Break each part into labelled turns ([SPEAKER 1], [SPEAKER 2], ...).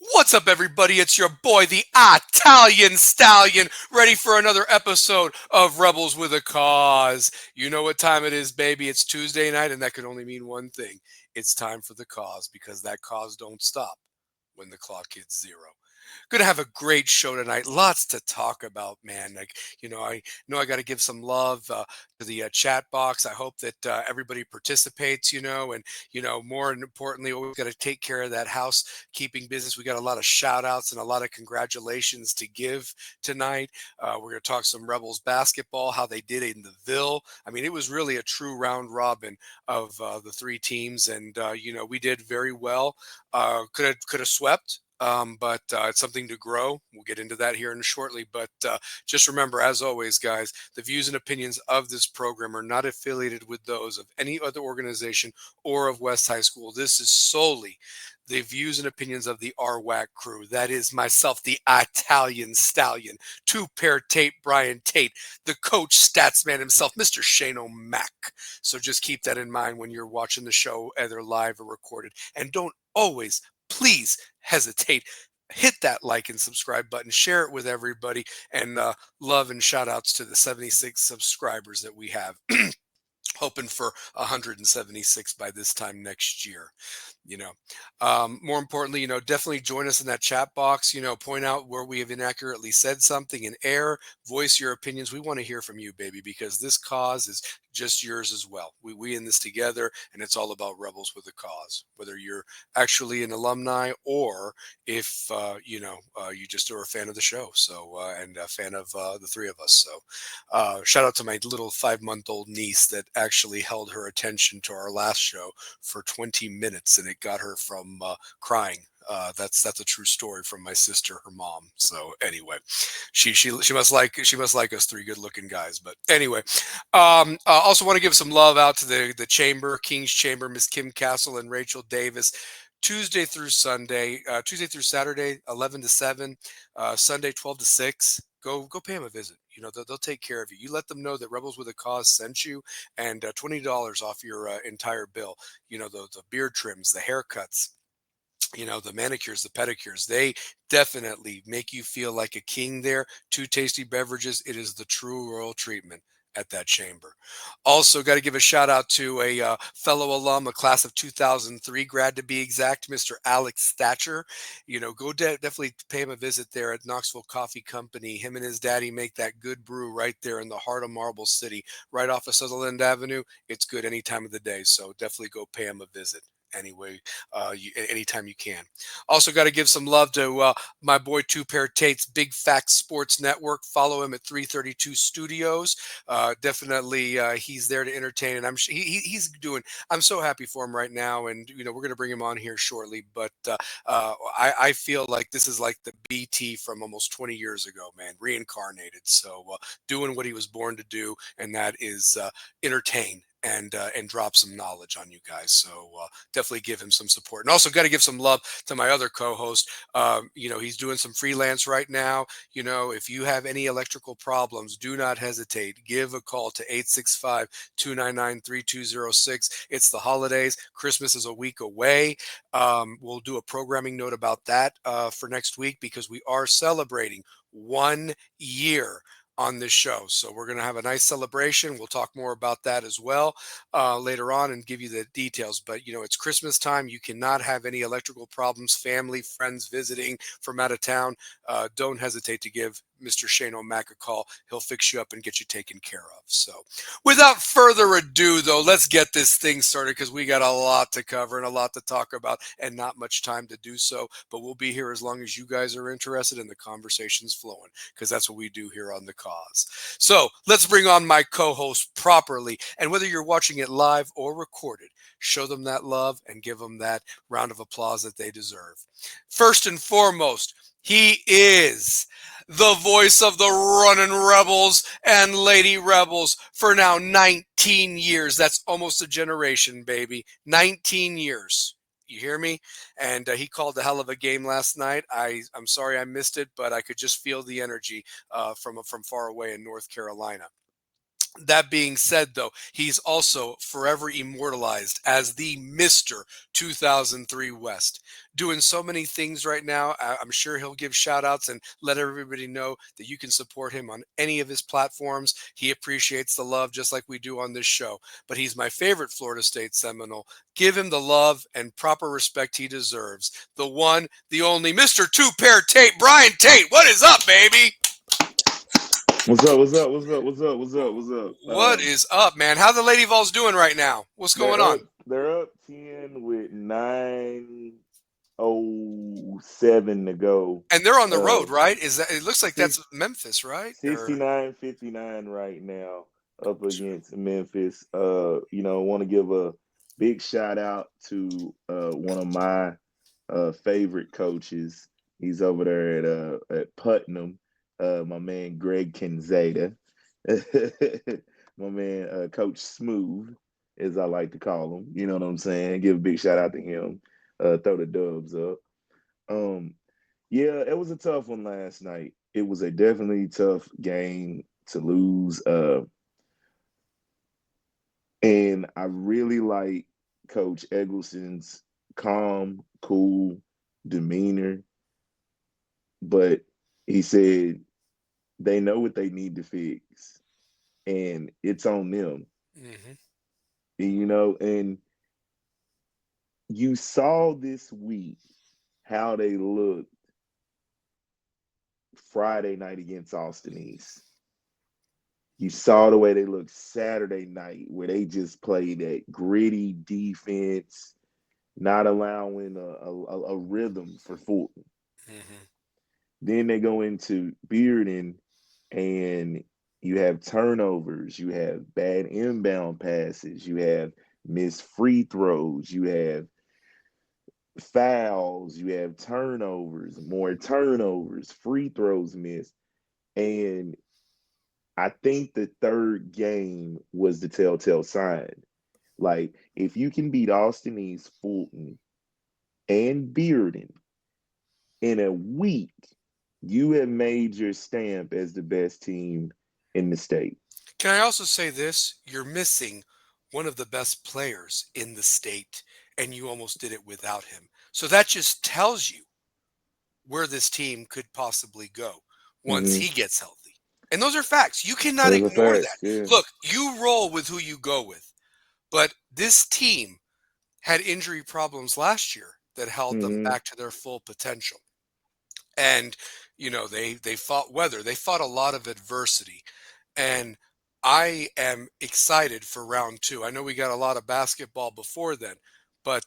[SPEAKER 1] What's up, everybody? It's your boy, the Italian Stallion, ready for another episode of Rebels with a Cause. You know what time it is, baby. It's Tuesday night, and that can only mean one thing. It's time for the cause, because that cause don't stop when the clock hits zero. Gonna have a great show tonight. Lots to talk about, man. I know I got to give some love to the chat box. I hope that everybody participates, and more importantly, always got to take care of that housekeeping business. We got a lot of shout outs and a lot of congratulations to give tonight. We're gonna talk some Rebels basketball, how they did in the Ville. I mean, it was really a true round robin of the three teams, and we did very well. Could have swept, but it's something to grow. We'll get into that here in shortly. But just remember, as always, guys, the views and opinions of this program are not affiliated with those of any other organization or of West High School. This is solely the views and opinions of the RWAC crew. That is myself, the Italian Stallion, two-pair Tate, Brian Tate, the coach statsman himself, Mr. Shane O'Mac. So just keep that in mind when you're watching the show, either live or recorded. And don't always, please hesitate. Hit that like and subscribe button, share it with everybody, and love and shout outs to the 76 subscribers that we have. Hoping for 176 by this time next year. More importantly, definitely join us in that chat box. Point out where we have inaccurately said something in air. Voice your opinions. We want to hear from you, baby, because this cause is just yours as well. We in this together, and it's all about Rebels with a Cause. Whether you're actually an alumni or if you just are a fan of the show, and a fan of the three of us. So shout out to my little 5-month-old niece that actually held her attention to our last show for 20 minutes, and it got her from crying. That's a true story from my sister, her mom. So anyway, she must like us three good looking guys. But anyway, also want to give some love out to the chamber, King's Chamber, Miss Kim Castle and Rachel Davis. Tuesday through Saturday, 11 to 7, Sunday, 12 to 6. Go pay them a visit. They'll take care of you. You let them know that Rebels with a Cause sent you, and $20 off your entire bill. The beard trims, the haircuts, the manicures, the pedicures. They definitely make you feel like a king there. 2 tasty beverages. It is the true royal treatment at that chamber. Also, got to give a shout out to a fellow alum, a class of 2003 grad to be exact, Mr. Alex Thatcher. Definitely pay him a visit there at Knoxville Coffee Company. Him and his daddy make that good brew right there in the heart of Marble City, right off of Sutherland Avenue. It's good any time of the day, so definitely go pay him a visit anytime you can. Also got to give some love to my boy Two Pair Tate's Big Facts Sports Network. Follow him at 332 Studios. Definitely he's there to entertain, and he's doing. I'm so happy for him right now, and we're going to bring him on here shortly. But I feel like this is like the BT from almost 20 years ago, man, reincarnated. So doing what he was born to do, and that is entertain and drop some knowledge on you guys. So definitely give him some support. And also got to give some love to my other co-host. He's doing some freelance right now. If you have any electrical problems, do not hesitate. Give a call to 865-299-3206. It's the holidays. Christmas is a week away. We'll do a programming note about that for next week, because we are celebrating 1 year on this show. So we're going to have a nice celebration. We'll talk more about that as well later on and give you the details. But, it's Christmas time. You cannot have any electrical problems, family, friends visiting from out of town. Don't hesitate to give Mr. Shane O'Mac a call. He'll fix you up and get you taken care of. So without further ado, though, let's get this thing started, because we got a lot to cover and a lot to talk about and not much time to do so. But we'll be here as long as you guys are interested and the conversation's flowing, because that's what we do here on the cause. So let's bring on my co-host properly. And whether you're watching it live or recorded, show them that love and give them that round of applause that they deserve. First and foremost, he is the voice of the running Rebels and Lady Rebels for now 19 years. That's almost a generation, baby. 19 years. You hear me? And he called a hell of a game last night. I'm sorry I missed it, but I could just feel the energy from far away in North Carolina. That being said, though, he's also forever immortalized as the Mr. 2003 West. Doing so many things right now. I'm sure he'll give shout outs and let everybody know that you can support him on any of his platforms. He appreciates the love just like we do on this show. But he's my favorite Florida State Seminole. Give him the love and proper respect he deserves. The one, the only Mr. Two Pair Tate, Brian Tate. What is up, baby?
[SPEAKER 2] What's up? What's up? What's up? What's up? What's up? What's up?
[SPEAKER 1] What is up, man? How the Lady Vols doing right now? What's going
[SPEAKER 2] They're up.
[SPEAKER 1] on?
[SPEAKER 2] They're up 10 with 9:07 to go.
[SPEAKER 1] And they're on the
[SPEAKER 2] Uh,
[SPEAKER 1] road, right? Is that it looks like
[SPEAKER 2] six,
[SPEAKER 1] that's Memphis, right? Or
[SPEAKER 2] 69-59 right now up against Memphis. Want to give a big shout out to one of my favorite coaches. He's over there at Putnam. My man Greg Kinzada. My man Coach Smooth, as I like to call him. You know what I'm saying? Give a big shout out to him. Throw the dubs up. Um, yeah, it was a tough one last night. It was a definitely tough game to lose. And I really like Coach Eggleston's calm, cool demeanor. But he said they know what they need to fix, and it's on them.
[SPEAKER 1] Mhm.
[SPEAKER 2] And you saw this week how they looked Friday night against Austin East. You saw the way they looked Saturday night, where they just played that gritty defense, not allowing a rhythm for Fulton.
[SPEAKER 1] Mhm.
[SPEAKER 2] Then they go into Bearden, and you have turnovers, you have bad inbound passes, you have missed free throws, you have fouls, you have turnovers, more turnovers, free throws missed. And I think the third game was the telltale sign. Like, if you can beat Austin East, Fulton, and Bearden in a week, you have made your stamp as the best team in the state.
[SPEAKER 1] Can I also say this? You're missing one of the best players in the state, and you almost did it without him. So that just tells you where this team could possibly go once
[SPEAKER 2] Mm-hmm.
[SPEAKER 1] he gets healthy. And those are facts. You cannot
[SPEAKER 2] Those are
[SPEAKER 1] ignore that.
[SPEAKER 2] facts. Yeah.
[SPEAKER 1] Look, you roll with who you go with. But this team had injury problems last year that held them
[SPEAKER 2] Mm-hmm.
[SPEAKER 1] back to their full potential. And they fought weather. They fought a lot of adversity. And I am excited for round two. I know we got a lot of basketball before then, but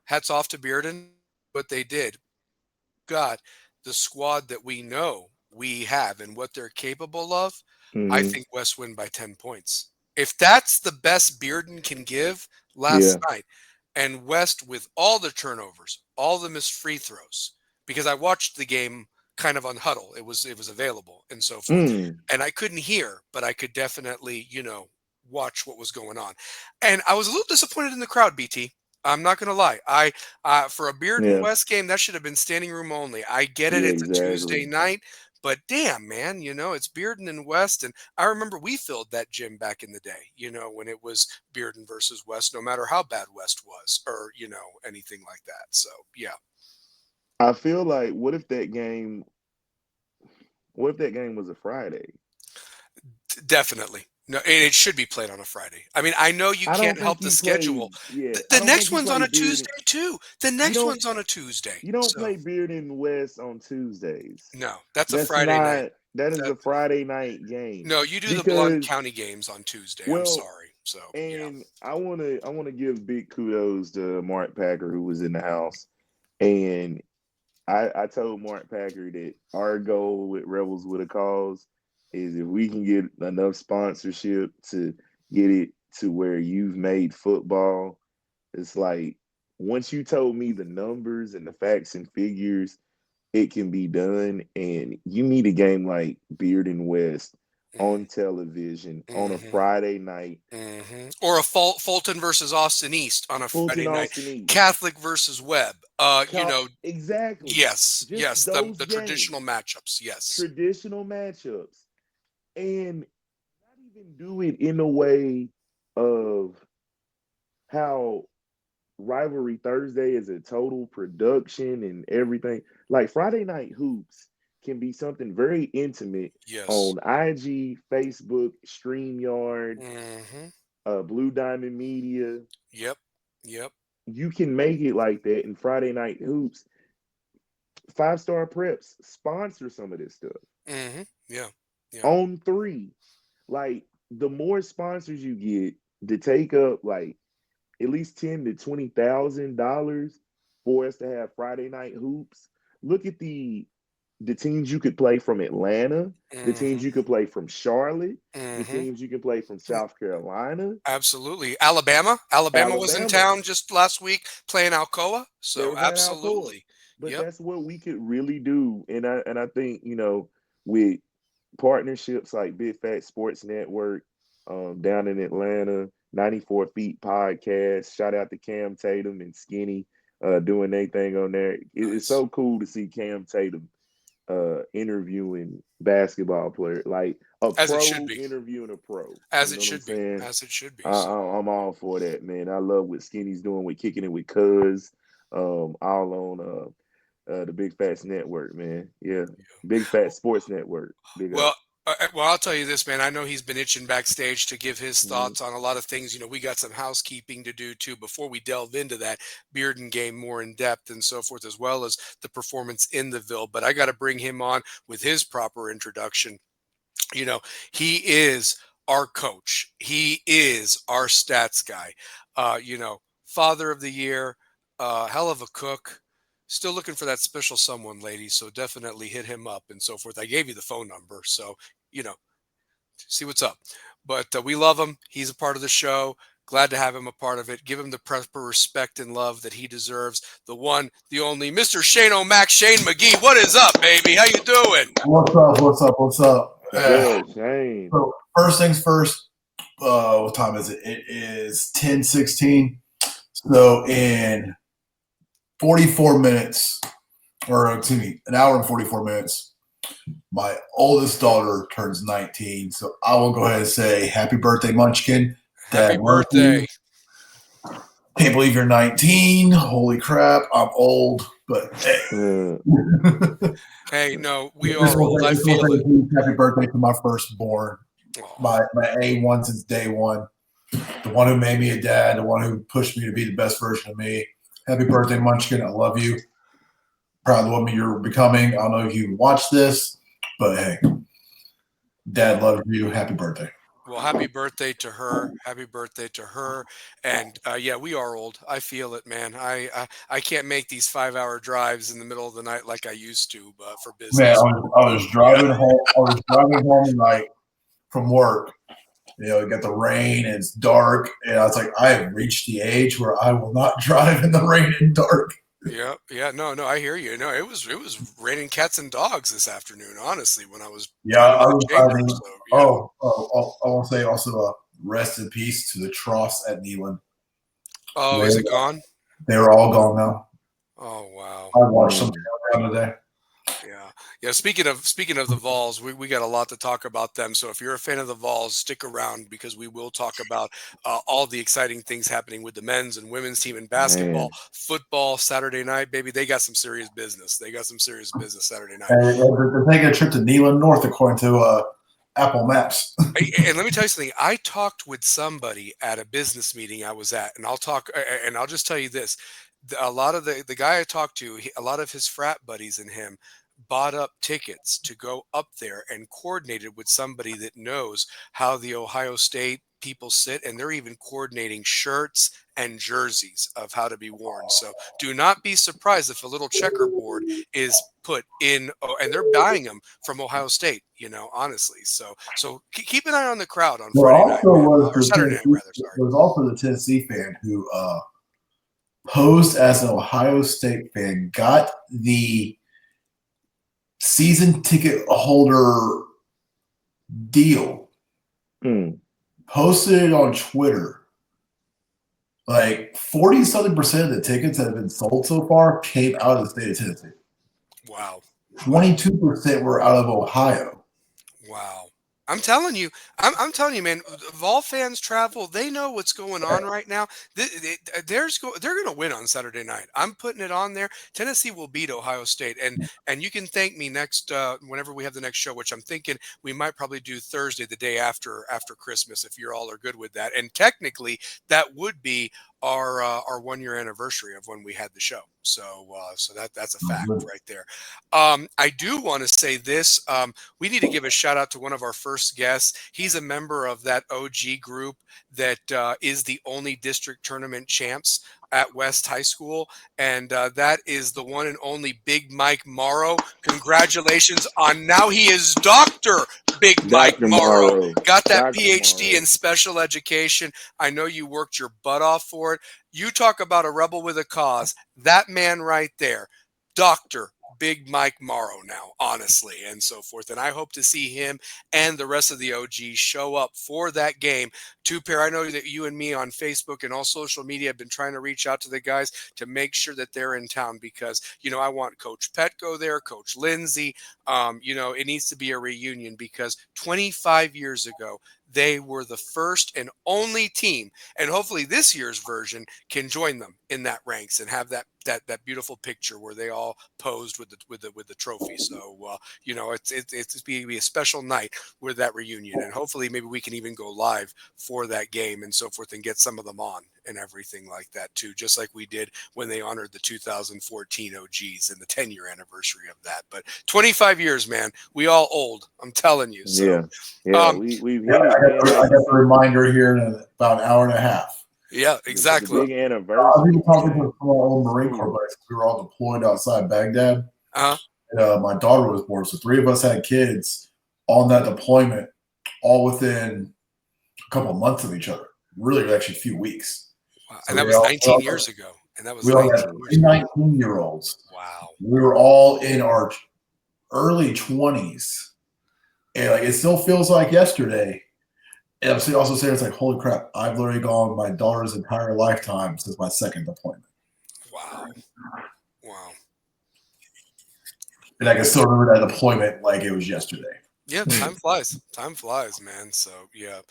[SPEAKER 1] hats off to Bearden what they did. Got the squad that we know we have and what they're capable of. I
[SPEAKER 2] Mm-hmm.
[SPEAKER 1] think West win by 10 points. If that's the best Bearden can give last
[SPEAKER 2] Yeah.
[SPEAKER 1] night, and West with all the turnovers, all the missed free throws, because I watched the game kind of on Huddle. It was available and so forth.
[SPEAKER 2] Mm.
[SPEAKER 1] And I couldn't hear, but I could definitely, watch what was going on. And I was a little disappointed in the crowd, BT. I'm not going to lie. For a Bearden
[SPEAKER 2] Yeah.
[SPEAKER 1] West game, that should have been standing room only. I get it;
[SPEAKER 2] Yeah.
[SPEAKER 1] it's a Tuesday
[SPEAKER 2] Exactly.
[SPEAKER 1] night, but damn, man, it's Bearden and West, and I remember we filled that gym back in the day. When it was Bearden versus West, no matter how bad West was, or anything like that. So yeah,
[SPEAKER 2] I feel like what if that game was a Friday?
[SPEAKER 1] definitely. No, and it should be played on a Friday. I mean, I know you
[SPEAKER 2] I don't
[SPEAKER 1] can't help
[SPEAKER 2] think
[SPEAKER 1] the
[SPEAKER 2] you
[SPEAKER 1] schedule.
[SPEAKER 2] play. Yeah,
[SPEAKER 1] The,
[SPEAKER 2] I
[SPEAKER 1] the
[SPEAKER 2] don't think
[SPEAKER 1] next
[SPEAKER 2] you
[SPEAKER 1] one's on
[SPEAKER 2] play
[SPEAKER 1] a
[SPEAKER 2] Beard.
[SPEAKER 1] Tuesday too. The
[SPEAKER 2] You
[SPEAKER 1] next
[SPEAKER 2] don't.
[SPEAKER 1] one's on a Tuesday.
[SPEAKER 2] You don't
[SPEAKER 1] So
[SPEAKER 2] play Beard and West on Tuesdays.
[SPEAKER 1] no, that's a
[SPEAKER 2] That's
[SPEAKER 1] Friday night.
[SPEAKER 2] not. That is
[SPEAKER 1] That
[SPEAKER 2] a Friday night game
[SPEAKER 1] No, you do the Blount
[SPEAKER 2] because
[SPEAKER 1] County games on Tuesday. I'm
[SPEAKER 2] well,
[SPEAKER 1] sorry. So yeah.
[SPEAKER 2] and I wanna give big kudos to Mark Packer who was in the house, and I told Mark Packer that our goal with Rebels with a Cause is if we can get enough sponsorship to get it to where you've made football. It's like once you told me the numbers and the facts and figures, it can be done. And you need a game like Beard and West
[SPEAKER 1] hmm
[SPEAKER 2] on television on a
[SPEAKER 1] hmm
[SPEAKER 2] Friday night,
[SPEAKER 1] Or a Fulton versus Austin East on a
[SPEAKER 2] Fulton
[SPEAKER 1] Friday night.
[SPEAKER 2] Austin East.
[SPEAKER 1] Catholic versus Webb.
[SPEAKER 2] Exactly.
[SPEAKER 1] Yes,
[SPEAKER 2] Just
[SPEAKER 1] yes, the
[SPEAKER 2] those
[SPEAKER 1] traditional
[SPEAKER 2] games,
[SPEAKER 1] matchups. Yes.
[SPEAKER 2] traditional matchups. And even do it in a way of how Rivalry Thursday is a total production and everything. Like Friday Night Hoops can be something very intimate
[SPEAKER 1] Yes.
[SPEAKER 2] on IG, Facebook, StreamYard,
[SPEAKER 1] Mm-hmm.
[SPEAKER 2] Blue Diamond Media.
[SPEAKER 1] Yep. Yep.
[SPEAKER 2] You can make it like that in Friday Night Hoops. Five Star Preps sponsor some of this stuff.
[SPEAKER 1] Mm-hmm. Yeah. Yeah.
[SPEAKER 2] On three. Like the more sponsors you get to take up like at least $10,000 to $20,000 for us to have Friday Night Hoops. Look at the teams you could play from Atlanta, the
[SPEAKER 1] Mm-hmm.
[SPEAKER 2] teams you could play from Charlotte, the
[SPEAKER 1] Mm-hmm.
[SPEAKER 2] teams you can play from South Carolina,
[SPEAKER 1] Absolutely. Alabama was in
[SPEAKER 2] Alabama.
[SPEAKER 1] town just last week playing Alcoa.
[SPEAKER 2] They
[SPEAKER 1] So
[SPEAKER 2] were playing Alcoa.
[SPEAKER 1] absolutely.
[SPEAKER 2] But
[SPEAKER 1] Yep.
[SPEAKER 2] that's what we could really do. And I think, with partnerships like Big Fat Sports Network down in Atlanta, 94 Feet Podcast. Shout out to Cam Tatum and Skinny doing their thing on there. It's
[SPEAKER 1] Nice.
[SPEAKER 2] so cool to see Cam Tatum interviewing basketball players, like a
[SPEAKER 1] As it should
[SPEAKER 2] pro
[SPEAKER 1] be.
[SPEAKER 2] interviewing a pro.
[SPEAKER 1] As
[SPEAKER 2] You
[SPEAKER 1] it
[SPEAKER 2] know what I'm
[SPEAKER 1] should be.
[SPEAKER 2] saying?
[SPEAKER 1] As it should be. So
[SPEAKER 2] I'm all for that, man. I love what Skinny's doing with kicking it with Cuz, all on the Big Fats Network, man. Yeah, Big Fat Sports Network. Big up.
[SPEAKER 1] well, well, I'll tell you this, man. I know he's been itching backstage to give his
[SPEAKER 2] Mhm.
[SPEAKER 1] thoughts on a lot of things. We got some housekeeping to do too before we delve into that Bearden game more in depth and so forth, as well as the performance in the Ville. But I got to bring him on with his proper introduction. You know, he is our coach. He is our stats guy. Father of the year, hell of a cook. Still looking for that special someone, ladies. So definitely hit him up and so forth. I gave you the phone number, so you know, see what's up. But we love him. He's a part of the show. Glad to have him a part of it. Give him the proper respect and love that he deserves. The one, the only, Mr. Shane O'Mac, Shane McGee. What is up, baby? How you doing?
[SPEAKER 3] What's up? What's up? What's up?
[SPEAKER 2] What's good, Shane?
[SPEAKER 3] So first things first. What time is it? It is 10:16. So in 44 minutes, or excuse me, an hour and 44 minutes, my oldest daughter turns 19. So I will go ahead and say happy birthday, Munchkin.
[SPEAKER 1] Happy
[SPEAKER 3] Dad, love you.
[SPEAKER 1] birthday.
[SPEAKER 3] Can't believe you're 19. Holy crap, I'm old, but hey.
[SPEAKER 1] Hey, no, we
[SPEAKER 3] This
[SPEAKER 1] are
[SPEAKER 3] will
[SPEAKER 1] old.
[SPEAKER 3] say-
[SPEAKER 1] I
[SPEAKER 3] this will
[SPEAKER 1] feel
[SPEAKER 3] say
[SPEAKER 1] it.
[SPEAKER 3] happy birthday to my firstborn.
[SPEAKER 1] Aw.
[SPEAKER 3] My A1 since day one. The one who made me a dad, the one who pushed me to be the best version of me. Happy birthday, Munchkin. I love you. Proud of the woman you're becoming. I don't know if you watch this, but hey, Dad loves you. Happy birthday.
[SPEAKER 1] Well, happy birthday to her. Happy birthday to her. And yeah, we are old. I feel it, man. I can't make these 5-hour drives in the middle of the night like I used to, but for
[SPEAKER 3] Man,
[SPEAKER 1] business.
[SPEAKER 3] I was driving home. I was driving home like from work. You got the rain and it's dark, and I was like, I have reached the age where I will not drive in the rain and dark.
[SPEAKER 1] Yeah, no, I hear you. No, it was raining cats and dogs this afternoon. Honestly, when I was
[SPEAKER 3] Yeah,
[SPEAKER 1] driving
[SPEAKER 3] I
[SPEAKER 1] to the
[SPEAKER 3] was
[SPEAKER 1] chamber.
[SPEAKER 3] driving.
[SPEAKER 1] So, yeah.
[SPEAKER 3] I want to say also rest in peace to the troughs at Neyland.
[SPEAKER 1] Oh, is it gone?
[SPEAKER 3] They were all gone now.
[SPEAKER 1] Oh, wow.
[SPEAKER 3] I watched some down today.
[SPEAKER 1] Yeah. Speaking of the Vols, we got a lot to talk about them. So if you're a fan of the Vols, stick around because we will talk about all the exciting things happening with the men's and women's team in basketball, football, Saturday night, baby. They got some serious business. Saturday night.
[SPEAKER 3] And they're taking a trip to Neyland North, according to Apple Maps.
[SPEAKER 1] And let me tell you something. I talked with somebody at a business meeting I was at, and I'll just tell you this. A lot of the guy I talked to, a lot of his frat buddies and him bought up tickets to go up there and coordinated with somebody that knows how the Ohio State people sit, and they're even coordinating shirts and jerseys of how to be worn. So do not be surprised if a little checkerboard is put in, and they're buying them from Ohio State, honestly. So keep an eye on the crowd on Friday night, or Saturday night, rather. Sorry.
[SPEAKER 3] There was also the Tennessee fan who posed as an Ohio State fan, got the season ticket holder deal, posted it on Twitter. Like 40-something% of the tickets that have been sold so far came out of the state of Tennessee.
[SPEAKER 1] Wow.
[SPEAKER 3] 22% were out of Ohio.
[SPEAKER 1] Wow. I'm telling you, I'm telling you, man. Vol fans travel. They know what's going on right now. They're going to win on Saturday night. I'm putting it on there. Tennessee will beat Ohio State, and you can thank me next whenever we have the next show, which I'm thinking we might probably do Thursday, the day after Christmas, if you all are good with that. And technically, that would be our 1 year anniversary of when we had the show. So that's a fact right there. I do want to say this. We need to give a shout out to one of our first guests. He's a member of that OG group that is the only district tournament champs at West High School, and that is the one and only Big Mike Morrow. Congratulations on now he is Dr. Big Mike
[SPEAKER 2] Dr.
[SPEAKER 1] Morrow.
[SPEAKER 2] Morrow.
[SPEAKER 1] Got that
[SPEAKER 2] Dr.
[SPEAKER 1] PhD
[SPEAKER 2] Morrow.
[SPEAKER 1] in special education. I know you worked your butt off for it. You talk about a rebel with a cause. That man right there, Dr. Big Mike Morrow now, honestly, and so forth. And I hope to see him and the rest of the OGs show up for that game. Two-pair, I know that you and me on Facebook and all social media have been trying to reach out to the guys to make sure that they're in town because, I want Coach Petco there, Coach Lindsay. It needs to be a reunion because 25 years ago, they were the first and only team, and hopefully this year's version can join them in that ranks and have that beautiful picture where they all posed with the trophy. So it's be a special night with that reunion, and hopefully maybe we can even go live for that game and so forth and get some of them on and everything like that too, just like we did when they honored the 2014 OGs and the 10-year anniversary of that. But 25 years, man, we all old. I'm telling you. So,
[SPEAKER 2] We've hit it, man.
[SPEAKER 3] I got the reminder here in about an hour and a half.
[SPEAKER 1] Yeah, exactly.
[SPEAKER 2] The big anniversary.
[SPEAKER 3] I was talking to our old Marine Corps buddies. We were all deployed outside Baghdad.
[SPEAKER 1] Uh-huh.
[SPEAKER 3] And, my daughter was born, so 3 of us had kids on that deployment, all within a couple of months of each other. Really, actually, a few weeks.
[SPEAKER 1] Wow. And that was 19 years ago. And that was
[SPEAKER 3] we 19-year-olds.
[SPEAKER 1] Wow.
[SPEAKER 3] We were all in our early 20s. And it still feels like yesterday. And I'm also saying, it's like, holy crap, I've literally gone my daughter's entire lifetime since my second deployment.
[SPEAKER 1] Wow.
[SPEAKER 3] And I can still remember that deployment like it was yesterday.
[SPEAKER 1] Yeah, time flies. Time flies, man. So, yeah.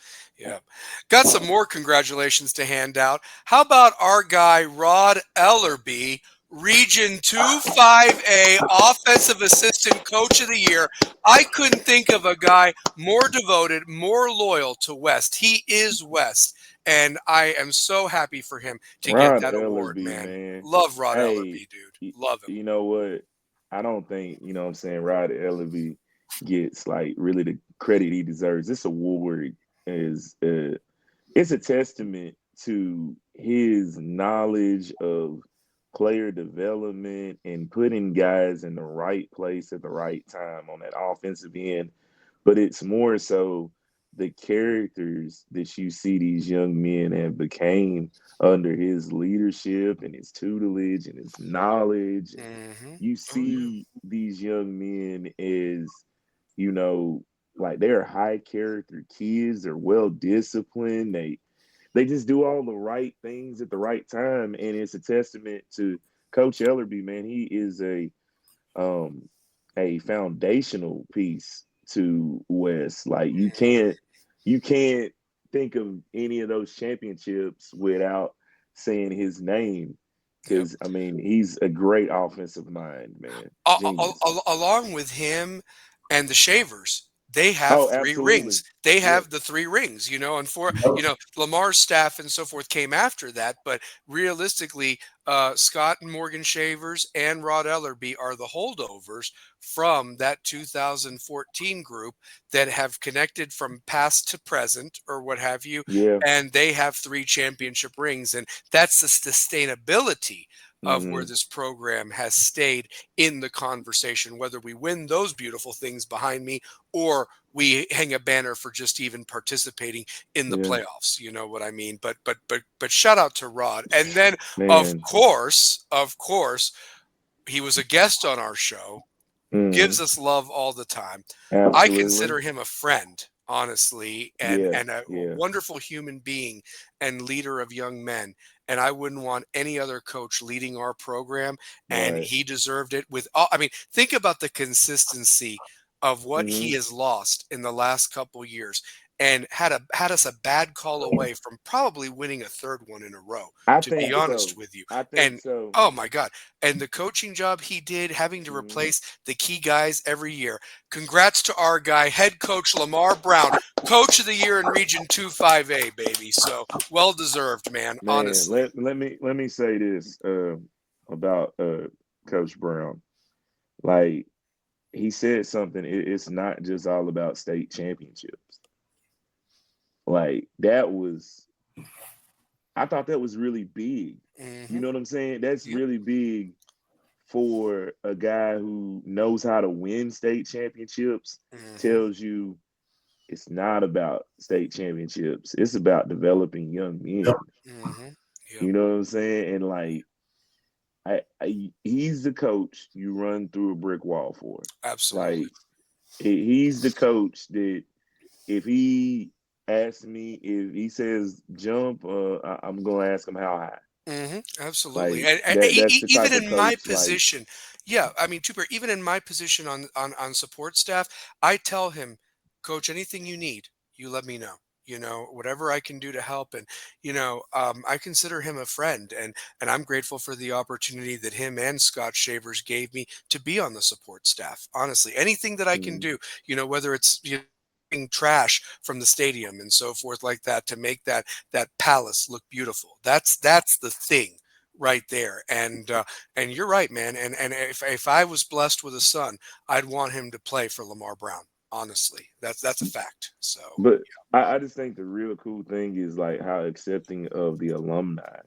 [SPEAKER 1] Got some more congratulations to hand out. How about our guy, Rod Ellerby, Region 2-5A Offensive Assistant Coach of the Year? I couldn't think of a guy more devoted, more loyal to West. He is West, and I am so happy for him to get that award, man. Love Rod Ellerby, dude. Love him.
[SPEAKER 2] You know what? I don't think, Rod Ellerby gets really the credit he deserves. This award is it's a testament to his knowledge of player development and putting guys in the right place at the right time on that offensive end. But it's more so the characters that you see these young men have became under his leadership and his tutelage and his knowledge.
[SPEAKER 1] Mm-hmm.
[SPEAKER 2] You see these young men as, they're high character kids. They're well disciplined. They just do all the right things at the right time. And it's a testament to Coach Ellerby, man. He is a foundational piece to West. You can't think of any of those championships without saying his name. Because, he's a great offensive mind, man.
[SPEAKER 1] Along with him and the Shavers, they have 3 rings. They have the 3 rings, and Lamar's staff and so forth came after that. But realistically, Scott and Morgan Shavers and Rod Ellerby are the holdovers from that 2014 group that have connected from past to present or what have you.
[SPEAKER 2] Yeah.
[SPEAKER 1] And they have 3 championship rings. And that's the sustainability of where this program has stayed in the conversation, whether we win those beautiful things behind me or we hang a banner for just even participating in the playoffs. You know what I mean? But shout out to Rod. And then of course, he was a guest on our show, gives us love all the time.
[SPEAKER 2] Absolutely.
[SPEAKER 1] I consider him a friend, honestly, and a wonderful human being and leader of young men. And I wouldn't want any other coach leading our program. And he deserved it think about the consistency of what he has lost in the last couple years, and had us a bad call away from probably winning a third one in a row,
[SPEAKER 2] I
[SPEAKER 1] to be
[SPEAKER 2] think
[SPEAKER 1] honest
[SPEAKER 2] so.
[SPEAKER 1] with you.
[SPEAKER 2] I think
[SPEAKER 1] And
[SPEAKER 2] so.
[SPEAKER 1] oh my God. And the coaching job he did, having to replace the key guys every year. Congrats to our guy, head coach Lamar Brown, coach of the year in Region 25A, baby. So well deserved, man.
[SPEAKER 2] Man,
[SPEAKER 1] Honestly.
[SPEAKER 2] let me say this about Coach Brown. Like, he said something. It's not just all about state championships. Like, I thought that was really big. You know what I'm saying? That's
[SPEAKER 1] Yep.
[SPEAKER 2] really big for a guy who knows how to win state championships. Tells you it's not about state championships. It's about developing young men.
[SPEAKER 3] Yep.
[SPEAKER 2] You know what I'm saying? And like, he's the coach you run through a brick wall for.
[SPEAKER 1] Absolutely.
[SPEAKER 2] Like, he's the coach that if he asks me, if he says jump, I'm gonna ask him how high.
[SPEAKER 1] Absolutely.
[SPEAKER 2] Like,
[SPEAKER 1] And
[SPEAKER 2] that's the
[SPEAKER 1] even
[SPEAKER 2] type of
[SPEAKER 1] in my
[SPEAKER 2] coach. Like,
[SPEAKER 1] position, yeah, I mean, Tuber, even in my position on support staff, I tell him, Coach, anything you need, you let me know. Whatever I can do to help. And, I consider him a friend, and I'm grateful for the opportunity that him and Scott Shavers gave me to be on the support staff. Honestly, anything that I can do, whether it's, trash from the stadium and so forth like that, to make that palace look beautiful. That's the thing right there. And you're right, man. And if I was blessed with a son, I'd want him to play for Lamar Brown. Honestly, that's a fact. So,
[SPEAKER 2] but I just think the real cool thing is like how accepting of the alumni.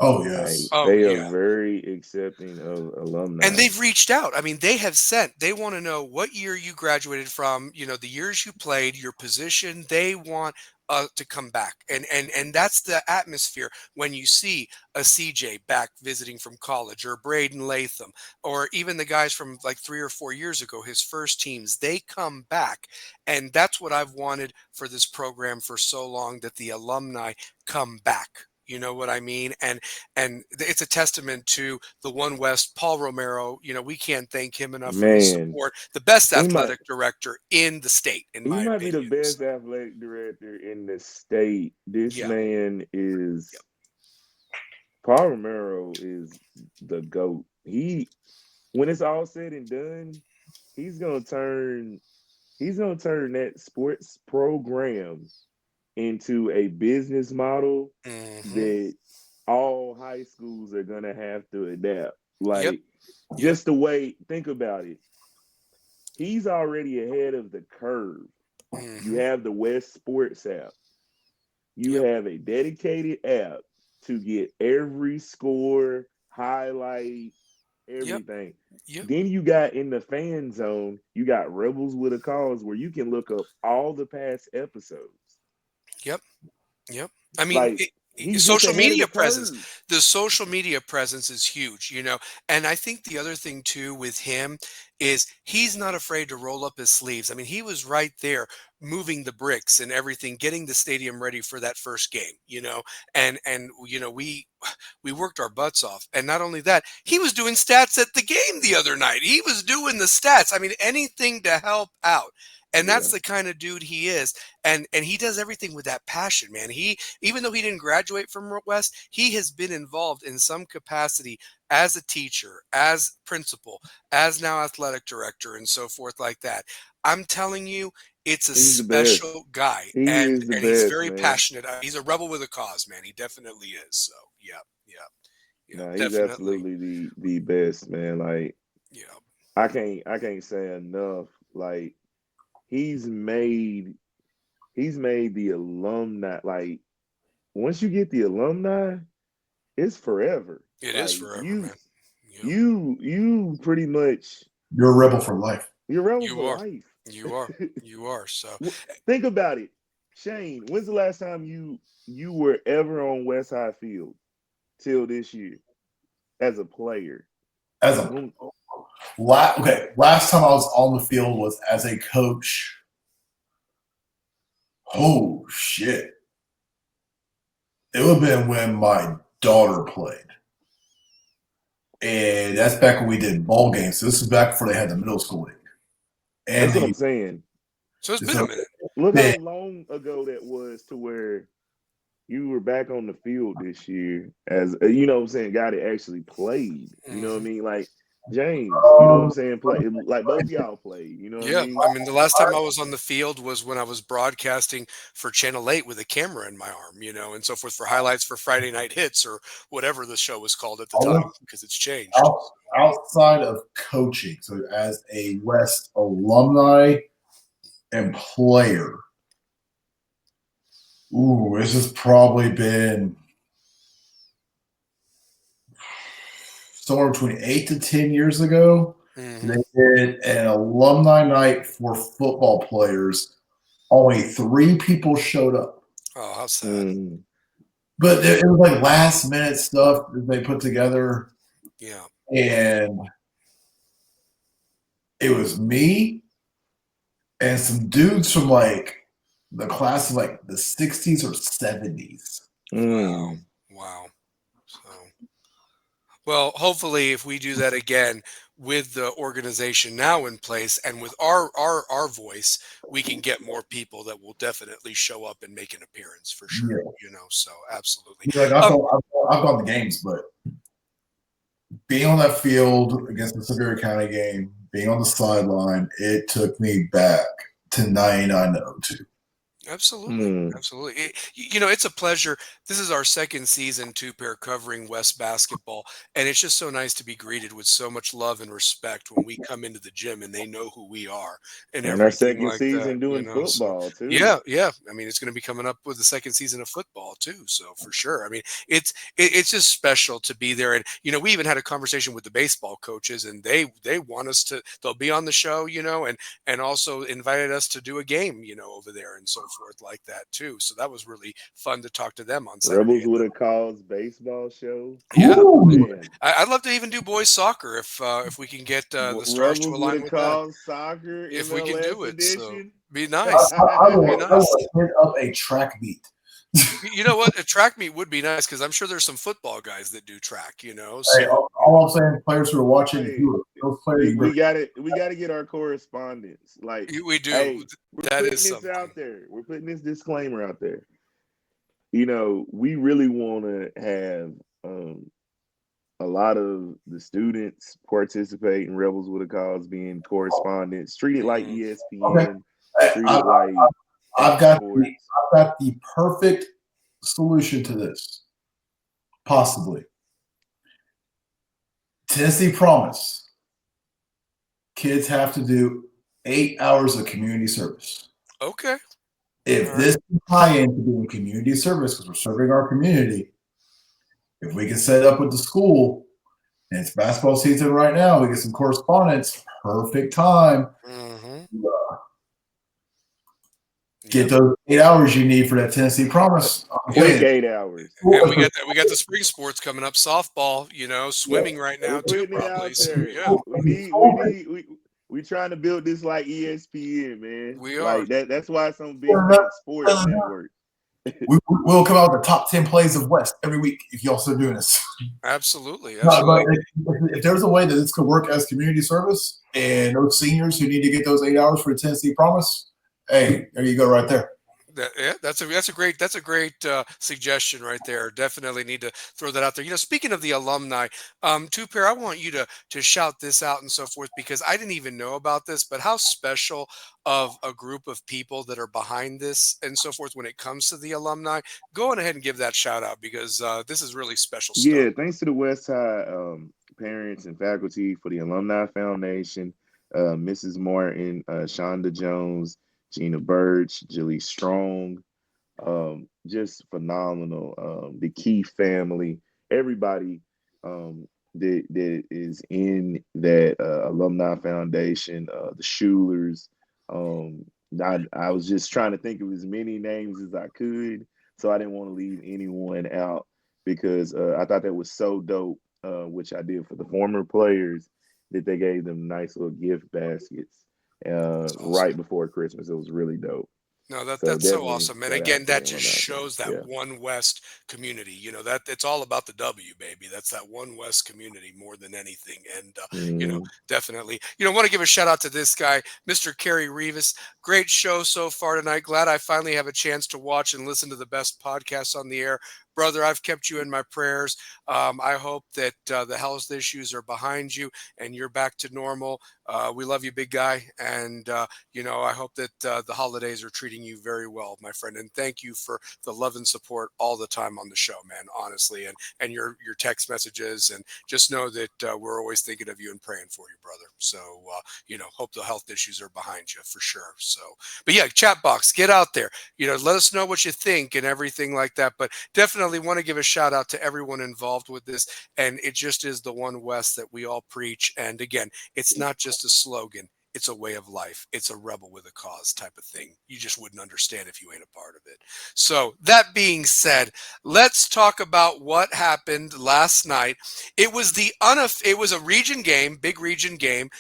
[SPEAKER 3] Oh,
[SPEAKER 2] Like,
[SPEAKER 3] yes.
[SPEAKER 2] they are very accepting of alumni.
[SPEAKER 1] And they've reached out. I mean, they want to know what year you graduated from, the years you played, your position. They want to come back. And that's the atmosphere when you see a CJ back visiting from college, or Braden Latham, or even the guys from like 3 or 4 years ago, his first teams, they come back. And that's what I've wanted for this program for so long, that the alumni come back. You know what I mean? And it's a testament to the One West, Paul Romero. We can't thank him enough for his
[SPEAKER 2] Man,
[SPEAKER 1] support. The best
[SPEAKER 2] he might
[SPEAKER 1] athletic director in the state, in
[SPEAKER 2] he
[SPEAKER 1] my
[SPEAKER 2] might be the
[SPEAKER 1] opinion.
[SPEAKER 2] best athletic director in the state. This
[SPEAKER 1] Yeah.
[SPEAKER 2] man is Paul Romero is the GOAT. When it's all said and done, he's gonna turn that sports program into a business model that all high schools are gonna have to adapt. Like, just the way, think about it. He's already ahead of the curve. You have the West Sports app. You have a dedicated app to get every score, highlight, everything. Then you got, in the fan zone, you got Rebels with a Cause, where you can look up all the past episodes.
[SPEAKER 1] Yep. I mean,
[SPEAKER 2] Like, he's just
[SPEAKER 1] social
[SPEAKER 2] ahead of
[SPEAKER 1] media
[SPEAKER 2] the
[SPEAKER 1] presence.
[SPEAKER 2] curve.
[SPEAKER 1] The social media presence is huge, And I think the other thing too with him is he's not afraid to roll up his sleeves. I mean, he was right there moving the bricks and everything, getting the stadium ready for that first game, and we worked our butts off. And not only that, he was doing stats at the game the other night. He was doing the stats. I mean, anything to help out. And that's the kind of dude he is. And he does everything with that passion, man. Even though he didn't graduate from West, he has been involved in some capacity as a teacher, as principal, as now athletic director, and so forth like that. I'm telling you, it's a
[SPEAKER 2] He's the best.
[SPEAKER 1] special guy.
[SPEAKER 2] He
[SPEAKER 1] and
[SPEAKER 2] is the
[SPEAKER 1] he's
[SPEAKER 2] best,
[SPEAKER 1] very
[SPEAKER 2] man.
[SPEAKER 1] passionate. He's a rebel with a cause, man. He definitely is. So, yeah,
[SPEAKER 2] No, he's
[SPEAKER 1] definitely.
[SPEAKER 2] absolutely the best, man. Like, I can't say enough. Like, he's made the alumni, like, once you get the alumni, it's forever.
[SPEAKER 1] It
[SPEAKER 2] like,
[SPEAKER 1] is forever, man.
[SPEAKER 2] You pretty much,
[SPEAKER 3] You're a rebel for life.
[SPEAKER 2] You're a rebel
[SPEAKER 1] You
[SPEAKER 2] for
[SPEAKER 1] are.
[SPEAKER 2] life.
[SPEAKER 1] You are. So
[SPEAKER 2] think about it, Shane. When's the last time you were ever on West High Field till this year as a player?
[SPEAKER 3] Last time I was on the field was as a coach. Oh shit! It would have been when my daughter played, and that's back when we did bowl games. So this is back before they had the middle school league. And
[SPEAKER 2] That's what I'm saying.
[SPEAKER 1] So it's been a minute.
[SPEAKER 2] Look how long ago that was to where you were back on the field this year as you know what I'm saying, guy that actually played. You know what I mean? Like James, you know what I'm saying? Play like both y'all played, you know what I mean?
[SPEAKER 1] I mean, the last time I was on the field was when I was broadcasting for Channel 8 with a camera in my arm, and so forth for highlights for Friday Night Hits or whatever the show was called at the time because it's changed.
[SPEAKER 3] Outside of coaching, so as a West alumni and player, this has probably been somewhere between 8 to 10 years ago.
[SPEAKER 1] Mm-hmm.
[SPEAKER 3] They did an alumni night for football players. Only 3 people showed up.
[SPEAKER 1] Oh, how sad.
[SPEAKER 3] But it was like last minute stuff that they put together.
[SPEAKER 1] Yeah.
[SPEAKER 3] And it was me and some dudes from like the class of like the 60s or 70s.
[SPEAKER 1] Wow. So, well, hopefully if we do that again with the organization now in place and with our voice, we can get more people that will definitely show up and make an appearance for sure. So absolutely.
[SPEAKER 3] Like I've gone to games, but being on that field against the Sevier County game, being on the sideline, it took me back to 99 to 02.
[SPEAKER 1] Absolutely. It's a pleasure. This is our second season, Two-Pair, covering West basketball, and it's just so nice to be greeted with so much love and respect when we come into the gym and they know who we are and everything
[SPEAKER 2] our second
[SPEAKER 1] like
[SPEAKER 2] season
[SPEAKER 1] that,
[SPEAKER 2] doing football too.
[SPEAKER 1] Yeah. I mean, it's going to be coming up with the second season of football too, so for sure. I mean, it's just special to be there, and we even had a conversation with the baseball coaches, and they want us to. They'll be on the show, and also invited us to do a game, over there and so forth like that too. So that was really fun to talk to them on Saturday.
[SPEAKER 2] Rebels with a Cause baseball show.
[SPEAKER 1] Yeah, I'd love to even do boys soccer if we can get the stars to align with that.
[SPEAKER 2] Soccer,
[SPEAKER 1] if
[SPEAKER 2] MLS
[SPEAKER 1] we can do it,
[SPEAKER 2] edition.
[SPEAKER 1] so be nice.
[SPEAKER 3] I will hit up a track meet.
[SPEAKER 1] You know what? A track meet would be nice because I'm sure there's some football guys that do track. So
[SPEAKER 3] hey, all I'm saying, players who are watching, those players,
[SPEAKER 2] we got to get our correspondence. Like
[SPEAKER 1] we do.
[SPEAKER 2] Hey, we're
[SPEAKER 1] that
[SPEAKER 2] putting
[SPEAKER 1] is
[SPEAKER 2] this
[SPEAKER 1] something
[SPEAKER 2] out there. We're putting this disclaimer out there. We really want to have a lot of the students participate in Rebels with a Cause, being correspondents, treated like ESPN.
[SPEAKER 3] I've got the perfect solution to this. Possibly. Tennessee Promise. Kids have to do 8 hours of community service.
[SPEAKER 1] Okay.
[SPEAKER 3] If this can tie into doing community service, because we're serving our community, if we can set up with the school, and it's basketball season right now, we get some correspondence, perfect time. Get those 8 hours you need for that Tennessee Promise.
[SPEAKER 2] 8 hours.
[SPEAKER 1] And we got the spring sports coming up, softball, swimming right now too, probably. So, yeah.
[SPEAKER 2] We trying to build this like ESPN, man.
[SPEAKER 1] We are.
[SPEAKER 2] Like that. That's why it's on Big Sports Network.
[SPEAKER 3] We'll come out with the top 10 plays of West every week if y'all still doing this.
[SPEAKER 1] Absolutely.
[SPEAKER 3] But if there's a way that this could work as community service, and those seniors who need to get those 8 hours for the Tennessee Promise, hey, there you go, right there.
[SPEAKER 1] That's a great suggestion right there. Definitely need to throw that out there. Speaking of the alumni, Two-Pair, I want you to shout this out and so forth, because I didn't even know about this, but how special of a group of people that are behind this and so forth when it comes to the alumni. Go on ahead and give that shout out, because this is really special stuff.
[SPEAKER 2] Yeah, thanks to the West High parents and faculty for the Alumni Foundation, Mrs. Martin, Shonda Jones, Gina Birch, Julie Strong, just phenomenal. The Key family, everybody that is in that Alumni Foundation, the Schulers. I was just trying to think of as many names as I could, so I didn't want to leave anyone out, because I thought that was so dope, which I did for the former players, that they gave them nice little gift baskets. Awesome. Right before Christmas. It was really dope.
[SPEAKER 1] No,
[SPEAKER 2] So
[SPEAKER 1] that's so
[SPEAKER 2] definitely
[SPEAKER 1] awesome. And
[SPEAKER 2] shout out
[SPEAKER 1] again,
[SPEAKER 2] to
[SPEAKER 1] that
[SPEAKER 2] them
[SPEAKER 1] just
[SPEAKER 2] on that one.
[SPEAKER 1] shows that
[SPEAKER 2] Yeah.
[SPEAKER 1] one West community. That it's all about the W, baby. That's that one West community more than anything. And
[SPEAKER 2] Mm-hmm.
[SPEAKER 1] definitely, want to give a shout out to this guy, Mr. Kerry Rivas. Great show so far tonight. Glad I finally have a chance to watch and listen to the best podcasts on the air. Brother, I've kept you in my prayers. I hope that the health issues are behind you and you're back to normal. We love you, big guy. And I hope that the holidays are treating you very well, my friend. And thank you for the love and support all the time on the show, man. Honestly, and your text messages, and just know that we're always thinking of you and praying for you, brother. So hope the health issues are behind you for sure. So, but yeah, chat box, get out there. Let us know what you think and everything like that. But definitely want to give a shout out to everyone involved with this. And it just is the one West that we all preach. And again, it's not just a slogan. It's a way of life. It's a rebel with a cause type of thing. You just wouldn't understand if you ain't a part of it. So that being said, let's talk about what happened last night. It was it was a region game, big region game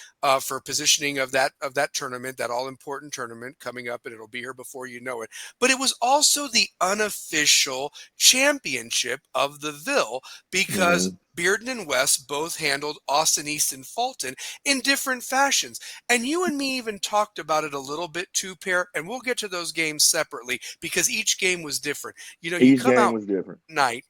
[SPEAKER 1] for positioning of that tournament, that all important tournament coming up, and it'll be here before you know it. But it was also the unofficial championship of the Ville because
[SPEAKER 2] Mm-hmm.
[SPEAKER 1] Bearden and West both handled Austin East and Fulton in different fashions. And you and me even talked about it a little bit too, Pair, and we'll get to those games separately because each game was different. You
[SPEAKER 2] Each
[SPEAKER 1] come
[SPEAKER 2] game
[SPEAKER 1] out
[SPEAKER 2] was different.
[SPEAKER 1] night.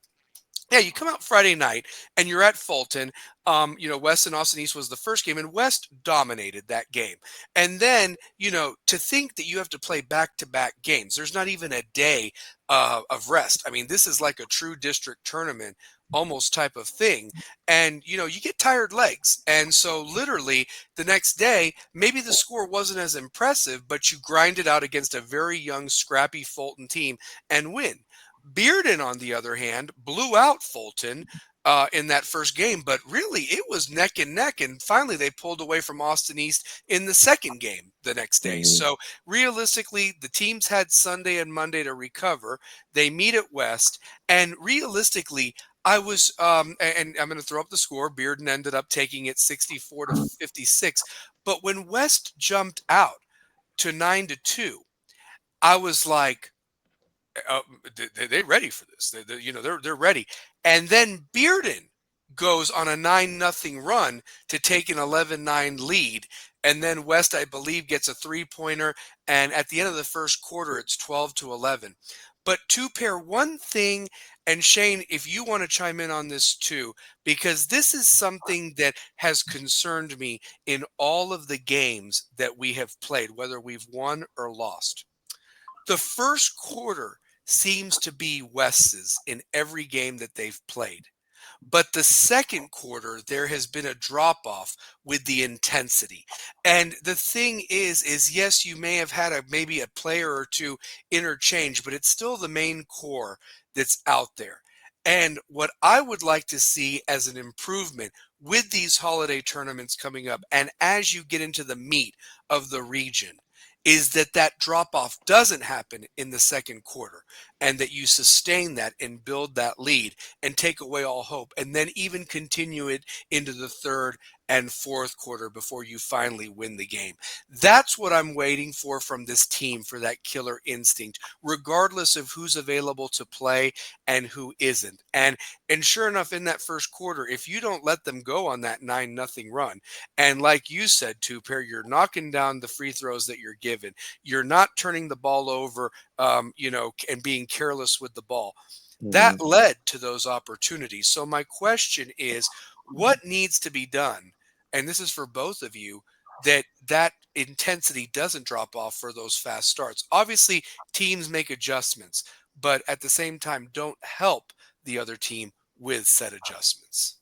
[SPEAKER 1] Yeah, you come out Friday night and you're at Fulton. West and Austin East was the first game, and West dominated that game. And then, to think that you have to play back-to-back games, there's not even a day of rest. I mean, this is like a true district tournament almost type of thing. And, you get tired legs. And so literally the next day, maybe the score wasn't as impressive, but you grind it out against a very young, scrappy Fulton team and win. Bearden, on the other hand, blew out Fulton in that first game, but really it was neck and neck. And finally, they pulled away from Austin East in the second game the next day.
[SPEAKER 2] Mm-hmm.
[SPEAKER 1] So realistically, the teams had Sunday and Monday to recover. They meet at West, and realistically, I was, and I'm going to throw up the score. Bearden ended up taking it 64-56. But when West jumped out to 9-2, I was like, uh, they're ready for this. They're ready. And then Bearden goes on a 9-0 run to take an 11-9 lead. And then West, I believe, gets a 3-pointer. And at the end of the first quarter, it's 12-11. But to pair one thing, and Shane, if you want to chime in on this too, because this is something that has concerned me in all of the games that we have played, whether we've won or lost. The first quarter seems to be West's in every game that they've played. But the second quarter, there has been a drop off with the intensity. And the thing is yes, you may have had maybe a player or two interchange, but it's still the main core that's out there. And what I would like to see as an improvement with these holiday tournaments coming up, and as you get into the meat of the region, is that drop off doesn't happen in the second quarter, and that you sustain that and build that lead and take away all hope, and then even continue it into the third and fourth quarter before you finally win the game. That's what I'm waiting for from this team, for that killer instinct, regardless of who's available to play and who isn't. And sure enough, in that first quarter, if you don't let them go on that 9-0 run, and like you said, Two-Pair, you're knocking down the free throws that you're given, you're not turning the ball over, and being careless with the ball.
[SPEAKER 2] Mm-hmm.
[SPEAKER 1] That led to those opportunities. So my question is, what needs to be done? And this is for both of you, that intensity doesn't drop off for those fast starts. Obviously, teams make adjustments, but at the same time, don't help the other team with said adjustments.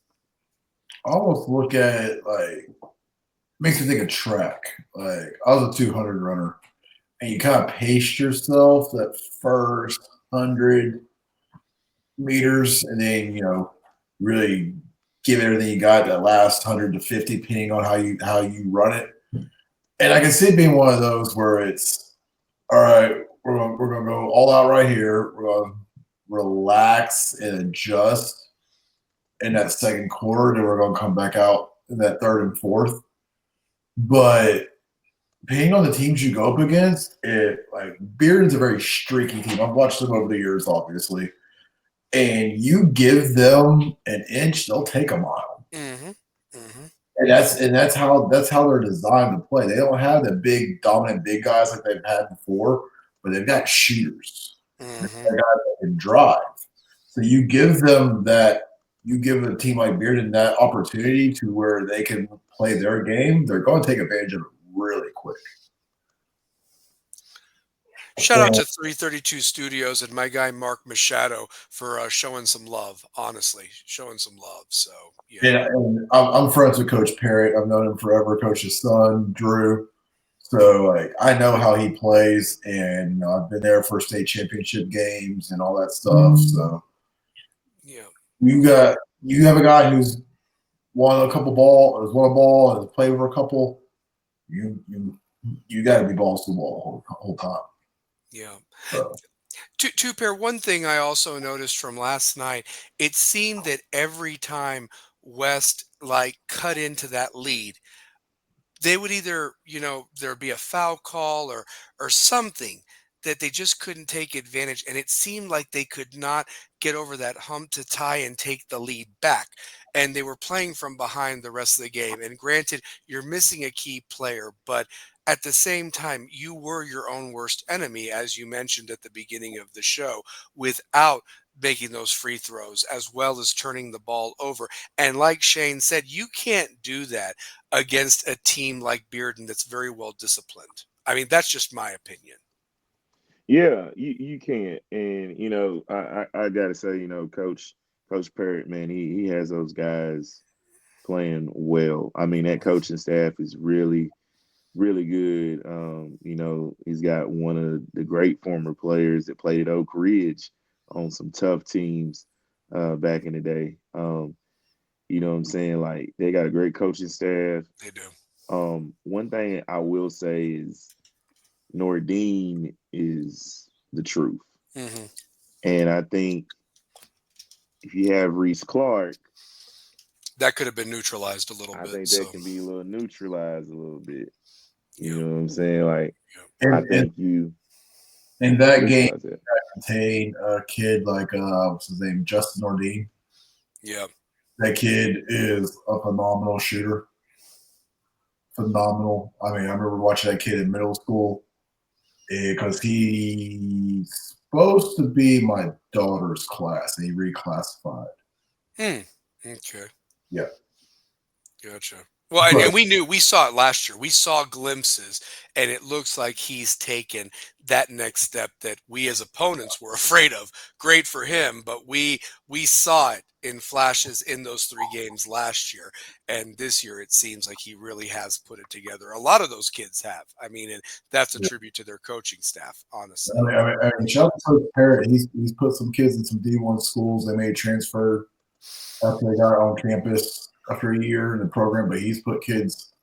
[SPEAKER 3] I almost look at it like makes me think of track. Like I was a 200 runner, and you kind of pace yourself that first 100 meters, and then really give everything you got that last 100 to 50, depending on how you run it. And I can see it being one of those where it's all right. We're gonna go all out right here. We're gonna relax and adjust in that second quarter. Then we're gonna come back out in that third and fourth. But depending on the teams you go up against, like Bearden's a very streaky team. I've watched them over the years, obviously, and you give them an inch, they'll take a mile.
[SPEAKER 1] Mm-hmm. Mm-hmm.
[SPEAKER 3] And that's how they're designed to play. They don't have the big dominant big guys like they've had before, but they've got shooters.
[SPEAKER 1] Mm-hmm.
[SPEAKER 3] They've got guys that can drive. So you give them that. You give a team like Bearden that opportunity to where they can play their game. They're going to take advantage of it really quick.
[SPEAKER 1] Shout out to 332 Studios and my guy Mark Machado for showing some love. Honestly, showing some love. So yeah.
[SPEAKER 3] And I'm friends with Coach Parrott. I've known him forever. Coach's son, Drew. So like I know how he plays, and I've been there for state championship games and all that stuff. So
[SPEAKER 1] yeah,
[SPEAKER 3] you have a guy who's won a ball, and has played with a couple. You got to be balls to the wall the whole time.
[SPEAKER 1] Yeah.
[SPEAKER 3] So.
[SPEAKER 1] Two pair. One thing I also noticed from last night, it seemed that every time West like cut into that lead, they would either, there'd be a foul call or something that they just couldn't take advantage. And it seemed like they could not get over that hump to tie and take the lead back. And they were playing from behind the rest of the game. And granted, you're missing a key player, but at the same time, you were your own worst enemy, as you mentioned at the beginning of the show, without making those free throws as well as turning the ball over. And like Shane said, you can't do that against a team like Bearden that's very well disciplined. I mean, that's just my opinion.
[SPEAKER 2] Yeah, you can't. And I gotta say, Coach Parrott, man, he has those guys playing well. I mean, that coaching staff is really, really good. He's got one of the great former players that played at Oak Ridge on some tough teams back in the day. You know what I'm saying? Like they got a great coaching staff.
[SPEAKER 1] They do.
[SPEAKER 2] One thing I will say is Nordine is the truth.
[SPEAKER 1] Mm-hmm.
[SPEAKER 2] And I think if you have Reese Clark,
[SPEAKER 1] that could have been neutralized a little bit.
[SPEAKER 2] I think that can be a little neutralized a little bit. You
[SPEAKER 1] Yep.
[SPEAKER 2] know what I'm saying? Like,
[SPEAKER 3] And,
[SPEAKER 2] I think you
[SPEAKER 3] in that game
[SPEAKER 2] that.
[SPEAKER 3] contain a kid like what's his name, Justin Nordine.
[SPEAKER 1] Yeah.
[SPEAKER 3] That kid is a phenomenal shooter. Phenomenal. I mean, I remember watching that kid in middle school because he's supposed to be my daughter's class, and he reclassified.
[SPEAKER 1] Okay.
[SPEAKER 3] Yeah.
[SPEAKER 1] Gotcha. Well, and we saw it last year. We saw glimpses, and it looks like he's taken that next step that we as opponents were afraid of. Great for him, but we saw it in flashes in those 3 games last year, and this year it seems like he really has put it together. A lot of those kids have. I mean, and that's a tribute to their coaching staff, honestly.
[SPEAKER 3] I mean shout out to Coach Parrott. He's put some kids in some D1 schools. They may transfer after they got on campus after a year in the program, but he's put kids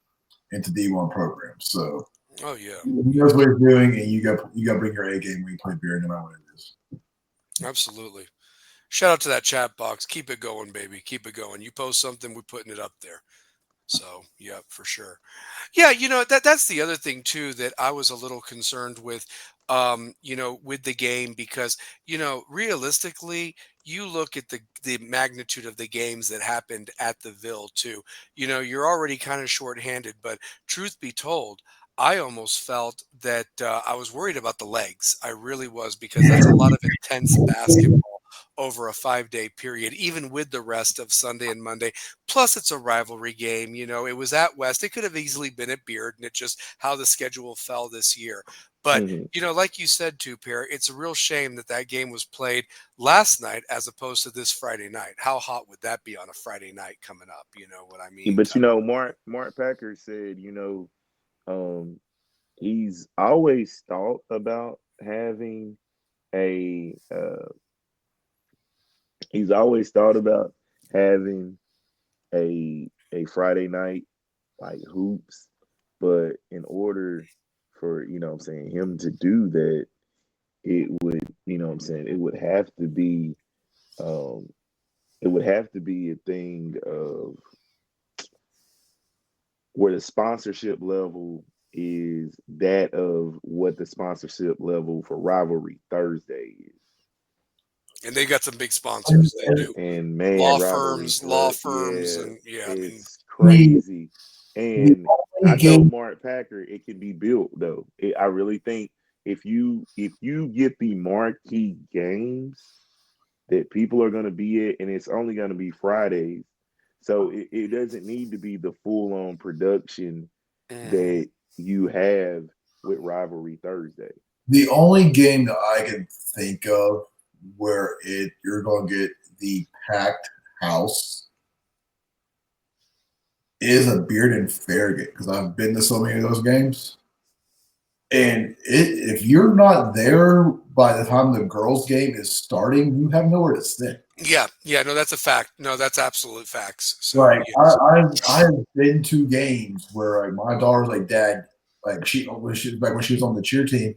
[SPEAKER 3] into D1 programs. So,
[SPEAKER 1] oh yeah,
[SPEAKER 3] he knows what he's doing, and you got to bring your A game when you play beer, no matter what it is.
[SPEAKER 1] Absolutely. Shout out to that chat box. Keep it going, baby. Keep it going. You post something, we're putting it up there. So, yeah, for sure. Yeah, that's the other thing too that I was a little concerned with, with the game because, realistically, you look at the magnitude of the games that happened at the Ville too. You're already kind of shorthanded, but truth be told, I almost felt that I was worried about the legs. I really was because that's a lot of intense basketball over a 5-day period, even with the rest of Sunday and Monday. Plus, it's a rivalry game. It was at West. It could have easily been at Beard, and it's just how the schedule fell this year. But, like you said, too, Pierre, it's a real shame that game was played last night as opposed to this Friday night. How hot would that be on a Friday night coming up? You know what I mean?
[SPEAKER 2] But, Mark Packer said, he's always thought about having he's always thought about having a Friday night like hoops, but in order for him to do that, it would it would have to be a thing of where the sponsorship level is that of what the sponsorship level for Rivalry Thursday is.
[SPEAKER 1] And they got some big sponsors. They do.
[SPEAKER 2] And man,
[SPEAKER 1] Law
[SPEAKER 2] Rivalry
[SPEAKER 1] firms,
[SPEAKER 2] yeah,
[SPEAKER 1] and yeah, I mean,
[SPEAKER 2] it's crazy.
[SPEAKER 3] The
[SPEAKER 2] And
[SPEAKER 3] only
[SPEAKER 2] I told
[SPEAKER 3] game,
[SPEAKER 2] Mark Packer it can be built though. I really think if you get the marquee games that people are going to be at, and it's only going to be Fridays, so it doesn't need to be the full on production
[SPEAKER 1] mhm.
[SPEAKER 2] that you have with Rivalry Thursday.
[SPEAKER 3] the only game that I can think of where you're going to get the packed house is a Bearden Farragut, because I've been to so many of those games. And if you're not there by the time the girls' game is starting, you have nowhere to sit.
[SPEAKER 1] Yeah, no, that's a fact. No, that's absolute facts. So
[SPEAKER 3] Like
[SPEAKER 1] yes.
[SPEAKER 3] I've been to games where like my daughter's like, Dad, like when she was on the cheer team,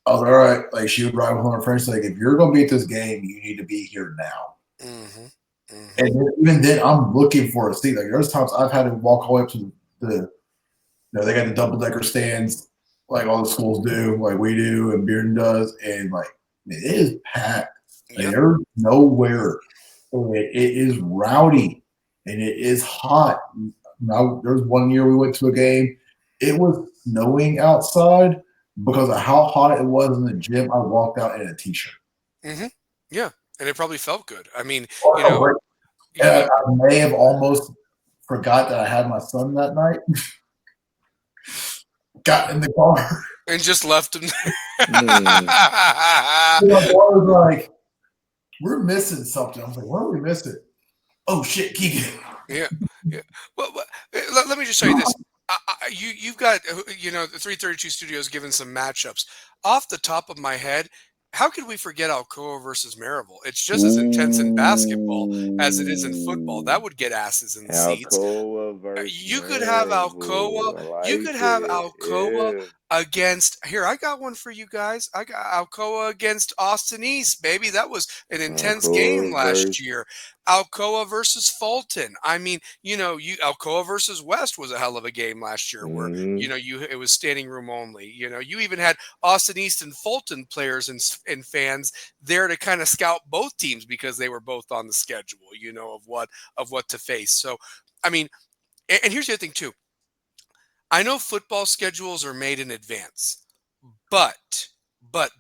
[SPEAKER 3] I was like, all right, like she would ride with one of her friends, like, if you're gonna be at this game, you need to be here now.
[SPEAKER 1] Mm-hmm. Mm-hmm.
[SPEAKER 3] And even then, I'm looking for a seat. Like there's times I've had to walk all the way up to they got the double decker stands, like all the schools do, like we do, and Bearden does, and like it is packed. Like,
[SPEAKER 1] Yep.
[SPEAKER 3] there's nowhere. It is rowdy and it is hot. Now, there's one year we went to a game. It was snowing outside because of how hot it was in the gym. I walked out in a t-shirt.
[SPEAKER 1] Mm-hmm. Yeah, and it probably felt good. I mean,
[SPEAKER 3] And I may have almost forgot that I had my son that night. Got in the car.
[SPEAKER 1] And just left him.
[SPEAKER 3] My daughter was like, "We're missing something." I was like, "What are we missing?" Oh shit, Keegan.
[SPEAKER 1] Yeah. Well, let me just show you this. You've got the 332 Studios given some matchups. Off the top of my head, how could we forget Alcoa versus Maryville? It's just as intense in basketball as it is in football. That would get asses in seats.
[SPEAKER 2] Alcoa versus
[SPEAKER 1] You could have Alcoa.
[SPEAKER 2] Maryville.
[SPEAKER 1] You could have Alcoa
[SPEAKER 2] Yeah.
[SPEAKER 1] against. Here, I got one for you guys. I got Alcoa against Austin East, baby. That was an intense game last year. Alcoa versus Fulton. I mean, Alcoa versus West was a hell of a game last year, where it was standing room only. You even had Austin East and Fulton players and fans there to kind of scout both teams because they were both on the schedule. Of what to face. So, I mean, and here's the other thing too. I know football schedules are made in advance, but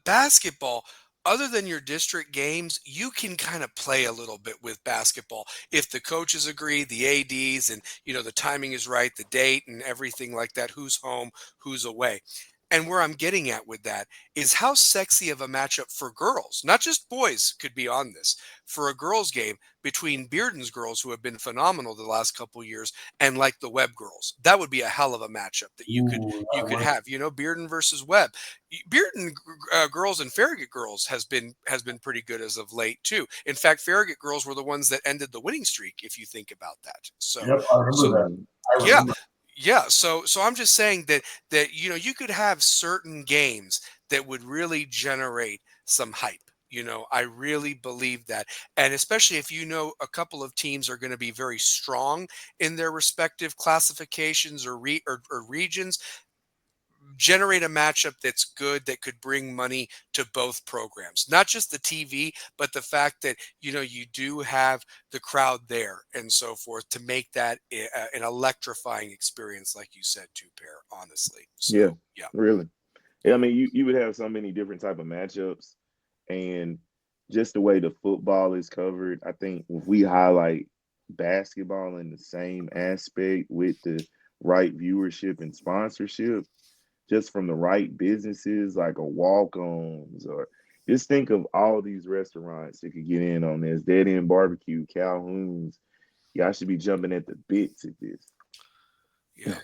[SPEAKER 1] basketball, other than your district games, you can kind of play a little bit with basketball if the coaches agree, the ADs, and the timing is right, the date and everything like that, who's home, who's away. And where I'm getting at with that is how sexy of a matchup for girls, not just boys, could be on this, for a girls game between Bearden's girls, who have been phenomenal the last couple years, and like the Webb girls. That would be a hell of a matchup that you could have. Bearden versus Webb. Bearden girls and Farragut girls has been pretty good as of late too. In fact, Farragut girls were the ones that ended the winning streak, if you think about that. So,
[SPEAKER 3] yep, I remember that. I
[SPEAKER 1] yeah.
[SPEAKER 3] remember.
[SPEAKER 1] Yeah, so I'm just saying that you could have certain games that would really generate some hype. I really believe that, and especially if a couple of teams are going to be very strong in their respective classifications or regions, generate a matchup that's good, that could bring money to both programs, not just the TV, but the fact that you do have the crowd there and so forth to make that an electrifying experience, like you said, too, Pair, honestly. So yeah,
[SPEAKER 2] really. I mean, you would have so many different type of matchups, and just the way the football is covered, I think if we highlight basketball in the same aspect with the right viewership and sponsorship, just from the right businesses like a Walk-Ons, or just think of all these restaurants that could get in on this. Dead End Barbecue, Calhoun's. Y'all should be jumping at the bits at this.
[SPEAKER 1] Yeah.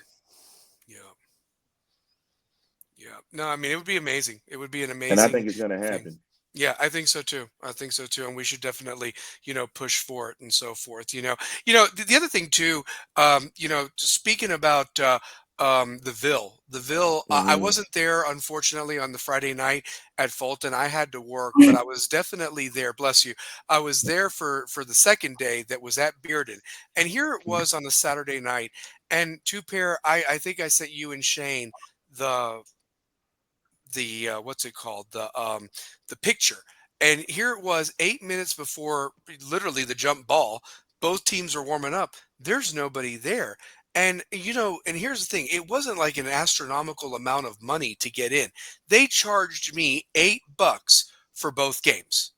[SPEAKER 1] No, I mean, it would be amazing. It would be an amazing.
[SPEAKER 2] And I think it's going to happen.
[SPEAKER 1] Thing. Yeah, I think so too. And we should definitely, push for it and so forth. The other thing too, speaking about The Ville. I wasn't there, unfortunately, on the Friday night at Fulton. I had to work, but I was definitely there. Bless you. I was there for the second day that was at Bearden, and here it was on a Saturday night. And two pair. I think I sent you and Shane the what's it called, the picture, and here it was 8 minutes before literally the jump ball. Both teams are warming up. There's nobody there. And and here's the thing, it wasn't like an astronomical amount of money to get in. They charged me $8 for both games.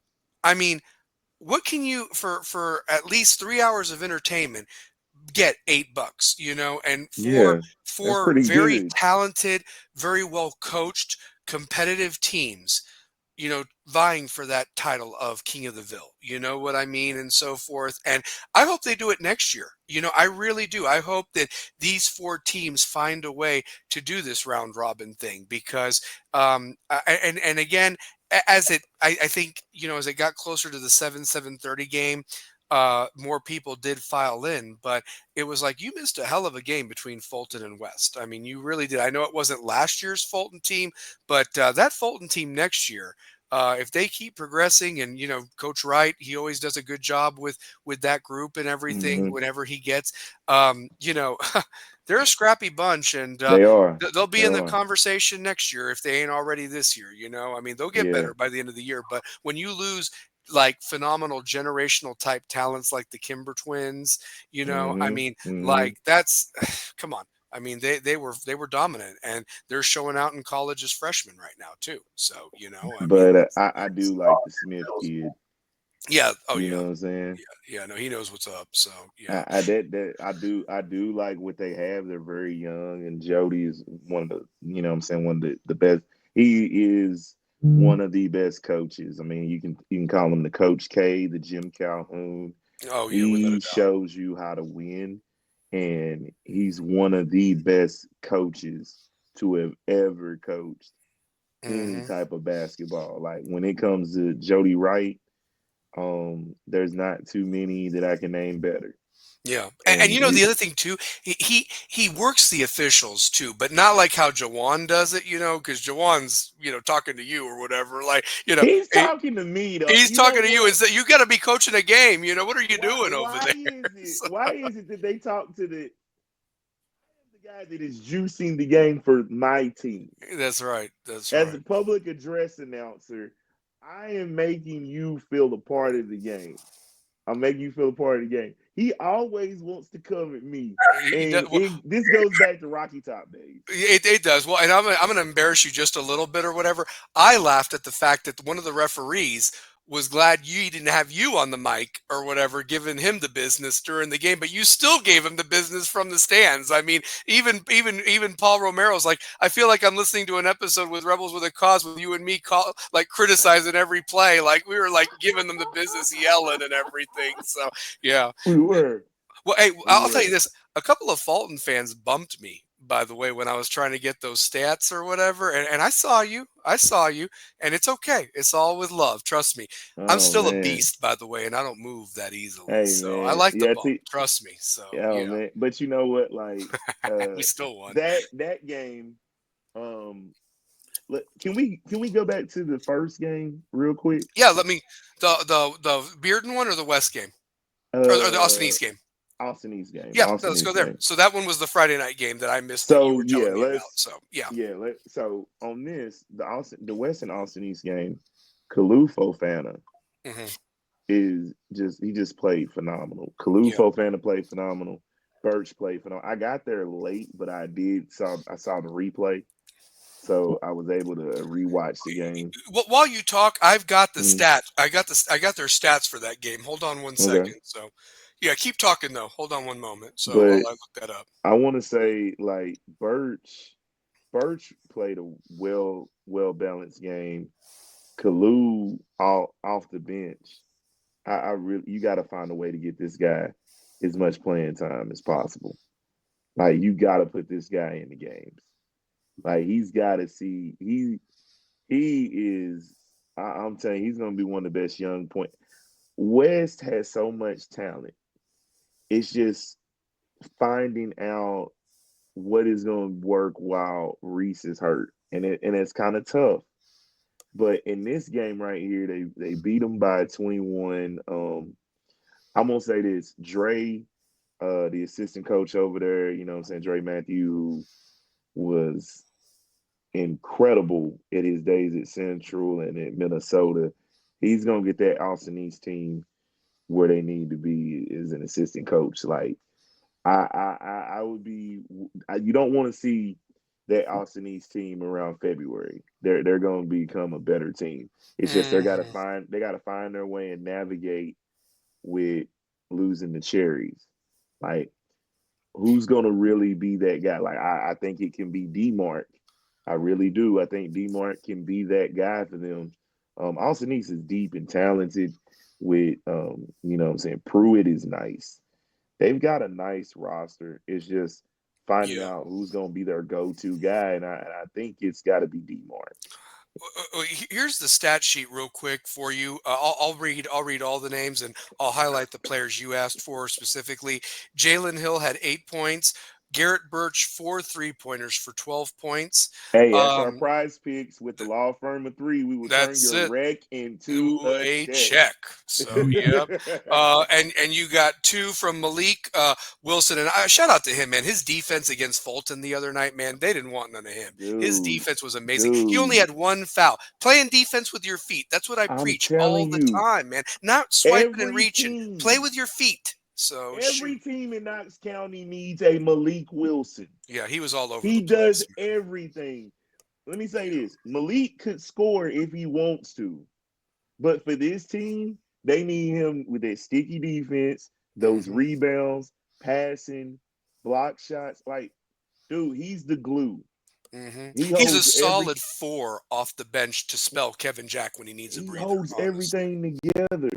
[SPEAKER 1] I mean, what can you, for at least 3 hours of entertainment, get $8, and for
[SPEAKER 2] Yeah, that's
[SPEAKER 1] for
[SPEAKER 2] pretty
[SPEAKER 1] very
[SPEAKER 2] good.
[SPEAKER 1] talented, very well coached, competitive teams, vying for that title of King of the Ville, you know what I mean, and so forth. And I hope they do it next year. I really do. I hope that these four teams find a way to do this round robin thing, because and again, I think, as it got closer to the 7:30 game, more people did file in, but it was like, you missed a hell of a game between Fulton and West. I mean, you really did. I know it wasn't last year's Fulton team, but that Fulton team next year, if they keep progressing, and Coach Wright, he always does a good job with that group and everything.
[SPEAKER 2] Hmm.
[SPEAKER 1] Whenever he gets, they're a scrappy bunch, and
[SPEAKER 2] They are.
[SPEAKER 1] they'll be
[SPEAKER 2] They
[SPEAKER 1] in the
[SPEAKER 2] are.
[SPEAKER 1] conversation next year if they ain't already this year. I mean, they'll get
[SPEAKER 2] Yeah.
[SPEAKER 1] better by the end of the year. But when you lose like phenomenal generational type talents like the Kimber twins, I
[SPEAKER 2] Hmm.
[SPEAKER 1] mean,
[SPEAKER 2] Hmm.
[SPEAKER 1] like that's come on. I mean, they were dominant, and they're showing out in college as freshmen right now too. So I mean,
[SPEAKER 2] But I do like the Smith kid.
[SPEAKER 1] yeah, oh
[SPEAKER 2] You know
[SPEAKER 1] yeah,
[SPEAKER 2] what I'm saying?
[SPEAKER 1] yeah. No, he knows what's up. So yeah,
[SPEAKER 2] I do like what they have. They're very young, and Jody is one of the, what I'm saying, one of the best. He is one of the best coaches. I mean, you can call him the Coach K, the Jim Calhoun.
[SPEAKER 1] oh yeah, without a
[SPEAKER 2] He
[SPEAKER 1] doubt.
[SPEAKER 2] shows you how to win, and he's one of the best coaches to have ever coached any
[SPEAKER 1] Hmm.
[SPEAKER 2] type of basketball. Like when it comes to Jody Wright, there's not too many that I can name better.
[SPEAKER 1] Yeah, and
[SPEAKER 2] And
[SPEAKER 1] the other thing too, he works the officials too, but not like how Jawan does it, because Jawan's talking to you or whatever, like
[SPEAKER 2] he's talking to me though.
[SPEAKER 1] he's
[SPEAKER 2] You know
[SPEAKER 1] talking to you and
[SPEAKER 2] what?
[SPEAKER 1] say, you got to be coaching a game. What are you
[SPEAKER 2] Why
[SPEAKER 1] doing over
[SPEAKER 2] why
[SPEAKER 1] there?
[SPEAKER 2] is it
[SPEAKER 1] So,
[SPEAKER 2] why is it that they talk to the guy that is juicing the game for my team?
[SPEAKER 1] that's right. That's
[SPEAKER 2] As a
[SPEAKER 1] right.
[SPEAKER 2] public address announcer, I am making you feel a part of the game. I'm making you feel a part of the game. He always wants to come at me,
[SPEAKER 1] He does,
[SPEAKER 2] and this goes back to Rocky Top days.
[SPEAKER 1] it does. Well, and I'm gonna embarrass you just a little bit or whatever. I laughed at the fact that one of the referees was glad you didn't have you on the mic or whatever, giving him the business during the game, but you still gave him the business from the stands. I mean, even Paul Romero's like, I feel like I'm listening to an episode with Rebels with a Cause with you and me like criticizing every play, like we were like giving them the business, yelling and everything. So yeah.
[SPEAKER 2] We were,
[SPEAKER 1] Well, hey,
[SPEAKER 2] we
[SPEAKER 1] I'll tell you
[SPEAKER 2] were.
[SPEAKER 1] this. A couple of Fulton fans bumped me, by the way, when I was trying to get those stats or whatever. And I saw you. I saw you. And it's okay. It's all with love. Trust me. I'm
[SPEAKER 2] Oh
[SPEAKER 1] still a
[SPEAKER 2] man,
[SPEAKER 1] beast, by the way, and I don't move that easily.
[SPEAKER 2] hey
[SPEAKER 1] So I
[SPEAKER 2] man,
[SPEAKER 1] like the
[SPEAKER 2] yeah.
[SPEAKER 1] bump.
[SPEAKER 2] See,
[SPEAKER 1] Trust me. So,
[SPEAKER 2] oh man, but you know what? Like
[SPEAKER 1] we still won.
[SPEAKER 2] that game. Um, can we go back to the first game real quick?
[SPEAKER 1] Yeah, the Bearden one or the West game? Or the Austin
[SPEAKER 2] Uh,
[SPEAKER 1] East game?
[SPEAKER 2] Austin East game.
[SPEAKER 1] Yeah, no,
[SPEAKER 2] Austin
[SPEAKER 1] let's go
[SPEAKER 2] East
[SPEAKER 1] there.
[SPEAKER 2] game.
[SPEAKER 1] So that one was the Friday night game that I missed that you
[SPEAKER 2] So
[SPEAKER 1] were telling
[SPEAKER 2] yeah,
[SPEAKER 1] me about. So, yeah.
[SPEAKER 2] so on this, the West and Austin East game, Kalu Fofana
[SPEAKER 1] Hmm.
[SPEAKER 2] he just played phenomenal. Kalu
[SPEAKER 1] Yeah.
[SPEAKER 2] Fofana played phenomenal. Birch played phenomenal. I got there late, but I saw the replay, so I was able to rewatch the game.
[SPEAKER 1] Well, while you talk, I've got the
[SPEAKER 2] Mm,
[SPEAKER 1] stats. I got their stats for that game. Hold on one
[SPEAKER 2] okay,
[SPEAKER 1] second. So, yeah, keep talking though. Hold on one moment. So while
[SPEAKER 2] but
[SPEAKER 1] I look that up.
[SPEAKER 2] I want to say like Birch played a well balanced game. Kalu off the bench. I really, you got to find a way to get this guy as much playing time as possible. Like you got to put this guy in the games. Like he's got to see he is. I'm telling you, he's going to be one of the best young point. West has so much talent. It's just finding out what is going to work while Reese is hurt, and it's kind of tough. But in this game right here, they beat them by 21. I'm gonna say this: Dre, the assistant coach over there, you know what I'm saying, Dre Matthew, who was incredible at his days at Central and at Minnesota. He's gonna get that Austin East team where they need to be as an assistant coach. Like I would be. You don't want to see that Austin East team around February. They're going to become a better team. It's just they got to find their way and navigate with losing the Cherries. Like, who's going to really be that guy? Like, I think it can be D-Mark. I really do. I think D-Mark can be that guy for them. Austin East is deep and talented with, you know what I'm saying, Pruitt is nice. They've got a nice roster. It's just finding out who's going to be their go-to guy, and I think it's got to be D-Mark.
[SPEAKER 1] Here's the stat sheet real quick for you. I'll read all the names and I'll highlight the players you asked for specifically. Jalen Hill had 8 points. Garrett Birch 4 3-pointers for 12 points.
[SPEAKER 2] Hey, that's our prize picks with the law firm of 3. We will turn your rec into a check.
[SPEAKER 1] So yep. And you got 2 from Malik Wilson, and shout out to him, man. His defense against Fulton the other night, man, they didn't want none of him. His defense was amazing. He only had 1 foul. Playing defense with your feet. That's what I preach all the time, man. Not swiping and reaching. Play with your feet. So
[SPEAKER 2] every team in Knox County needs a Malik Wilson.
[SPEAKER 1] Yeah, he was all over.
[SPEAKER 2] He does everything. Let me say this: Malik could score if he wants to, but for this team, they need him with that sticky defense, those rebounds, passing, block shots. Like, dude, he's the glue.
[SPEAKER 1] He's a solid 4 off the bench to spell Kevin Jack when he needs a breather.
[SPEAKER 2] He holds everything together.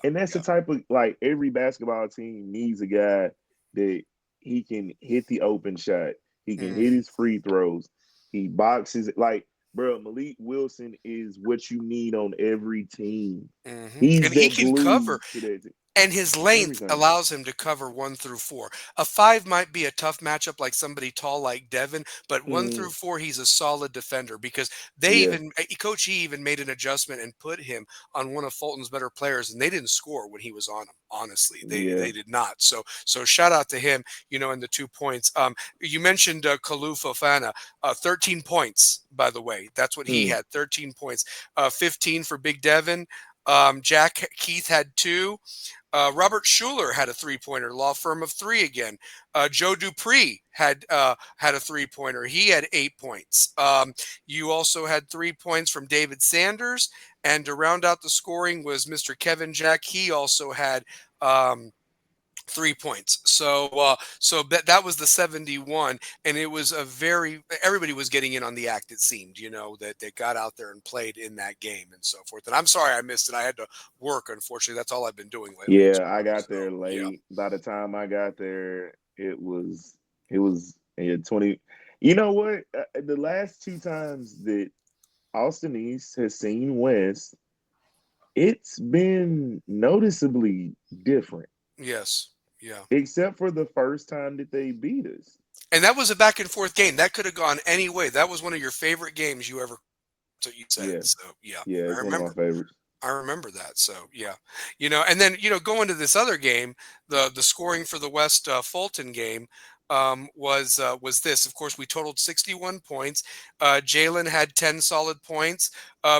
[SPEAKER 2] And that's the type of, like, every basketball team needs a guy that he can hit the open shot. He can hit his free throws. He boxes. Like, bro, Malik Wilson is what you need on every team. He can
[SPEAKER 1] cover. And his length allows him to cover 1 through 4. A 5 might be a tough matchup, like somebody tall like Devin, but 1 through 4, he's a solid defender because Coach E even made an adjustment and put him on one of Fulton's better players, and they didn't score when he was on him. Honestly, they did not. So shout out to him, you know, and the 2 points. You mentioned Kalu Fofana, 13 points, by the way. That's what he had, 13 points. 15 for Big Devin. Jack Keith had 2. Robert Schuler had a 3-pointer, law firm of 3 again. Joe Dupree had a 3-pointer. He had 8 points. You also had 3 points from David Sanders, and to round out the scoring was Mr. Kevin Jack. He also had 3 points. So that was the 71, and it was everybody was getting in on the act. It seemed, you know, that they got out there and played in that game and so forth. And I'm sorry I missed it. I had to work. Unfortunately, that's all I've been doing lately.
[SPEAKER 2] Yeah, I got there late. Yeah. By the time I got there, it was 20. You know what? The last 2 times that Austin East has seen West, it's been noticeably different.
[SPEAKER 1] Yes. Yeah.
[SPEAKER 2] Except for the first time that they beat us.
[SPEAKER 1] And that was a back and forth game. That could have gone any way. That was one of your favorite games you ever said.
[SPEAKER 2] Yeah.
[SPEAKER 1] So yeah.
[SPEAKER 2] Yeah, it's one of my favorites.
[SPEAKER 1] I remember that. So yeah. You know, and then, you know, going to this other game, the scoring for the West Fulton game was this. Of course, we totaled 61 points. Jalen had 10 solid points.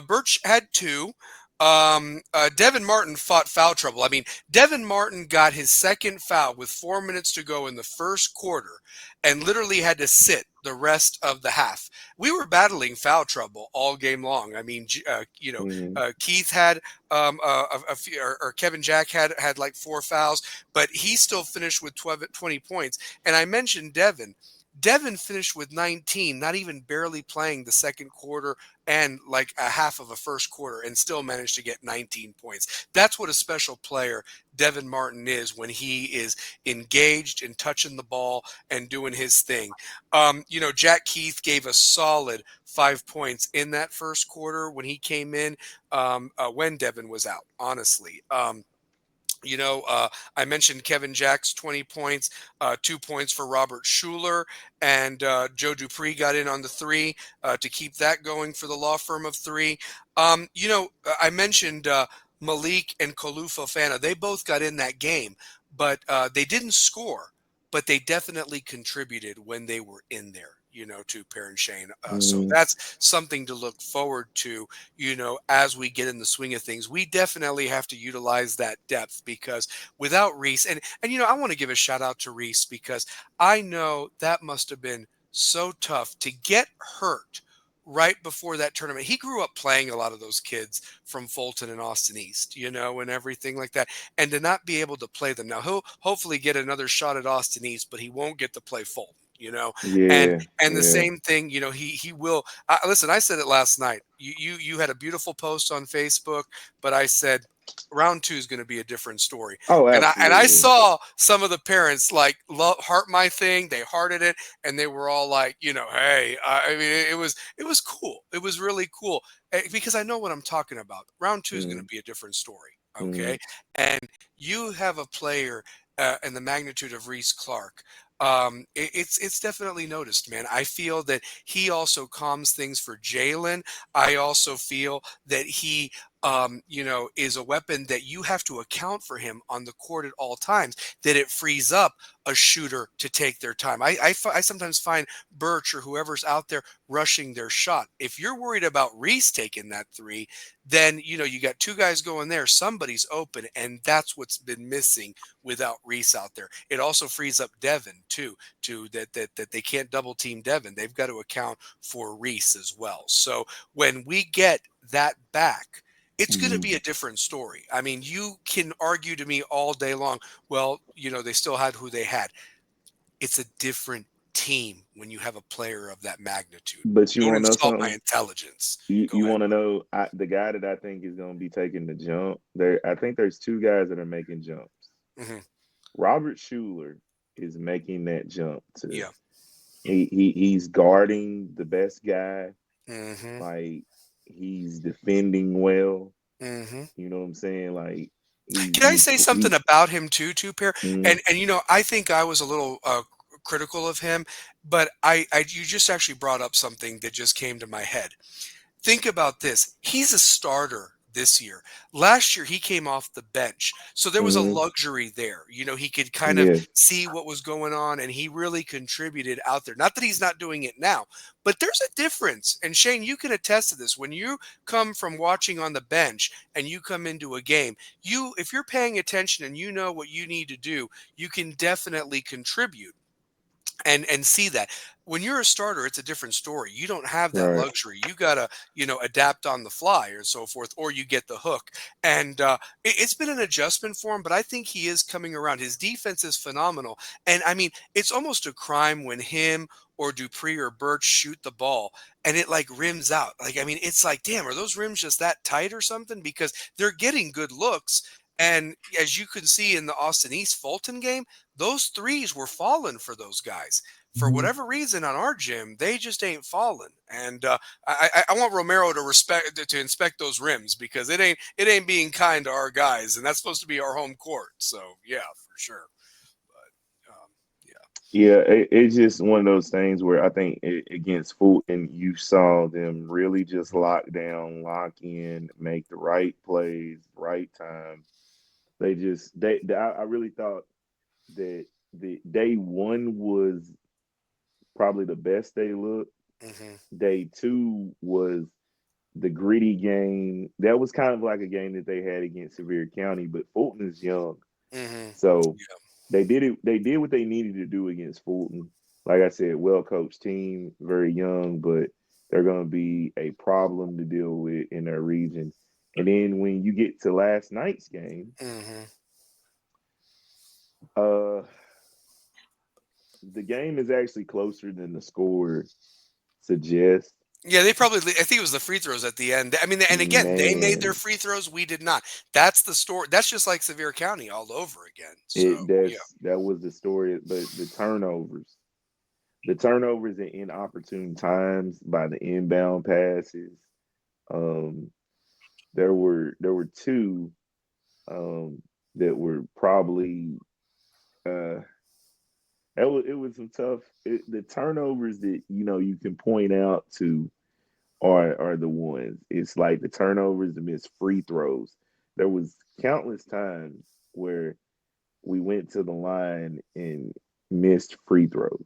[SPEAKER 1] Birch had 2. Devin Martin fought foul trouble. I mean, Devin Martin got his second foul with 4 minutes to go in the first quarter and literally had to sit the rest of the half. We were battling foul trouble all game long. I mean, Keith had a few, or Kevin Jack had like 4 fouls, but he still finished with 20 points. And I mentioned Devin. Devin finished with 19, not even barely playing the second quarter and like a half of a first quarter, and still managed to get 19 points. That's what a special player Devin Martin is when he is engaged in touching the ball and doing his thing. You know, Jack Keith gave a solid 5 points in that first quarter when he came in, when Devin was out, honestly. I mentioned Kevin Jack's 20 points, 2 points for Robert Schuler, and Joe Dupree got in on the three to keep that going for the law firm of three. I mentioned Malik and Kolu Fofana. They both got in that game, but they didn't score, but they definitely contributed when they were in there, to Parent Shane. So
[SPEAKER 2] Mm,
[SPEAKER 1] that's something to look forward to, as we get in the swing of things. We definitely have to utilize that depth because without Reese, and I want to give a shout out to Reese because I know that must have been so tough to get hurt right before that tournament. He grew up playing a lot of those kids from Fulton and Austin East, and everything like that, and to not be able to play them. Now he'll hopefully get another shot at Austin East, but he won't get to play Fulton. And
[SPEAKER 2] yeah,
[SPEAKER 1] and the
[SPEAKER 2] yeah.
[SPEAKER 1] same thing, he will. Listen, I said it last night. You had a beautiful post on Facebook, but I said round two is going to be a different story.
[SPEAKER 2] Oh,
[SPEAKER 1] And I
[SPEAKER 2] absolutely.
[SPEAKER 1] saw some of the parents like heart my thing. They hearted it, and they were all like, hey, I mean, it was cool. It was really cool because I know what I'm talking about. Round two is going to
[SPEAKER 2] Mm,
[SPEAKER 1] be a different story.
[SPEAKER 2] mm.
[SPEAKER 1] Okay, and you have a player in the magnitude of Reese Clark. It's definitely noticed, man. I feel that he also calms things for Jalen. I also feel that he is a weapon that you have to account for him on the court at all times, that it frees up a shooter to take their time. I sometimes find Birch or whoever's out there rushing their shot. If you're worried about Reese taking that three, then, you got two guys going there. Somebody's open, and that's what's been missing without Reese out there. It also frees up Devin, too, that they can't double team Devin. They've got to account for Reese as well. So when we get that back, it's going to
[SPEAKER 2] Mhm.
[SPEAKER 1] be a different story. I mean, you can argue to me all day long, well, they still had who they had. It's a different team when you have a player of that magnitude.
[SPEAKER 2] But you
[SPEAKER 1] Don't
[SPEAKER 2] want to know
[SPEAKER 1] insult my
[SPEAKER 2] something?
[SPEAKER 1] intelligence. Go
[SPEAKER 2] You
[SPEAKER 1] ahead.
[SPEAKER 2] want to know the guy that I think is going to be taking the jump? There, I think there's two guys that are making jumps.
[SPEAKER 1] Hmm.
[SPEAKER 2] Robert Schuler is making that jump to
[SPEAKER 1] Yeah.
[SPEAKER 2] he's guarding the best guy.
[SPEAKER 1] Hmm.
[SPEAKER 2] Like he's defending well.
[SPEAKER 1] Hmm.
[SPEAKER 2] You know what I'm saying? Like he
[SPEAKER 1] Can I
[SPEAKER 2] he's
[SPEAKER 1] say something
[SPEAKER 2] he.
[SPEAKER 1] about him too, Pear?
[SPEAKER 2] Mm,
[SPEAKER 1] And I think I was a little critical of him, but I you just actually brought up something that just came to my head. Think about this. He's a starter this year. Last year, he came off the bench. So there was a
[SPEAKER 2] mm,
[SPEAKER 1] luxury there. He could kind of
[SPEAKER 2] yes,
[SPEAKER 1] see what was going on, and he really contributed out there. Not that he's not doing it now, but there's a difference. And Shane, you can attest to this. When you come from watching on the bench and you come into a game, if you're paying attention and you know what you need to do, you can definitely contribute and see that. When you're a starter, it's a different story. You don't have that
[SPEAKER 2] right.
[SPEAKER 1] luxury. You gotta adapt on the fly and so forth, or you get the hook. And it's been an adjustment for him, but I think he is coming around. His defense is phenomenal, and I mean, it's almost a crime when him or Dupree or Birch shoot the ball and it like rims out. Like, I mean, it's like, damn, are those rims just that tight or something? Because they're getting good looks. And as you can see in the Austin East Fulton game, those threes were falling for those guys. For
[SPEAKER 3] Mhm.
[SPEAKER 1] whatever reason on our gym, they just ain't falling. And I want Romero to inspect those rims because it ain't being kind to our guys, and that's supposed to be our home court. So yeah, for sure. But yeah.
[SPEAKER 2] Yeah, it's just one of those things where I think against Fulton, you saw them really just lock down, lock in, make the right plays, right time. I really thought that the day one was probably the best they looked.
[SPEAKER 1] Hmm.
[SPEAKER 2] Day two was the gritty game. That was kind of like a game that they had against Sevier County, but Fulton is young.
[SPEAKER 1] Hmm.
[SPEAKER 2] So they did what they needed to do against Fulton. Like I said, well coached team, very young, but they're gonna be a problem to deal with in their region. And then when you get to last night's game,
[SPEAKER 1] Hmm.
[SPEAKER 2] uh the game is actually closer than the score suggests.
[SPEAKER 1] Yeah, I think it was the free throws at the end. I mean, and again, they made their
[SPEAKER 2] Man,
[SPEAKER 1] free throws. We did not. That's the story. That's just like Sevier County all over again. So yeah.
[SPEAKER 2] that was the story, but the turnovers at inopportune times by the inbound passes. Um, there were two. Um, that were probably it was some tough. The turnovers that you can point out to are the ones. It's like the turnovers, the missed free throws. There was countless times where we went to the line and missed free throws.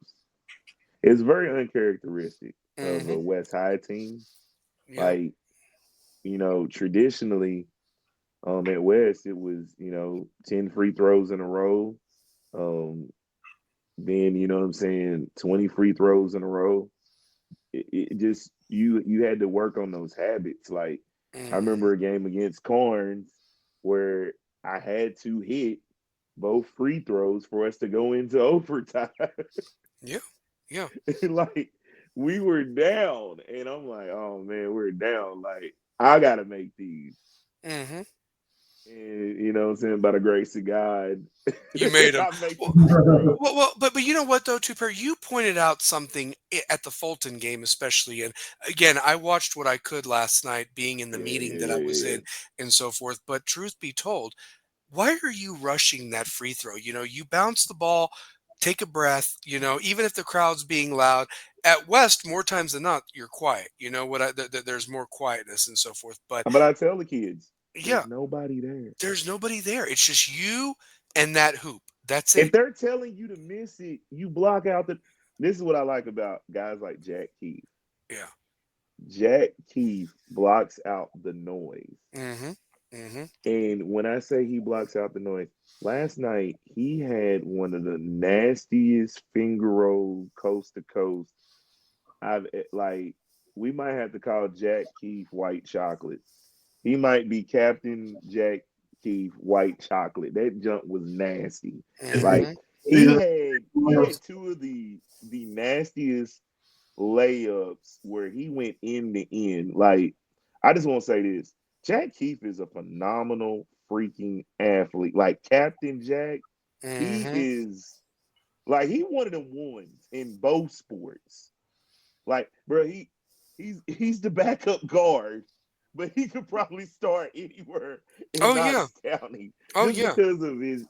[SPEAKER 2] It's very uncharacteristic of a
[SPEAKER 1] Mm-hmm.
[SPEAKER 2] West High team.
[SPEAKER 1] Yeah.
[SPEAKER 2] Like, traditionally, at West it was, 10 free throws in a row. Um, then what I'm saying, 20 free throws in a row. It just you had to work on those habits. Like I
[SPEAKER 1] Mm-hmm.
[SPEAKER 2] remember a game against Carnes where I had to hit both free throws for us to go into overtime.
[SPEAKER 1] Yeah. Yeah.
[SPEAKER 2] Like we were down, and I'm like, oh man, we're down. Like I gotta make these.
[SPEAKER 1] Mm-hmm.
[SPEAKER 2] And what I'm saying, by the grace of God,
[SPEAKER 1] You made them.
[SPEAKER 2] I make the
[SPEAKER 1] Well,
[SPEAKER 2] free throw.
[SPEAKER 1] but you know what though, Tuper, you pointed out something at the Fulton game, especially, and again, I watched what I could last night, being in the
[SPEAKER 2] Yeah,
[SPEAKER 1] meeting
[SPEAKER 2] yeah,
[SPEAKER 1] that I
[SPEAKER 2] yeah,
[SPEAKER 1] was
[SPEAKER 2] yeah,
[SPEAKER 1] in,
[SPEAKER 2] yeah.
[SPEAKER 1] and so forth. But truth be told, why are you rushing that free throw? You bounce the ball, take a breath. Even if the crowd's being loud. At West, more times than not, you're quiet. You know what? There's more quietness and so forth. But
[SPEAKER 2] But I tell the kids,
[SPEAKER 1] yeah,
[SPEAKER 2] there's nobody there.
[SPEAKER 1] there's nobody there. It's just you and that hoop. That's
[SPEAKER 2] If
[SPEAKER 1] it.
[SPEAKER 2] they're telling you to miss it, you block out the. This is what I like about guys like Jack Keefe.
[SPEAKER 1] Yeah.
[SPEAKER 2] Jack Keefe blocks out the noise.
[SPEAKER 1] Mm-hmm. Mm-hmm.
[SPEAKER 2] And when I say he blocks out the noise, last night he had one of the nastiest finger roll coast to coast. Like, we might have to call Jack Keefe white chocolate. He might be Captain Jack Keefe white chocolate. That jump was nasty. Like
[SPEAKER 1] Mm-hmm.
[SPEAKER 2] he had two of the nastiest layups where he went in the end. Like, I just want to say this. Jack Keefe is a phenomenal freaking athlete. Like Captain Jack, he
[SPEAKER 1] Mm-hmm.
[SPEAKER 2] is like he one of them ones in both sports. Like, bro, he's the backup guard, but he could probably start anywhere in
[SPEAKER 1] Oh yeah.
[SPEAKER 2] Knox County
[SPEAKER 1] Oh
[SPEAKER 2] just
[SPEAKER 1] yeah.
[SPEAKER 2] because of his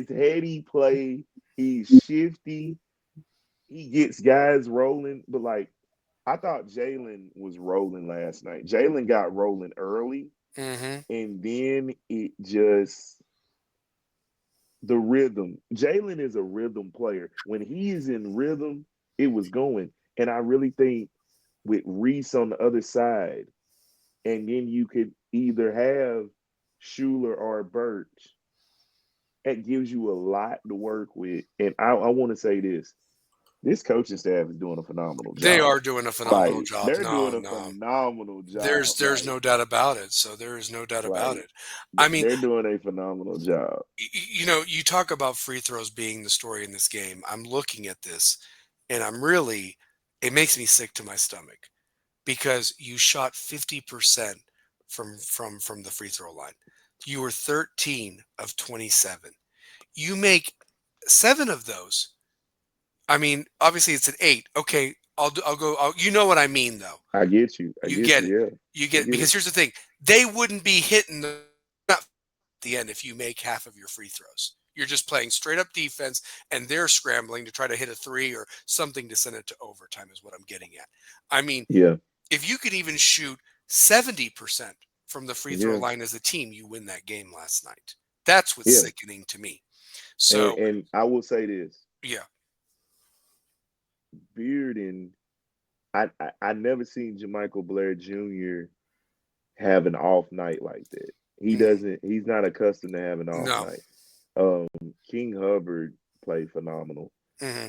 [SPEAKER 2] heady play. He's shifty. He gets guys rolling, but like I thought Jalen was rolling last night. Jalen got rolling early,
[SPEAKER 1] Mm-hmm.
[SPEAKER 2] and then it just the rhythm. Jalen is a rhythm player. When he is in rhythm, it was going. And I really think with Reese on the other side, and then you could either have Schuler or Birch. That gives you a lot to work with. And I want to say this coaching staff is doing a phenomenal
[SPEAKER 1] They
[SPEAKER 2] job.
[SPEAKER 1] are doing a phenomenal
[SPEAKER 2] Like
[SPEAKER 1] job.
[SPEAKER 2] they're doing
[SPEAKER 1] No,
[SPEAKER 2] a
[SPEAKER 1] no.
[SPEAKER 2] phenomenal
[SPEAKER 1] There's
[SPEAKER 2] job.
[SPEAKER 1] there's no doubt about it. So there is no doubt about
[SPEAKER 2] Like
[SPEAKER 1] it. I mean,
[SPEAKER 2] they're doing a phenomenal job.
[SPEAKER 1] you talk about free throws being the story in this game. I'm looking at this and it makes me sick to my stomach because you shot 50% from the free throw line. You were 13 of 27. You make 7 of those. I mean, obviously it's an 8. Okay, I'll go. You know what I mean, though.
[SPEAKER 2] I get you. I
[SPEAKER 1] You
[SPEAKER 2] get
[SPEAKER 1] get it.
[SPEAKER 2] you. Yeah,
[SPEAKER 1] You
[SPEAKER 2] I
[SPEAKER 1] get it
[SPEAKER 2] get it.
[SPEAKER 1] because here's the thing: they wouldn't be hitting at the end if you make half of your free throws. You're just playing straight up defense, and they're scrambling to try to hit a 3 or something to send it to overtime. Is what I'm getting at. I mean,
[SPEAKER 2] Yeah,
[SPEAKER 1] if you could even shoot 70% from the free throw
[SPEAKER 2] yeah,
[SPEAKER 1] line as a team, you win that game last night. That's what's
[SPEAKER 2] yeah.
[SPEAKER 1] sickening to me.
[SPEAKER 2] And
[SPEAKER 1] So
[SPEAKER 2] and I will say this:
[SPEAKER 1] yeah.
[SPEAKER 2] Bearden. I never seen Jamichael Blair Jr. have an off night like that. He
[SPEAKER 1] Mm,
[SPEAKER 2] doesn't. He's not accustomed to having off
[SPEAKER 1] no.
[SPEAKER 2] night. Um, King Hubbard played phenomenal.
[SPEAKER 1] Hmm.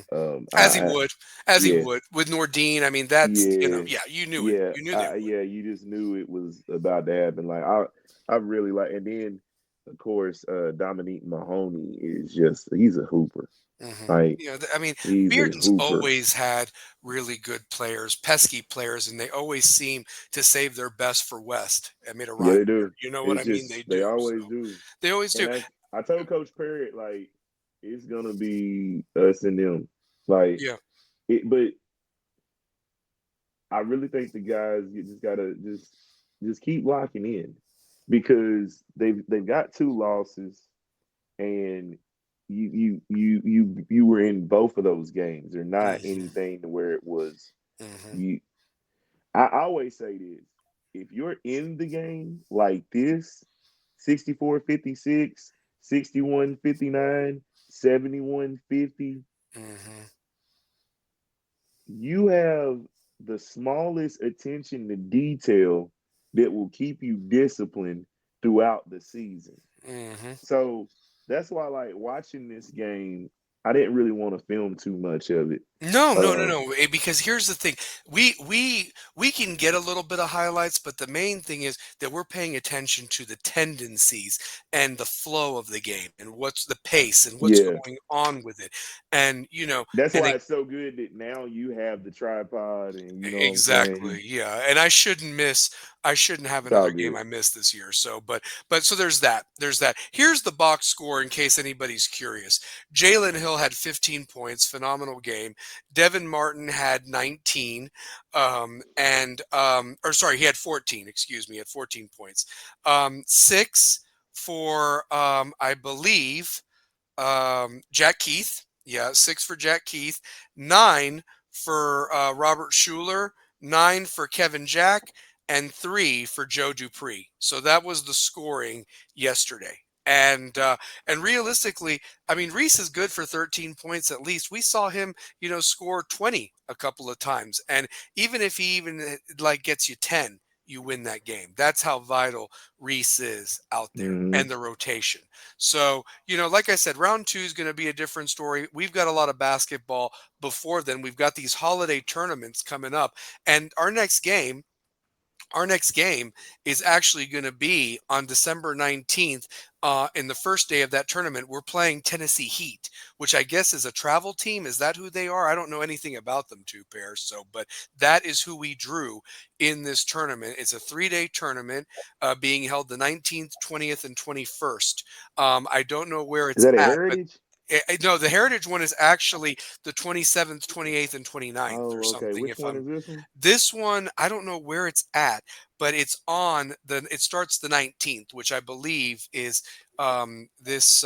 [SPEAKER 1] As he
[SPEAKER 2] I
[SPEAKER 1] would, as he
[SPEAKER 2] yeah,
[SPEAKER 1] would with Nordine. I mean, that's
[SPEAKER 2] yeah,
[SPEAKER 1] yeah, you knew it.
[SPEAKER 2] yeah,
[SPEAKER 1] You knew they would.
[SPEAKER 2] yeah. You just knew it was about to happen. Like I really like. And then of course, Dominique Mahoney is he's a hooper.
[SPEAKER 1] Hmm.
[SPEAKER 2] Like
[SPEAKER 1] I mean,
[SPEAKER 2] he's a
[SPEAKER 1] Bearden's
[SPEAKER 2] hooper.
[SPEAKER 1] always had really good players, pesky players, and they always seem to save their best for West. I made a
[SPEAKER 2] Yeah,
[SPEAKER 1] rhyme
[SPEAKER 2] they
[SPEAKER 1] there.
[SPEAKER 2] do.
[SPEAKER 1] You know what I
[SPEAKER 2] It's
[SPEAKER 1] mean? They
[SPEAKER 2] just they
[SPEAKER 1] do. So
[SPEAKER 2] always do.
[SPEAKER 1] they always
[SPEAKER 2] And
[SPEAKER 1] do.
[SPEAKER 2] I told Coach Parrott, like, it's gonna be us and them. Like
[SPEAKER 1] Yeah.
[SPEAKER 2] but I really think the guys, you just gotta just keep locking in because they've got 2 losses. and you were in both of those games. They're not
[SPEAKER 1] Mm-hmm.
[SPEAKER 2] anything to where it was
[SPEAKER 1] Mm-hmm.
[SPEAKER 2] you. I always say this: if you're in the game like this, 64-56, 61-59, 71-50,
[SPEAKER 1] Mm-hmm.
[SPEAKER 2] you have the smallest attention to detail that will keep you disciplined throughout the season.
[SPEAKER 1] Mm-hmm.
[SPEAKER 2] So that's why, like, watching this game, I didn't really want to film too much of it.
[SPEAKER 1] No. Because here's the thing: we can get a little bit of highlights, but the main thing is that we're paying attention to the tendencies and the flow of the game, and what's the pace and what's
[SPEAKER 2] Yeah,
[SPEAKER 1] going on with it, and
[SPEAKER 2] that's
[SPEAKER 1] and
[SPEAKER 2] why it's so good that now you have the tripod, and you know what I'm
[SPEAKER 1] exactly,
[SPEAKER 2] saying.
[SPEAKER 1] yeah. And I shouldn't have
[SPEAKER 2] It's all
[SPEAKER 1] another game
[SPEAKER 2] good.
[SPEAKER 1] I missed this year. So, but so there's that. There's that. Here's the box score in case anybody's curious. Jalen Hill had 15 points, phenomenal game. Devin Martin had 19, or sorry, he had 14. Excuse me, he had 14 points. 6 for I believe Jack Keith. Yeah, 6 for Jack Keith, 9 for Robert Schuler, 9 for Kevin Jack, and 3 for Joe Dupree. So that was the scoring yesterday. And realistically, I mean, Reese is good for 13 points at least. We saw him, score 20 a couple of times, and even if he even like gets you 10, you win that game. That's how vital Reese is out there,
[SPEAKER 2] Mm-hmm.
[SPEAKER 1] and the rotation. So, like I said, round 2 is going to be a different story. We've got a lot of basketball before then. We've got these holiday tournaments coming up. And our next game is actually going to be on December 19th. In the first day of that tournament, we're playing Tennessee Heat, which I guess is a travel team. Is that who they are? I don't know anything about them, two pairs. So, but that is who we drew in this tournament. It's a 3-day tournament being held the 19th, 20th, and 21st. I don't know where
[SPEAKER 2] Is
[SPEAKER 1] it's
[SPEAKER 2] that a
[SPEAKER 1] at, but
[SPEAKER 2] heritage?
[SPEAKER 1] no, the Heritage one is actually the 27th, 28th, and 29th or
[SPEAKER 2] Oh, okay.
[SPEAKER 1] something.
[SPEAKER 2] Which
[SPEAKER 1] If
[SPEAKER 2] one
[SPEAKER 1] I'm
[SPEAKER 2] is this one?
[SPEAKER 1] This one, I don't know where it's at, but it starts the 19th, which I believe is this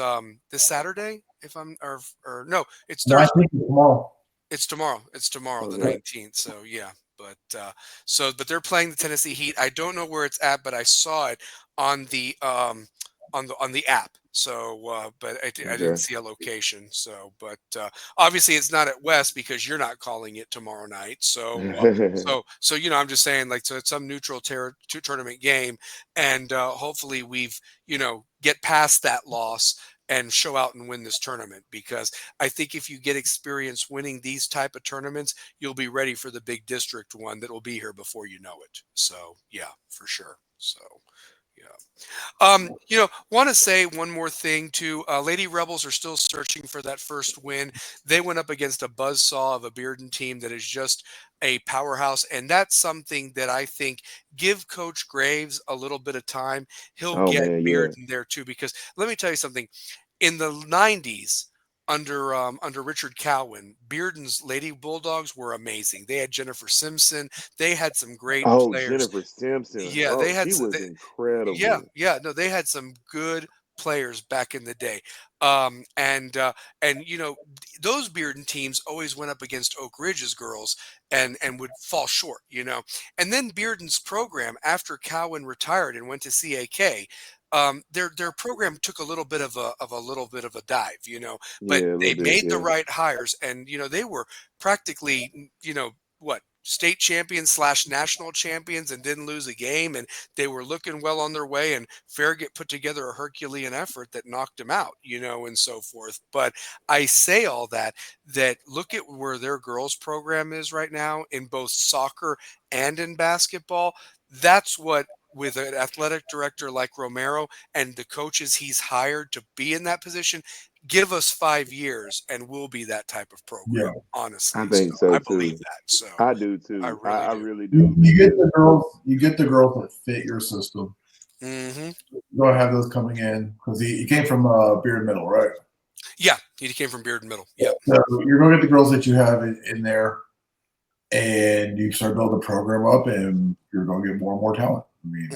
[SPEAKER 1] Saturday. If I'm or no, it
[SPEAKER 3] No, I
[SPEAKER 1] starts.
[SPEAKER 3] think it's tomorrow.
[SPEAKER 1] It's tomorrow. It's tomorrow, the
[SPEAKER 2] Okay.
[SPEAKER 1] 19th. So yeah, but they're playing the Tennessee Heat. I don't know where it's at, but I saw it on the app. So, but I didn't
[SPEAKER 2] Okay.
[SPEAKER 1] see a location. So, but obviously it's not at West because you're not calling it tomorrow night. So, I'm just saying, like, so it's some neutral tournament game, and hopefully we've get past that loss and show out and win this tournament, because I think if you get experience winning these type of tournaments, you'll be ready for the big district one that will be here before you know it. So yeah, for sure. So yeah. Want to say one more thing too. Lady Rebels are still searching for that first win. They went up against a buzzsaw of a Bearden team that is just a powerhouse, and that's something that I think, give Coach Graves a little bit of time, he'll
[SPEAKER 2] Oh
[SPEAKER 1] get
[SPEAKER 2] man, yeah.
[SPEAKER 1] Bearden there too. Because let me tell you something, in the 90s. Under Richard Cowan, Bearden's Lady Bulldogs were amazing. They had Jennifer Simpson. They had some great
[SPEAKER 2] Oh,
[SPEAKER 1] players.
[SPEAKER 2] Jennifer Simpson.
[SPEAKER 1] Yeah,
[SPEAKER 2] Oh,
[SPEAKER 1] they had
[SPEAKER 2] she was
[SPEAKER 1] yeah,
[SPEAKER 2] incredible.
[SPEAKER 1] yeah, no, they had some good players back in the day. And those Bearden teams always went up against Oak Ridge's girls and would fall short, And then Bearden's program, after Cowan retired and went to CAK, their program took a little bit of a dive, but
[SPEAKER 2] Yeah, a little
[SPEAKER 1] they
[SPEAKER 2] bit.
[SPEAKER 1] made the
[SPEAKER 2] Yeah.
[SPEAKER 1] right hires, and they were practically, what, state champions slash national champions, and didn't lose a game, and they were looking well on their way, and Farragut put together a Herculean effort that knocked them out, and so forth. But I say all that look at where their girls program is right now in both soccer and in basketball. That's what, with an athletic director like Romero and the coaches he's hired to be in that position, give us 5 years and we'll be that type of program,
[SPEAKER 3] Yeah.
[SPEAKER 1] honestly.
[SPEAKER 2] I
[SPEAKER 1] So
[SPEAKER 2] think so
[SPEAKER 1] I believe
[SPEAKER 2] too.
[SPEAKER 1] that. So
[SPEAKER 2] I do
[SPEAKER 1] I
[SPEAKER 2] too.
[SPEAKER 1] really
[SPEAKER 2] I
[SPEAKER 1] do.
[SPEAKER 2] really
[SPEAKER 3] You,
[SPEAKER 2] do,
[SPEAKER 3] you get
[SPEAKER 2] because
[SPEAKER 3] the girls. You get the girls that fit your system.
[SPEAKER 1] Hmm.
[SPEAKER 3] You don't have those coming in because he came from Beard Middle, right?
[SPEAKER 1] Yeah, he came from Bearden Middle. Yep.
[SPEAKER 3] So you're going to get the girls that you have in there, and you start building the program up, and you're going to get more and more talent. I mean,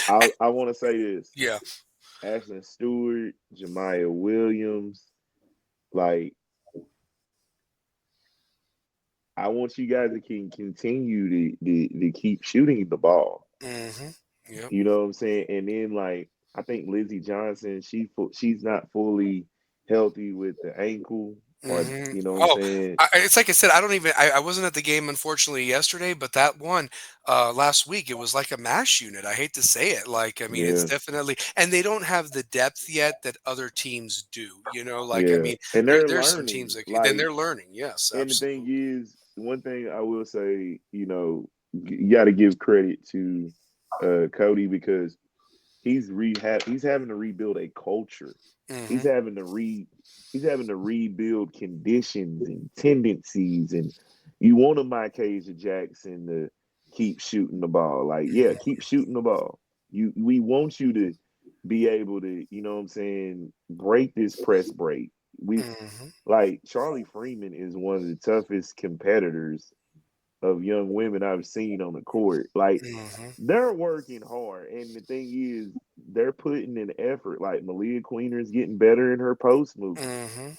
[SPEAKER 1] Hmm.
[SPEAKER 2] I want to say this.
[SPEAKER 1] Yeah.
[SPEAKER 2] Ashlyn Stewart, Jemiah Williams. Like, I want you guys to continue to keep shooting the ball.
[SPEAKER 1] Yep.
[SPEAKER 2] You know what I'm saying? And then like I think Lizzie Johnson, she's not fully healthy with the ankle, or you know what I'm
[SPEAKER 1] Oh,
[SPEAKER 2] saying?
[SPEAKER 1] it's like I said, I wasn't at the game unfortunately yesterday, but that one last week, it was like a mash unit. I hate to say it. Like, I mean, it's
[SPEAKER 2] Yeah,
[SPEAKER 1] definitely, and they don't have the depth yet that other teams do. You know, like, I
[SPEAKER 2] yeah.
[SPEAKER 1] mean,
[SPEAKER 2] And they're
[SPEAKER 1] there's some teams
[SPEAKER 2] learning.
[SPEAKER 1] that then
[SPEAKER 2] Like,
[SPEAKER 1] they're learning. Yes,
[SPEAKER 2] and the thing
[SPEAKER 1] absolutely.
[SPEAKER 2] is, one thing I will say, you got to give credit to Cody, because he's having to rebuild a culture. He's
[SPEAKER 1] Hmm.
[SPEAKER 2] having to rebuild conditions and tendencies, and you want a Mike Asia Jackson to keep shooting the ball. Like, yeah, keep shooting the ball. We want you to be able to, you know what I'm saying, break this press break. We
[SPEAKER 1] Hmm.
[SPEAKER 2] like Charlie Freeman is one of the toughest competitors of young women I've seen on the court. Like,
[SPEAKER 1] Hmm.
[SPEAKER 2] they're working hard, and the thing is, they're putting in effort. Like, Malia Queener is getting better in her post movement.
[SPEAKER 1] Hmm.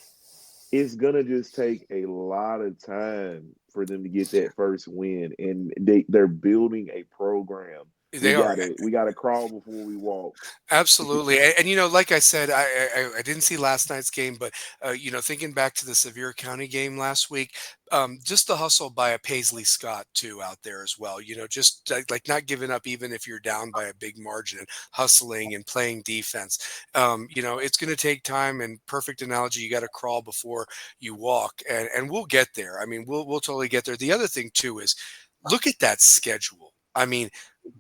[SPEAKER 2] It's gonna just take a lot of time for them to get that first win, and they're building a program. We
[SPEAKER 1] They are.
[SPEAKER 2] gotta we gotta crawl before we walk.
[SPEAKER 1] Absolutely, and you know, like I said, I didn't see last night's game, but you know, thinking back to the Sevier County game last week, just the hustle by a Paisley Scott too out there as well. You know, just like not giving up even if you're down by a big margin, and hustling and playing defense. You know, it's going to take time. And perfect analogy, you got to crawl before you walk, and we'll get there. I mean, we'll totally get there. The other thing too is look at that schedule. I mean,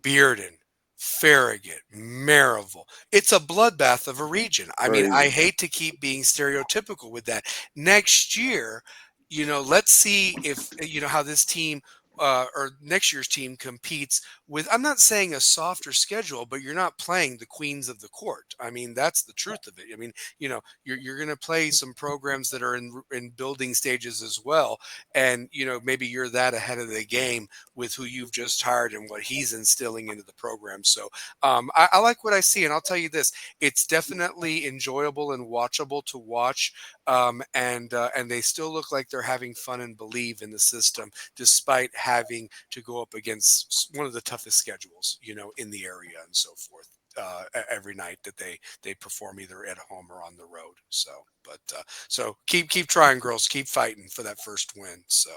[SPEAKER 1] Bearden. Farragut, Maryville. It's a bloodbath of a region. I mean, I
[SPEAKER 2] Crazy.
[SPEAKER 1] hate to keep being stereotypical with that. Next year, you know, let's see if, you know, how this team or next year's team competes with, I'm not saying a softer schedule, but you're not playing the queens of the court. I mean, that's the truth of it. I mean, you know, you're going to play some programs that are in building stages as well. And, you know, maybe you're that ahead of the game with who you've just hired and what he's instilling into the program. So I like what I see, and I'll tell you this: it's definitely enjoyable and watchable to watch, and they still look like they're having fun and believe in the system, despite having to go up against one of the toughest schedules, you know, in the area and so forth. Every night that they perform either at home or on the road. So, but so keep trying, girls. Keep fighting for that first win. So.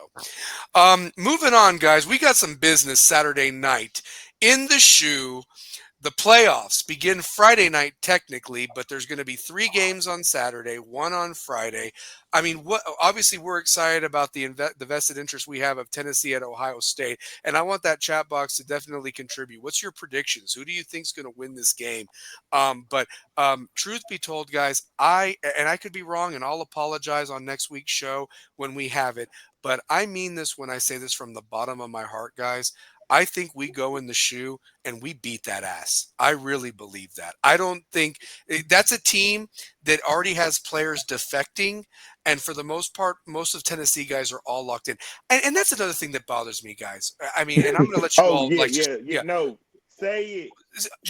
[SPEAKER 1] Moving on, guys. We got some business Saturday night in the shoe. The playoffs begin Friday night technically, but there's going to be 3 games on Saturday, one on Friday. I mean, what? Obviously, we're excited about the vested interest we have of Tennessee at Ohio State, and I want that chat box to definitely contribute. What's your predictions? Who do you think's going to win this game? But truth be told, guys, I could be wrong, and I'll apologize on next week's show when we have it. But I mean this when I say this from the bottom of my heart, guys. I think we go in the shoe and we beat that ass. I really believe that. I don't think that's a team that already has players defecting. And for the most part, most of Tennessee guys are all locked in. And that's another thing that bothers me, guys. I mean, and I'm going to let you
[SPEAKER 2] Oh
[SPEAKER 1] all
[SPEAKER 2] yeah,
[SPEAKER 1] like just,
[SPEAKER 2] yeah, yeah.
[SPEAKER 1] yeah.
[SPEAKER 2] No, say it.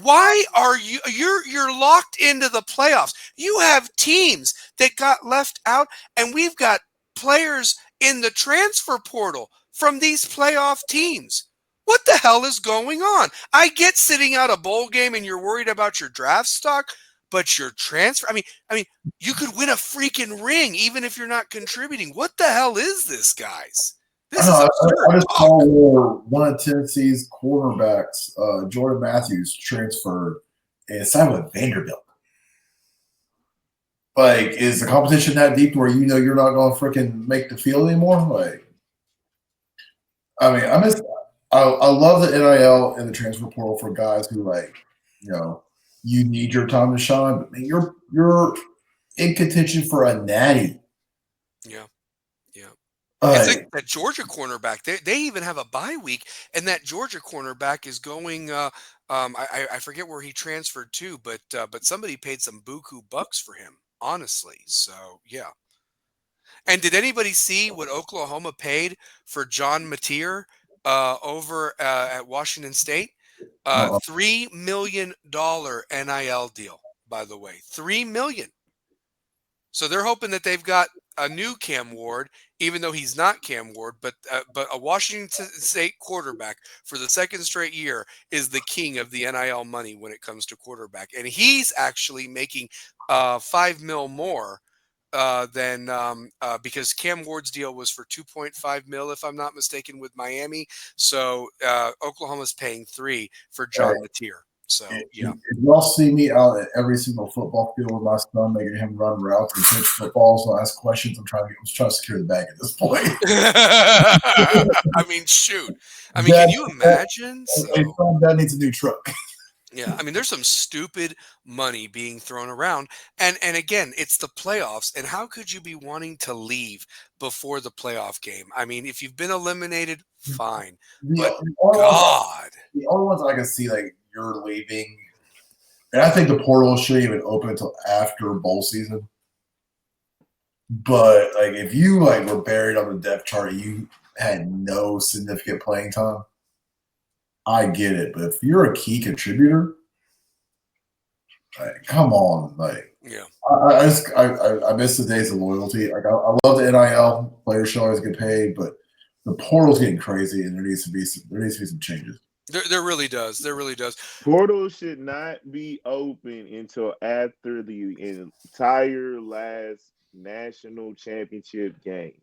[SPEAKER 1] Why are you're locked into the playoffs? You have teams that got left out, and we've got players in the transfer portal from these playoff teams. What the hell is going on? I get sitting out a bowl game and you're worried about your draft stock, but your transfer, I mean, you could win a freaking ring even if you're not contributing. What the hell is this, guys?
[SPEAKER 3] I
[SPEAKER 1] This
[SPEAKER 3] know.
[SPEAKER 1] is absurd
[SPEAKER 3] I just
[SPEAKER 1] talk.
[SPEAKER 3] saw where one of Tennessee's cornerbacks, Jordan Matthews, transferred and signed with Vanderbilt. Like, is the competition that deep where you know you're not going to freaking make the field anymore? Like, I mean, I love the NIL and the transfer portal for guys who like, you know, you need your time to shine, but man, you're in contention for a natty.
[SPEAKER 1] Yeah. Yeah. It's like
[SPEAKER 3] Like,
[SPEAKER 1] that Georgia cornerback. They even have a bye week, and that Georgia cornerback is going. I forget where he transferred to, but somebody paid some buku bucks for him. Honestly, so yeah. And did anybody see what Oklahoma paid for John Mateer over at Washington State?
[SPEAKER 3] uh,
[SPEAKER 1] $3 million NIL deal. by the way. $3 million. So they're hoping that they've got a new Cam Ward, even though he's not Cam Ward, but a Washington State quarterback for the second straight year is the king of the NIL money when it comes to quarterback, and he's actually making $5 million more than because Cam Ward's deal was for $2.5 million, if I'm not mistaken, with Miami. So Oklahoma's paying $3 million for John Mateer. So yeah,
[SPEAKER 3] if y'all see me out at every single football field with my son, making him run routes and pitch footballs and ask questions, I'm trying to secure the bag at this point.
[SPEAKER 1] I mean, shoot. I mean, can you imagine?
[SPEAKER 3] That needs a new truck.
[SPEAKER 1] Yeah, I mean, there's some stupid money being thrown around, and again, it's the playoffs. And how could you be wanting to leave before the playoff game? I mean, if you've been eliminated, fine. But God,
[SPEAKER 3] the only ones I can see like you're leaving, and I think the portal shouldn't even open until after bowl season. But like, if you like were buried on the depth chart, you had no significant playing time. I get it, but if you're a key contributor, like, come on, like,
[SPEAKER 1] yeah.
[SPEAKER 3] I miss the days of loyalty. Like, I love the NIL. Players should always get paid, but the portal's getting crazy, and there needs to be some changes.
[SPEAKER 1] There really does. There really does.
[SPEAKER 2] Portal should not be open until after the entire last national championship game.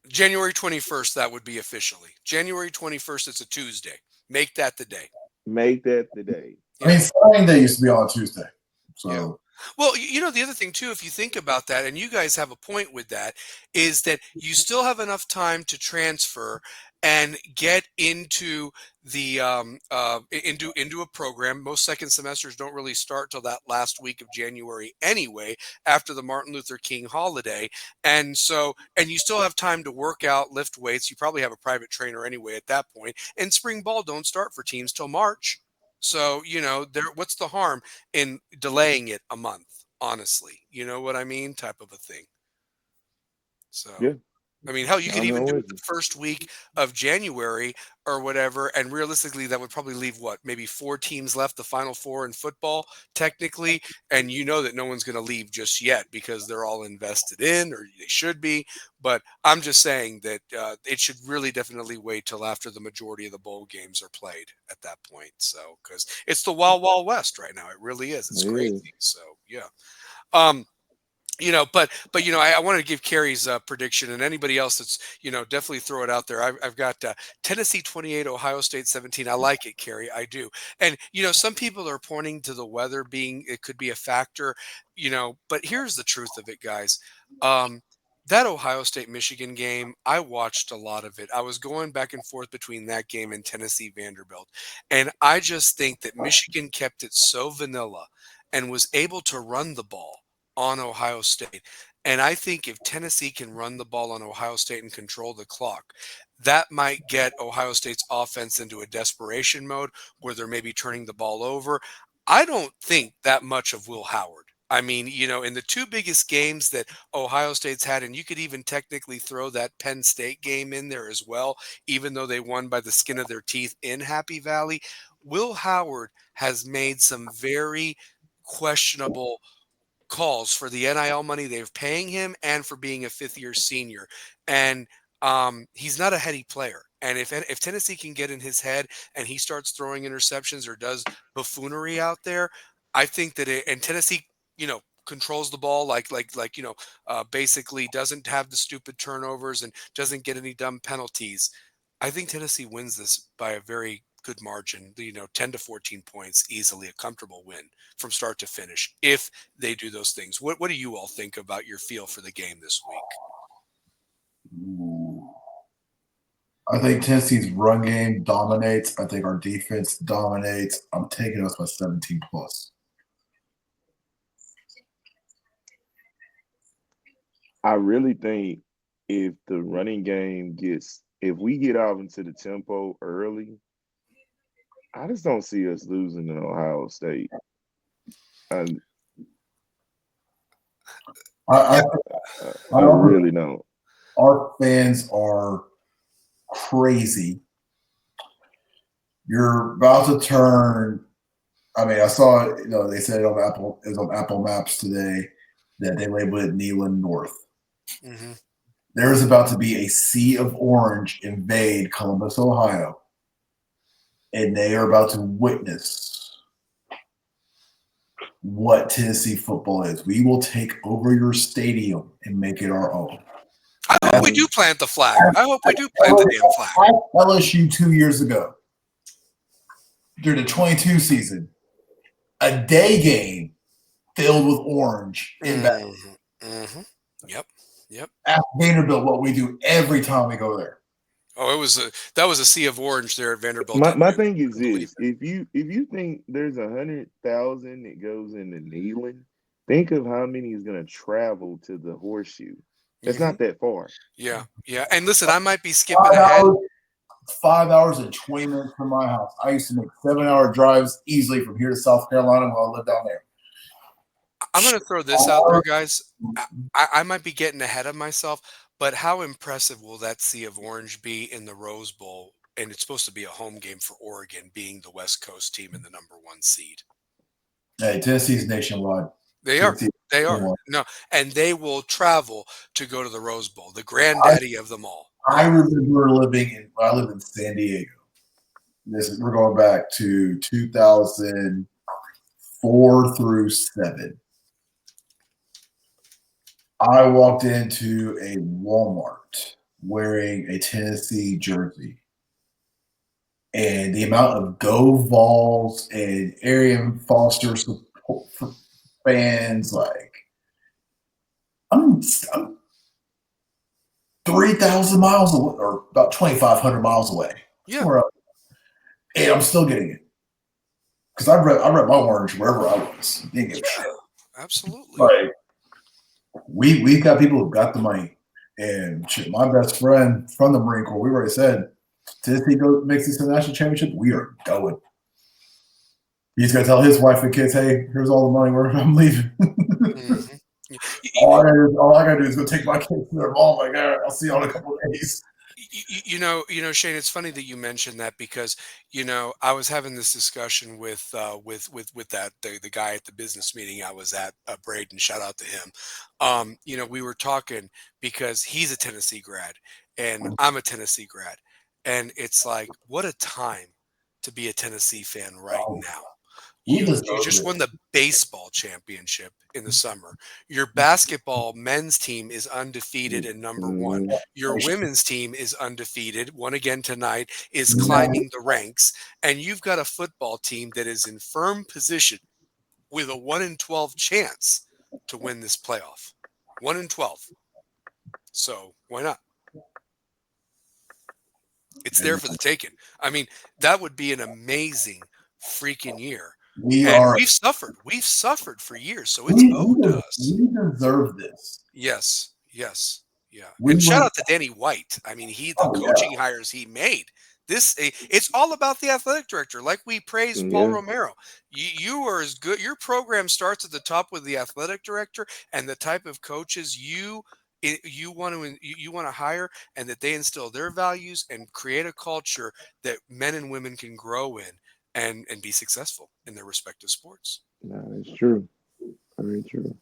[SPEAKER 1] January 21st, that would be officially. January 21st, it's a Tuesday. Make that the day.
[SPEAKER 2] Make that the day.
[SPEAKER 3] I mean, signing day used to be on a Tuesday. So.
[SPEAKER 1] Yeah. Well, you know, the other thing, too, if you think about that, and you guys have a point with that, is that you still have enough time to transfer and get into the into a program. Most second semesters don't really start till that last week of January anyway, after the Martin Luther King holiday. And you still have time to work out, lift weights. You probably have a private trainer anyway at that point. And spring ball don't start for teams till March. So, you know, what's the harm in delaying it a month, honestly? You know what I mean? Type of a thing. So,
[SPEAKER 2] yeah.
[SPEAKER 1] I mean, hell, you could even do it the first week of January or whatever, and realistically, that would probably leave, maybe 4 teams left, the Final Four in football, technically, and you know that no one's going to leave just yet because they're all invested in, or they should be, but I'm just saying that it should really definitely wait till after the majority of the bowl games are played at that point, so, because it's the Wild Wild West right now. It really is. It's crazy, so, yeah. You know, but you know, I wanted to give Carrie's prediction, and anybody else that's, you know, definitely throw it out there. I've got Tennessee 28, Ohio State 17. I like it, Carrie. I do. And you know, some people are pointing to the weather it could be a factor. You know, but here's the truth of it, guys. That Ohio State Michigan game, I watched a lot of it. I was going back and forth between that game and Tennessee Vanderbilt, and I just think that Michigan kept it so vanilla and was able to run the ball on Ohio State. And I think if Tennessee can run the ball on Ohio State and control the clock, that might get Ohio State's offense into a desperation mode where they're maybe turning the ball over. I don't think that much of Will Howard. I mean, you know, in the 2 biggest games that Ohio State's had, and you could even technically throw that Penn State game in there as well, even though they won by the skin of their teeth in Happy Valley, Will Howard has made some very questionable calls for the NIL money they're paying him and for being a 5th-year senior. And he's not a heady player. And if Tennessee can get in his head and he starts throwing interceptions or does buffoonery out there, I think that and Tennessee, you know, controls the ball like you know, basically doesn't have the stupid turnovers and doesn't get any dumb penalties. I think Tennessee wins this by a very good margin, you know, 10 to 14 points, easily a comfortable win from start to finish if they do those things. What do you all think about your feel for the game this week?
[SPEAKER 3] I think Tennessee's run game dominates. I think our defense dominates. I'm taking us by 17 plus.
[SPEAKER 2] I really think if the running game if we get out into the tempo early, I just don't see us losing to Ohio State. I really don't.
[SPEAKER 3] Our fans are crazy. You're about to turn I mean, I saw it. They said it on Apple. It was on Apple Maps today that they labeled it Neyland North.
[SPEAKER 1] Mm-hmm.
[SPEAKER 3] There is about to be a sea of orange invade Columbus, Ohio, and they are about to witness what Tennessee football is. We will take over your stadium and make it our own.
[SPEAKER 1] I hope we do plant the flag. I hope we do plant the damn flag.
[SPEAKER 3] LSU 2 years ago, during the 22 season, a day game filled with orange in back.
[SPEAKER 1] Mm-hmm. Yep.
[SPEAKER 3] At Vanderbilt, what we do every time we go there.
[SPEAKER 1] Oh, that was a sea of orange there at Vanderbilt.
[SPEAKER 2] My thing is this: if you think there's 100,000 that goes into Neyland, think of how many is going to travel to the Horseshoe. It's not that far.
[SPEAKER 1] Yeah. And listen, I might be skipping ahead.
[SPEAKER 3] 5 hours and 20 minutes from my house. I used to make 7-hour drives easily from here to South Carolina while I lived down there.
[SPEAKER 1] I'm going to throw this out there, guys. I might be getting ahead of myself, but how impressive will that sea of orange be in the Rose Bowl? And it's supposed to be a home game for Oregon, being the West Coast team and the number 1 seed.
[SPEAKER 3] Hey, Tennessee's nationwide.
[SPEAKER 1] They are. No, and they will travel to go to the Rose Bowl, the granddaddy of them all.
[SPEAKER 3] I remember I lived in San Diego. We're going back to 2004 through 7. I walked into a Walmart wearing a Tennessee jersey. And the amount of Go Vols and Arian Foster support for fans, I'm 3,000 miles away, or about 2,500 miles away.
[SPEAKER 1] Yeah.
[SPEAKER 3] And I'm still getting it. Because I read my orange wherever I was.
[SPEAKER 1] Absolutely.
[SPEAKER 3] We've got people who've got the money. And shit, my best friend from the Marine Corps, we already said, Tennessee makes this to the national championship, we are going. He's going to tell his wife and kids, hey, here's all the money, I'm leaving. All I got to do is go take my kids to their mall. All right, I'll see you in a couple of days.
[SPEAKER 1] You know, Shane, it's funny that you mentioned that because, I was having this discussion with that the guy at the business meeting I was at, Braden, shout out to him. We were talking because he's a Tennessee grad and I'm a Tennessee grad. And it's like, what a time to be a Tennessee fan right now. You just won the baseball championship in the summer. Your basketball men's team is undefeated and number 1. Your women's team is undefeated. Won again tonight, is climbing the ranks. And you've got a football team that is in firm position with a 1 in 12 chance to win this playoff. 1 in 12. So why not? It's there for the taking. I mean, that would be an amazing freaking year. We've suffered. We've suffered for years, so it's owed to us.
[SPEAKER 3] We deserve this.
[SPEAKER 1] Yes. Yeah. And shout out to Danny White. I mean, the coaching hires he made. It's all about the athletic director. Like we praised Paul Romero. You are as good. Your program starts at the top with the athletic director and the type of coaches you want to hire, and that they instill their values and create a culture that men and women can grow in and be successful in their respective sports.
[SPEAKER 2] No, it's true. Very true.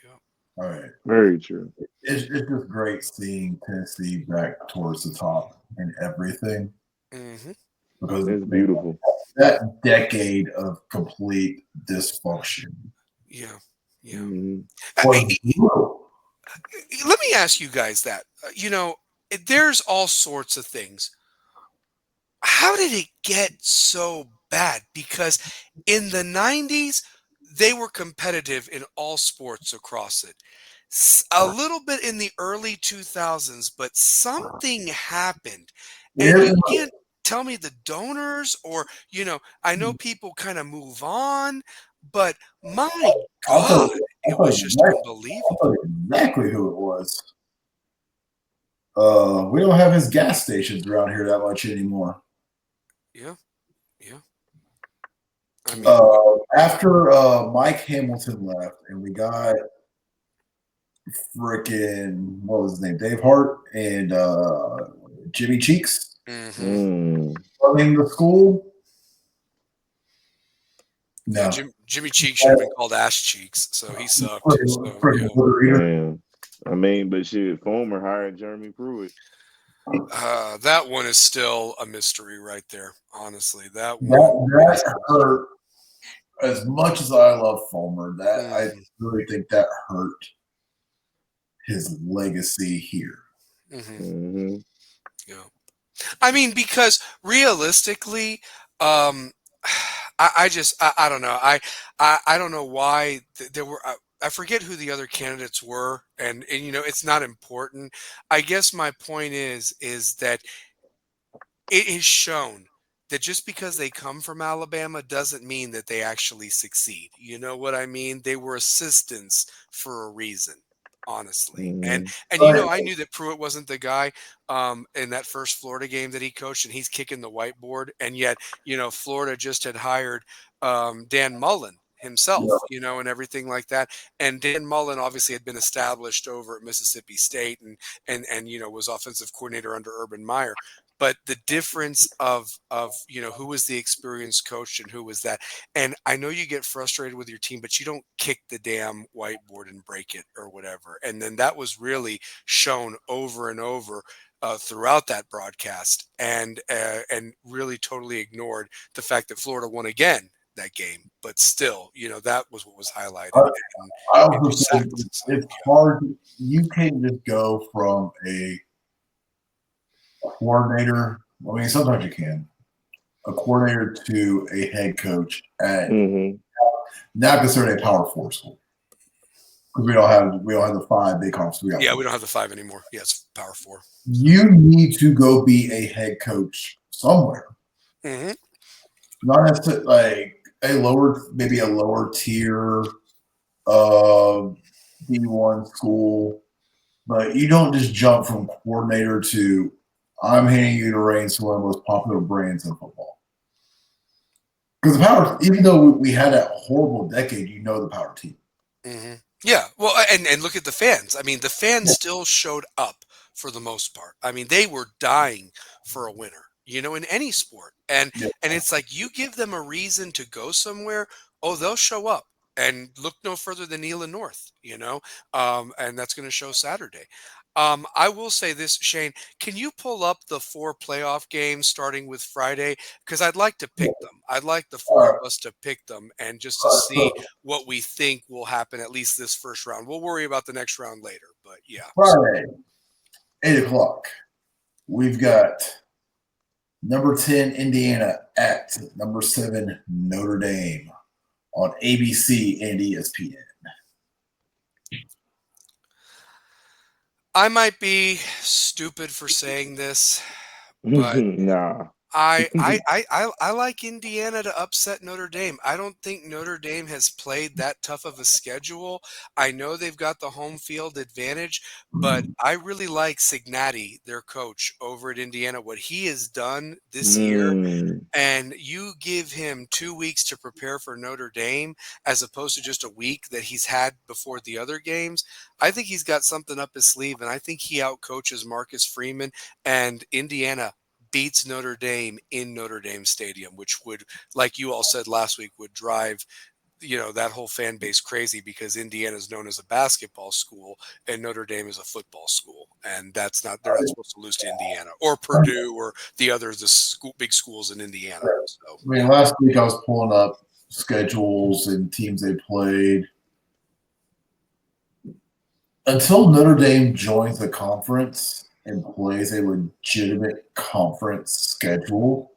[SPEAKER 1] Yeah.
[SPEAKER 3] All right.
[SPEAKER 2] Very true.
[SPEAKER 3] It's just great seeing Tennessee back towards the top and everything.
[SPEAKER 1] Mm-hmm.
[SPEAKER 3] Because
[SPEAKER 2] it's beautiful.
[SPEAKER 3] That decade of complete dysfunction.
[SPEAKER 1] Yeah.
[SPEAKER 3] Mm-hmm.
[SPEAKER 1] Let me ask you guys that. There's all sorts of things. How did it get so bad? Because in the 90s, they were competitive in all sports across it. A little bit in the early 2000s, but something happened. And you can't tell me the donors or, I know people kind of move on, but my God, it was just unbelievable.
[SPEAKER 3] I'll tell you exactly who it was. We don't have his gas stations around here that much anymore.
[SPEAKER 1] Yeah. I mean,
[SPEAKER 3] after Mike Hamilton left, and we got freaking what was his name, Dave Hart and Jimmy Cheeks running the school. No.
[SPEAKER 1] Jimmy Cheeks should have been called Ash Cheeks, so he sucked.
[SPEAKER 2] Man. I mean, but shit, Fulmer hired Jeremy Pruitt.
[SPEAKER 1] That one is still a mystery right there. Honestly, that
[SPEAKER 3] hurt. As much as I love Fulmer, I really think that hurt his legacy here.
[SPEAKER 2] Mm-hmm.
[SPEAKER 1] Yeah, I mean, because realistically, I don't know. I don't know why there were. I forget who the other candidates were, and it's not important. I guess my point is that it is shown that just because they come from Alabama doesn't mean that they actually succeed. You know what I mean? They were assistants for a reason, honestly. And I knew that Pruitt wasn't the guy in that first Florida game that he coached, and he's kicking the whiteboard. And yet, Florida just had hired Dan Mullen himself, and everything like that. And Dan Mullen obviously had been established over at Mississippi State and was offensive coordinator under Urban Meyer. But the difference of who was the experienced coach and who was that. And I know you get frustrated with your team, but you don't kick the damn whiteboard and break it or whatever. And then that was really shown over and over throughout that broadcast, and really totally ignored the fact that Florida won again that game. But still, that was what was highlighted.
[SPEAKER 3] It's hard. You can't just go from a coordinator. I mean, sometimes you can. A coordinator to a head coach at not considered a Power 4 school, because we don't have the 5 big conferences.
[SPEAKER 1] We don't have the 5 anymore. Yeah, it's Power 4.
[SPEAKER 3] You need to go be a head coach somewhere. Not necessarily like maybe a lower tier D1 school, but you don't just jump from coordinator to I'm handing you the reins to one of the most popular brands in football. Because the Power, even though we had that horrible decade, the Power team.
[SPEAKER 1] Yeah, well, and look at the fans. I mean, the fans still showed up for the most part. I mean, they were dying for a winner, in any sport. And it's like you give them a reason to go somewhere, they'll show up. And look no further than Neal and North, and that's going to show Saturday. I will say this, Shane, can you pull up the 4 playoff games starting with Friday? Because I'd like to pick them. I'd like the 4 of us to pick them and just to see what we think will happen, at least this first round. We'll worry about the next round later, but yeah.
[SPEAKER 3] Friday, 8 o'clock. We've got number 10, Indiana at number 7, Notre Dame on ABC and ESPN.
[SPEAKER 1] I might be stupid for saying this, but
[SPEAKER 2] nah.
[SPEAKER 1] I like Indiana to upset Notre Dame. I don't think Notre Dame has played that tough of a schedule. I know they've got the home field advantage, but I really like Cincinnati, their coach over at Indiana, what he has done this year. And you give him 2 weeks to prepare for Notre Dame as opposed to just a week that he's had before the other games. I think he's got something up his sleeve, and I think he outcoaches Marcus Freeman, and Indiana beats Notre Dame in Notre Dame Stadium, which would, like you all said last week, would drive that whole fan base crazy, because Indiana is known as a basketball school and Notre Dame is a football school, and they're not supposed to lose to Indiana or Purdue or the big schools in Indiana. So.
[SPEAKER 3] I mean, last week I was pulling up schedules and teams they played. Until Notre Dame joins the conference and plays a legitimate conference schedule,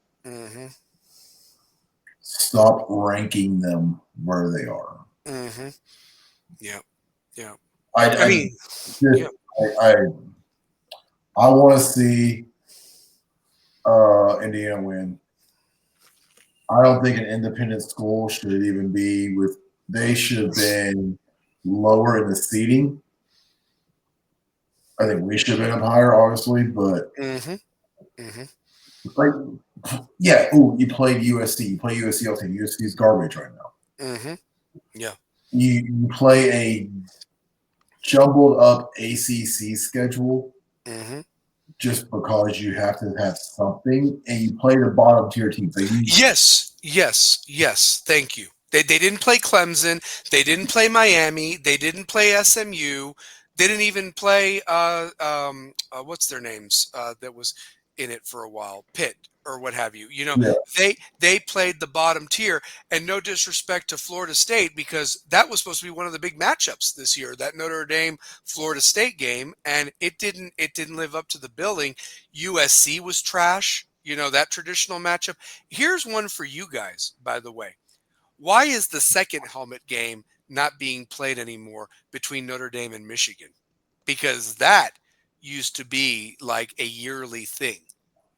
[SPEAKER 3] stop ranking them where they are.
[SPEAKER 1] Yeah.
[SPEAKER 3] I want to see Indiana win. I don't think an independent school should even be they should have been lower in the seating. I think we should have been up higher, obviously, but you played USC. You play USC all the time. USC is garbage right now.
[SPEAKER 1] Yeah.
[SPEAKER 3] You play a jumbled up ACC schedule just because you have to have something, and you play the bottom tier teams.
[SPEAKER 1] Yes. Thank you. They didn't play Clemson. They didn't play Miami. They didn't play SMU. They didn't even play what's their names that was in it for a while, Pitt or what have you.
[SPEAKER 3] Yeah.
[SPEAKER 1] They played the bottom tier, and no disrespect to Florida State, because that was supposed to be one of the big matchups this year, that Notre Dame Florida State game, and it didn't live up to the billing. USC was trash, that traditional matchup. Here's one for you guys, by the way. Why is the second helmet game not being played anymore between Notre Dame and Michigan? Because that used to be like a yearly thing.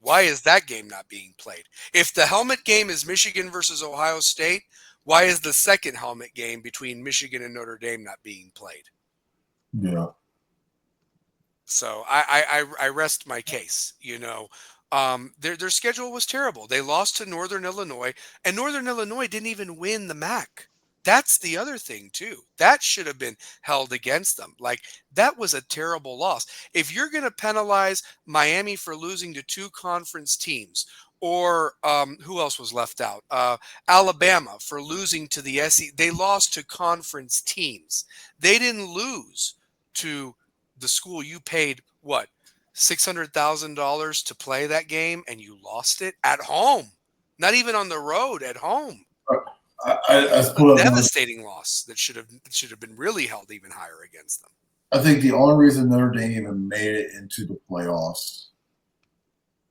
[SPEAKER 1] Why is that game not being played? If the helmet game is Michigan versus Ohio State, why is the second helmet game between Michigan and Notre Dame not being played?
[SPEAKER 3] Yeah.
[SPEAKER 1] So I rest my case. Their schedule was terrible. They lost to Northern Illinois, and Northern Illinois didn't even win the MAC. That's the other thing, too. That should have been held against them. Like, that was a terrible loss. If you're going to penalize Miami for losing to two conference teams, or who else was left out? Alabama for losing to the SEC. They lost to conference teams. They didn't lose to the school you paid, what, $600,000 to play that game, and you lost it at home. Not even on the road, at home.
[SPEAKER 3] I
[SPEAKER 1] A devastating loss that should have been really held even higher against them.
[SPEAKER 3] I think the only reason Notre Dame even made it into the playoffs,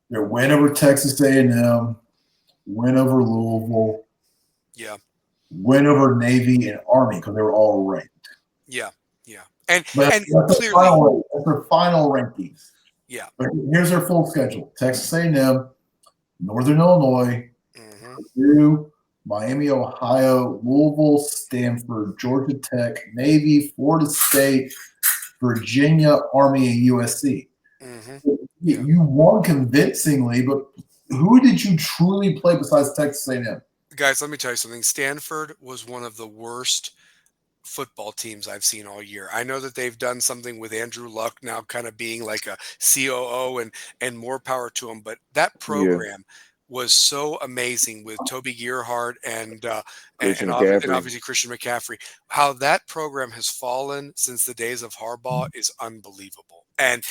[SPEAKER 3] their win over Texas A&M, win over Louisville, win over Navy and Army, because they were all ranked.
[SPEAKER 1] Yeah. And
[SPEAKER 3] that's
[SPEAKER 1] clearly
[SPEAKER 3] that's their final rankings.
[SPEAKER 1] Yeah.
[SPEAKER 3] But here's their full schedule: Texas A&M, Northern Illinois, Purdue, Miami, Ohio, Louisville, Stanford, Georgia Tech, Navy, Florida State, Virginia, Army, and USC. You won convincingly, but who did you truly play besides Texas A&M?
[SPEAKER 1] Guys, let me tell you something. Stanford was one of the worst football teams I've seen all year. I know that they've done something with Andrew Luck now kind of being like a COO, and more power to him, but that program was so amazing with Toby Gerhardt and obviously Christian McCaffrey. How that program has fallen since the days of Harbaugh is unbelievable. And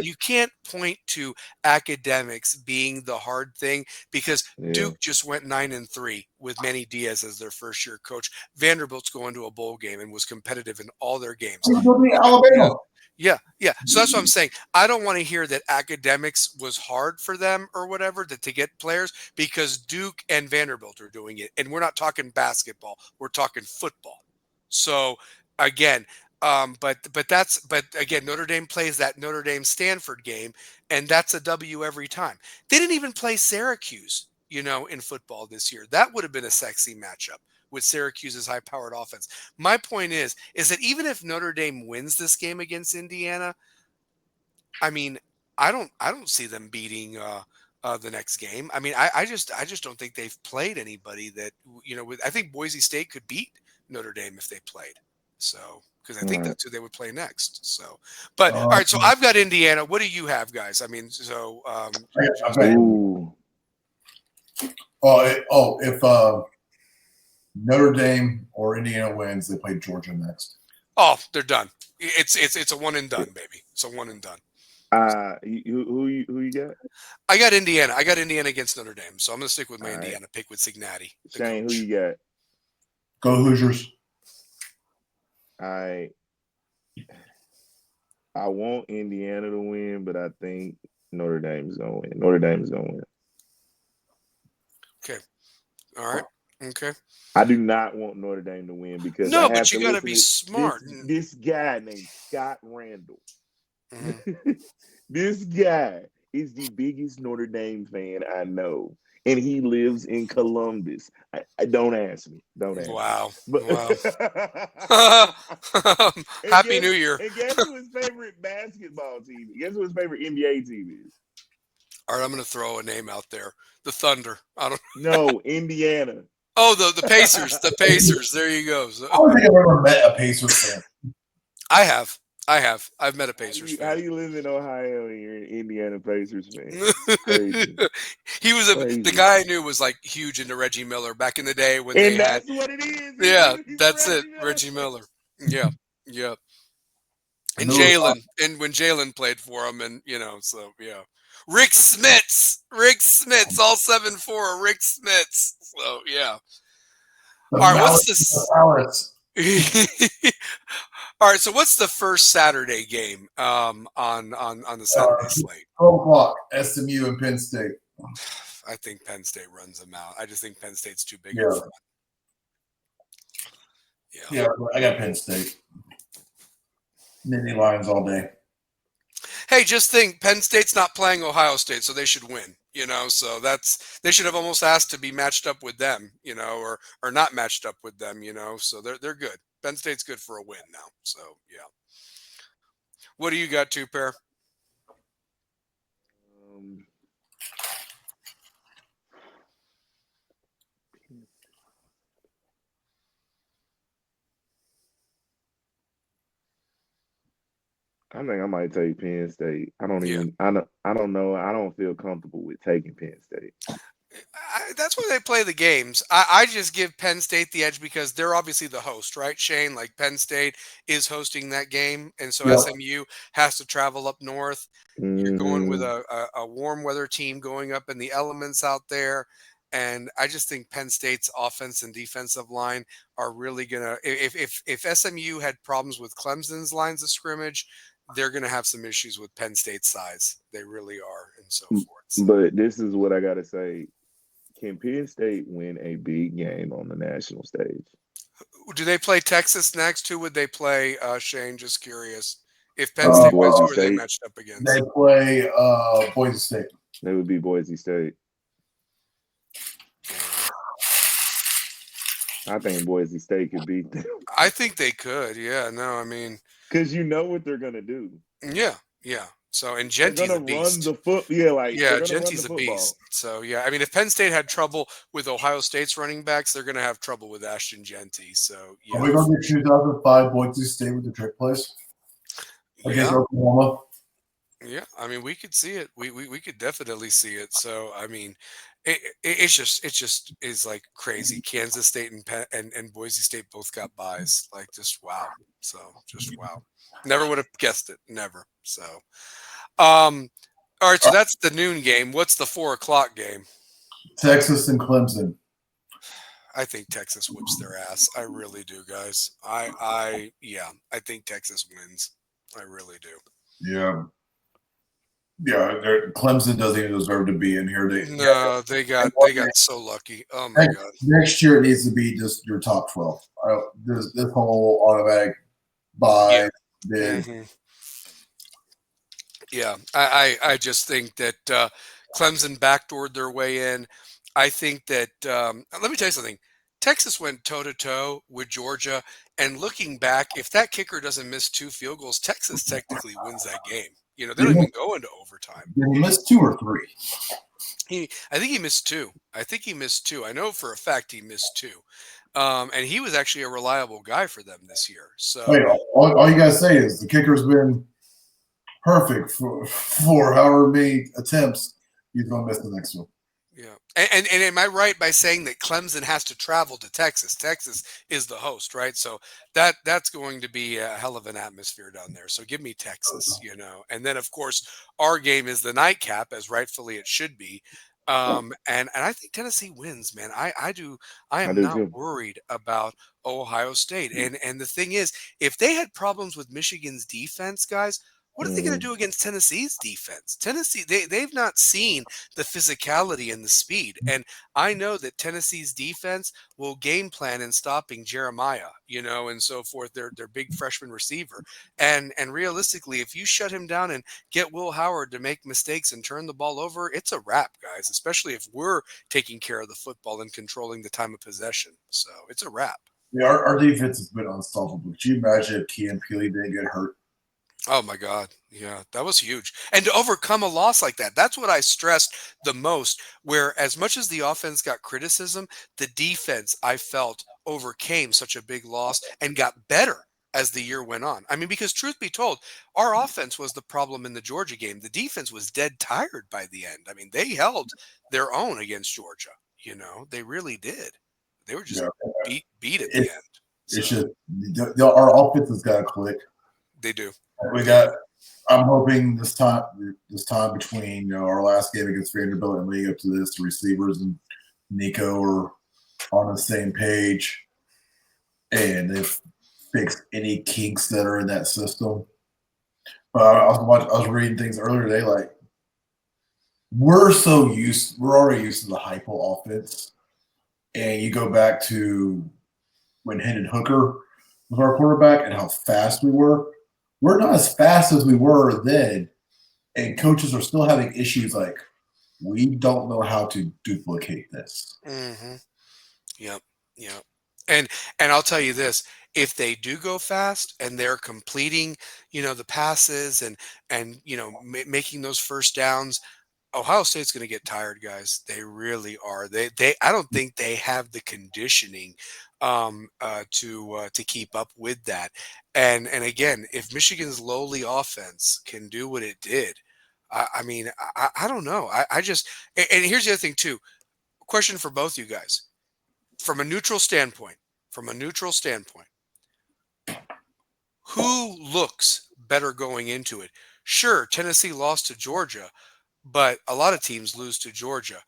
[SPEAKER 1] you can't point to academics being the hard thing, because Duke just went 9-3 with Manny Diaz as their first year coach. Vanderbilt's going to a bowl game and was competitive in all their games.
[SPEAKER 3] Alabama.
[SPEAKER 1] Yeah. So that's what I'm saying. I don't want to hear that academics was hard for them or whatever to get players, because Duke and Vanderbilt are doing it. And we're not talking basketball. We're talking football. So again, but again, Notre Dame plays that Notre Dame Stanford game, and that's a W every time. They didn't even play Syracuse, in football this year. That would have been a sexy matchup with Syracuse's high-powered offense. My point is that even if Notre Dame wins this game against Indiana, I mean, I don't see them beating the next game. I mean, I just don't think they've played anybody that I think Boise State could beat Notre Dame if they played. So, because I think that's who they would play next. So, but all right. So I've got Indiana. What do you have, guys? I mean, so
[SPEAKER 3] if Notre Dame or Indiana wins, they play Georgia next.
[SPEAKER 1] Oh, they're done. It's a one and done, baby. It's a one and done.
[SPEAKER 2] Who you got?
[SPEAKER 1] I got Indiana. I got Indiana against Notre Dame, so I'm going to stick with my Indiana pick with Cignati.
[SPEAKER 2] Shane, who you got?
[SPEAKER 3] Go Hoosiers.
[SPEAKER 2] I want Indiana to win, but I think Notre Dame's gonna win. Notre Dame's gonna win.
[SPEAKER 1] Okay. All right. Okay.
[SPEAKER 2] I do not want Notre Dame to win, because
[SPEAKER 1] but you got to be smart.
[SPEAKER 2] This guy named Scott Randall. This guy is the biggest Notre Dame fan I know, and he lives in Columbus. I don't ask me. Don't ask.
[SPEAKER 1] Wow.
[SPEAKER 2] Me.
[SPEAKER 1] Wow. Happy New Year.
[SPEAKER 2] And guess who his favorite basketball team? Guess who his favorite NBA team is?
[SPEAKER 1] All right, I'm going to throw a name out there. The Thunder.
[SPEAKER 2] No, Indiana.
[SPEAKER 1] Oh, the Pacers. The Pacers. There you go. So,
[SPEAKER 3] I don't think I've ever met a Pacers fan.
[SPEAKER 1] I have. I have. I've met a
[SPEAKER 2] How do
[SPEAKER 1] Pacers
[SPEAKER 2] you how do
[SPEAKER 1] fan.
[SPEAKER 2] you live in Ohio and you're an Indiana Pacers fan? Crazy,
[SPEAKER 1] He was the
[SPEAKER 2] crazy.
[SPEAKER 1] guy I knew was like huge into Reggie Miller back in the day when they
[SPEAKER 2] And
[SPEAKER 1] had.
[SPEAKER 2] that's what it is.
[SPEAKER 1] Yeah,
[SPEAKER 2] He's a
[SPEAKER 1] that's it,
[SPEAKER 2] Reggie Miller
[SPEAKER 1] Reggie
[SPEAKER 2] fan.
[SPEAKER 1] Miller. Yeah, yeah.
[SPEAKER 3] I
[SPEAKER 1] And
[SPEAKER 3] know it's
[SPEAKER 1] Jalen, and when Jalen played for him, and so yeah. Rick Smits, all 7'4", Rick Smits. So yeah.
[SPEAKER 3] the
[SPEAKER 1] All right,
[SPEAKER 3] Malice,
[SPEAKER 1] what's
[SPEAKER 3] the
[SPEAKER 1] this?
[SPEAKER 3] Malice.
[SPEAKER 1] All right, so what's the first Saturday game on the Saturday slate?
[SPEAKER 3] 12 o'clock, SMU and Penn State.
[SPEAKER 1] I think Penn State runs them out. I just think Penn State's too big
[SPEAKER 3] Yeah.
[SPEAKER 1] up front.
[SPEAKER 3] Yeah, I got Penn State. Nittany Lions all day.
[SPEAKER 1] Hey, just think, Penn State's not playing Ohio State, so they should win. So they should have almost asked to be matched up with them, or not matched up with them, So they're good. Penn State's good for a win now. So yeah. What do you got, Two Pair?
[SPEAKER 2] I think I might take Penn State. I don't
[SPEAKER 1] Yeah.
[SPEAKER 2] even. I don't know. I don't feel comfortable with taking Penn State.
[SPEAKER 1] That's why they play the games. I just give Penn State the edge because they're obviously the host, right, Shane? Like Penn State is hosting that game, and so
[SPEAKER 3] Yep.
[SPEAKER 1] SMU has to travel up north. You're going with
[SPEAKER 2] Mhm.
[SPEAKER 1] a warm weather team going up in the elements out there. And I just think Penn State's offense and defensive line are really gonna. If SMU had problems with Clemson's lines of scrimmage, they're gonna have some issues with Penn State's size. They really are, and so forth. So.
[SPEAKER 2] But this is what I gotta say. Can Penn State win a big game on the national stage?
[SPEAKER 1] Do they play Texas next? Who would they play, Shane? Just curious. If Penn State wins,
[SPEAKER 2] Boise
[SPEAKER 1] who are they
[SPEAKER 2] State.
[SPEAKER 1] matched up against?
[SPEAKER 3] They play Boise State.
[SPEAKER 2] That would be Boise State. I think Boise State could beat them.
[SPEAKER 1] I think they could. Yeah. No, I mean,
[SPEAKER 2] Because you know what they're gonna do.
[SPEAKER 1] yeah. So, and
[SPEAKER 2] They're
[SPEAKER 1] Gentie's
[SPEAKER 2] gonna
[SPEAKER 1] a beast.
[SPEAKER 2] run the foot. Yeah, like
[SPEAKER 1] Yeah,
[SPEAKER 2] they're gonna run
[SPEAKER 1] Gentie's
[SPEAKER 2] the
[SPEAKER 1] a
[SPEAKER 2] football.
[SPEAKER 1] beast. So, yeah, I mean, if Penn State had trouble with Ohio State's running backs, they're going to have trouble with Ashton Gentie. So, yeah.
[SPEAKER 3] Are we going to 2005 Boise State with the trick plays against
[SPEAKER 1] Yeah.
[SPEAKER 3] Oklahoma?
[SPEAKER 1] Yeah, I mean, we could see it. We could definitely see it. So, I mean, it's just is like crazy. Kansas State and Boise State both got buys. Like, just wow. So, just wow. Never would have guessed it. Never. So, all right. So that's the noon game. What's the 4 o'clock game?
[SPEAKER 3] Texas and Clemson.
[SPEAKER 1] I think Texas whips their ass. I really do, guys. I think Texas wins. I really do.
[SPEAKER 3] Yeah. Yeah, Clemson doesn't even deserve to be in here.
[SPEAKER 1] They got so lucky. Oh my god!
[SPEAKER 3] Next year it needs to be just your top 12. This whole automatic bye.
[SPEAKER 1] Yeah. Yeah, I just think that Clemson backdoored their way in. I think that let me tell you something. Texas went toe to toe with Georgia, and looking back, if that kicker doesn't miss 2 field goals, Texas technically wins that game. They don't even go into overtime.
[SPEAKER 3] Did he miss 2 or 3?
[SPEAKER 1] I think he missed 2. I know for a fact he missed 2. And he was actually a reliable guy for them this year. So
[SPEAKER 3] all you gotta say is the kicker's been perfect for however many attempts. He's gonna miss the next one.
[SPEAKER 1] Yeah, and am I right by saying that Clemson has to travel to Texas? Texas is the host, right? So that's going to be a hell of an atmosphere down there. So give me Texas, And then of course our game is the nightcap, as rightfully it should be. And I think Tennessee wins, man. I do. I am not worried about Ohio State. And the thing is, if they had problems with Michigan's defense, guys, what are they going to do against Tennessee's defense? Tennessee, they've not seen the physicality and the speed. And I know that Tennessee's defense will game plan in stopping Jeremiah, and so forth, their big freshman receiver. And realistically, if you shut him down and get Will Howard to make mistakes and turn the ball over, it's a wrap, guys, especially if we're taking care of the football and controlling the time of possession. So it's a wrap.
[SPEAKER 3] Yeah, our defense has been unstoppable. Could you imagine if Kean Peely didn't get hurt?
[SPEAKER 1] Oh my God. Yeah, that was huge. And to overcome a loss like that, that's what I stressed the most, where as much as the offense got criticism, the defense, I felt, overcame such a big loss and got better as the year went on. I mean, because truth be told, our offense was the problem in the Georgia game. The defense was dead tired by the end. I mean, they held their own against Georgia. They really did. They were just beat at the end.
[SPEAKER 3] It's just our offense has got to click.
[SPEAKER 1] They do.
[SPEAKER 3] I'm hoping this time between our last game against Vanderbilt and leading up to this, the receivers and Nico are on the same page, and they've fixed any kinks that are in that system. I was reading things earlier today, like we're already used to the hypo offense, and you go back to when Hendon Hooker was our quarterback and how fast we were. We're not as fast as we were then, and coaches are still having issues like, we don't know how to duplicate this.
[SPEAKER 1] Mm-hmm. Yep. And I'll tell you this, if they do go fast and they're completing, the passes and making those first downs, Ohio State's going to get tired, guys. They really are. I don't think they have the conditioning to keep up with that. And again, if Michigan's lowly offense can do what it did, I mean, I don't know. I just, and here's the other thing too. Question for both you guys, from a neutral standpoint, who looks better going into it? Sure, Tennessee lost to Georgia, but a lot of teams lose to Georgia.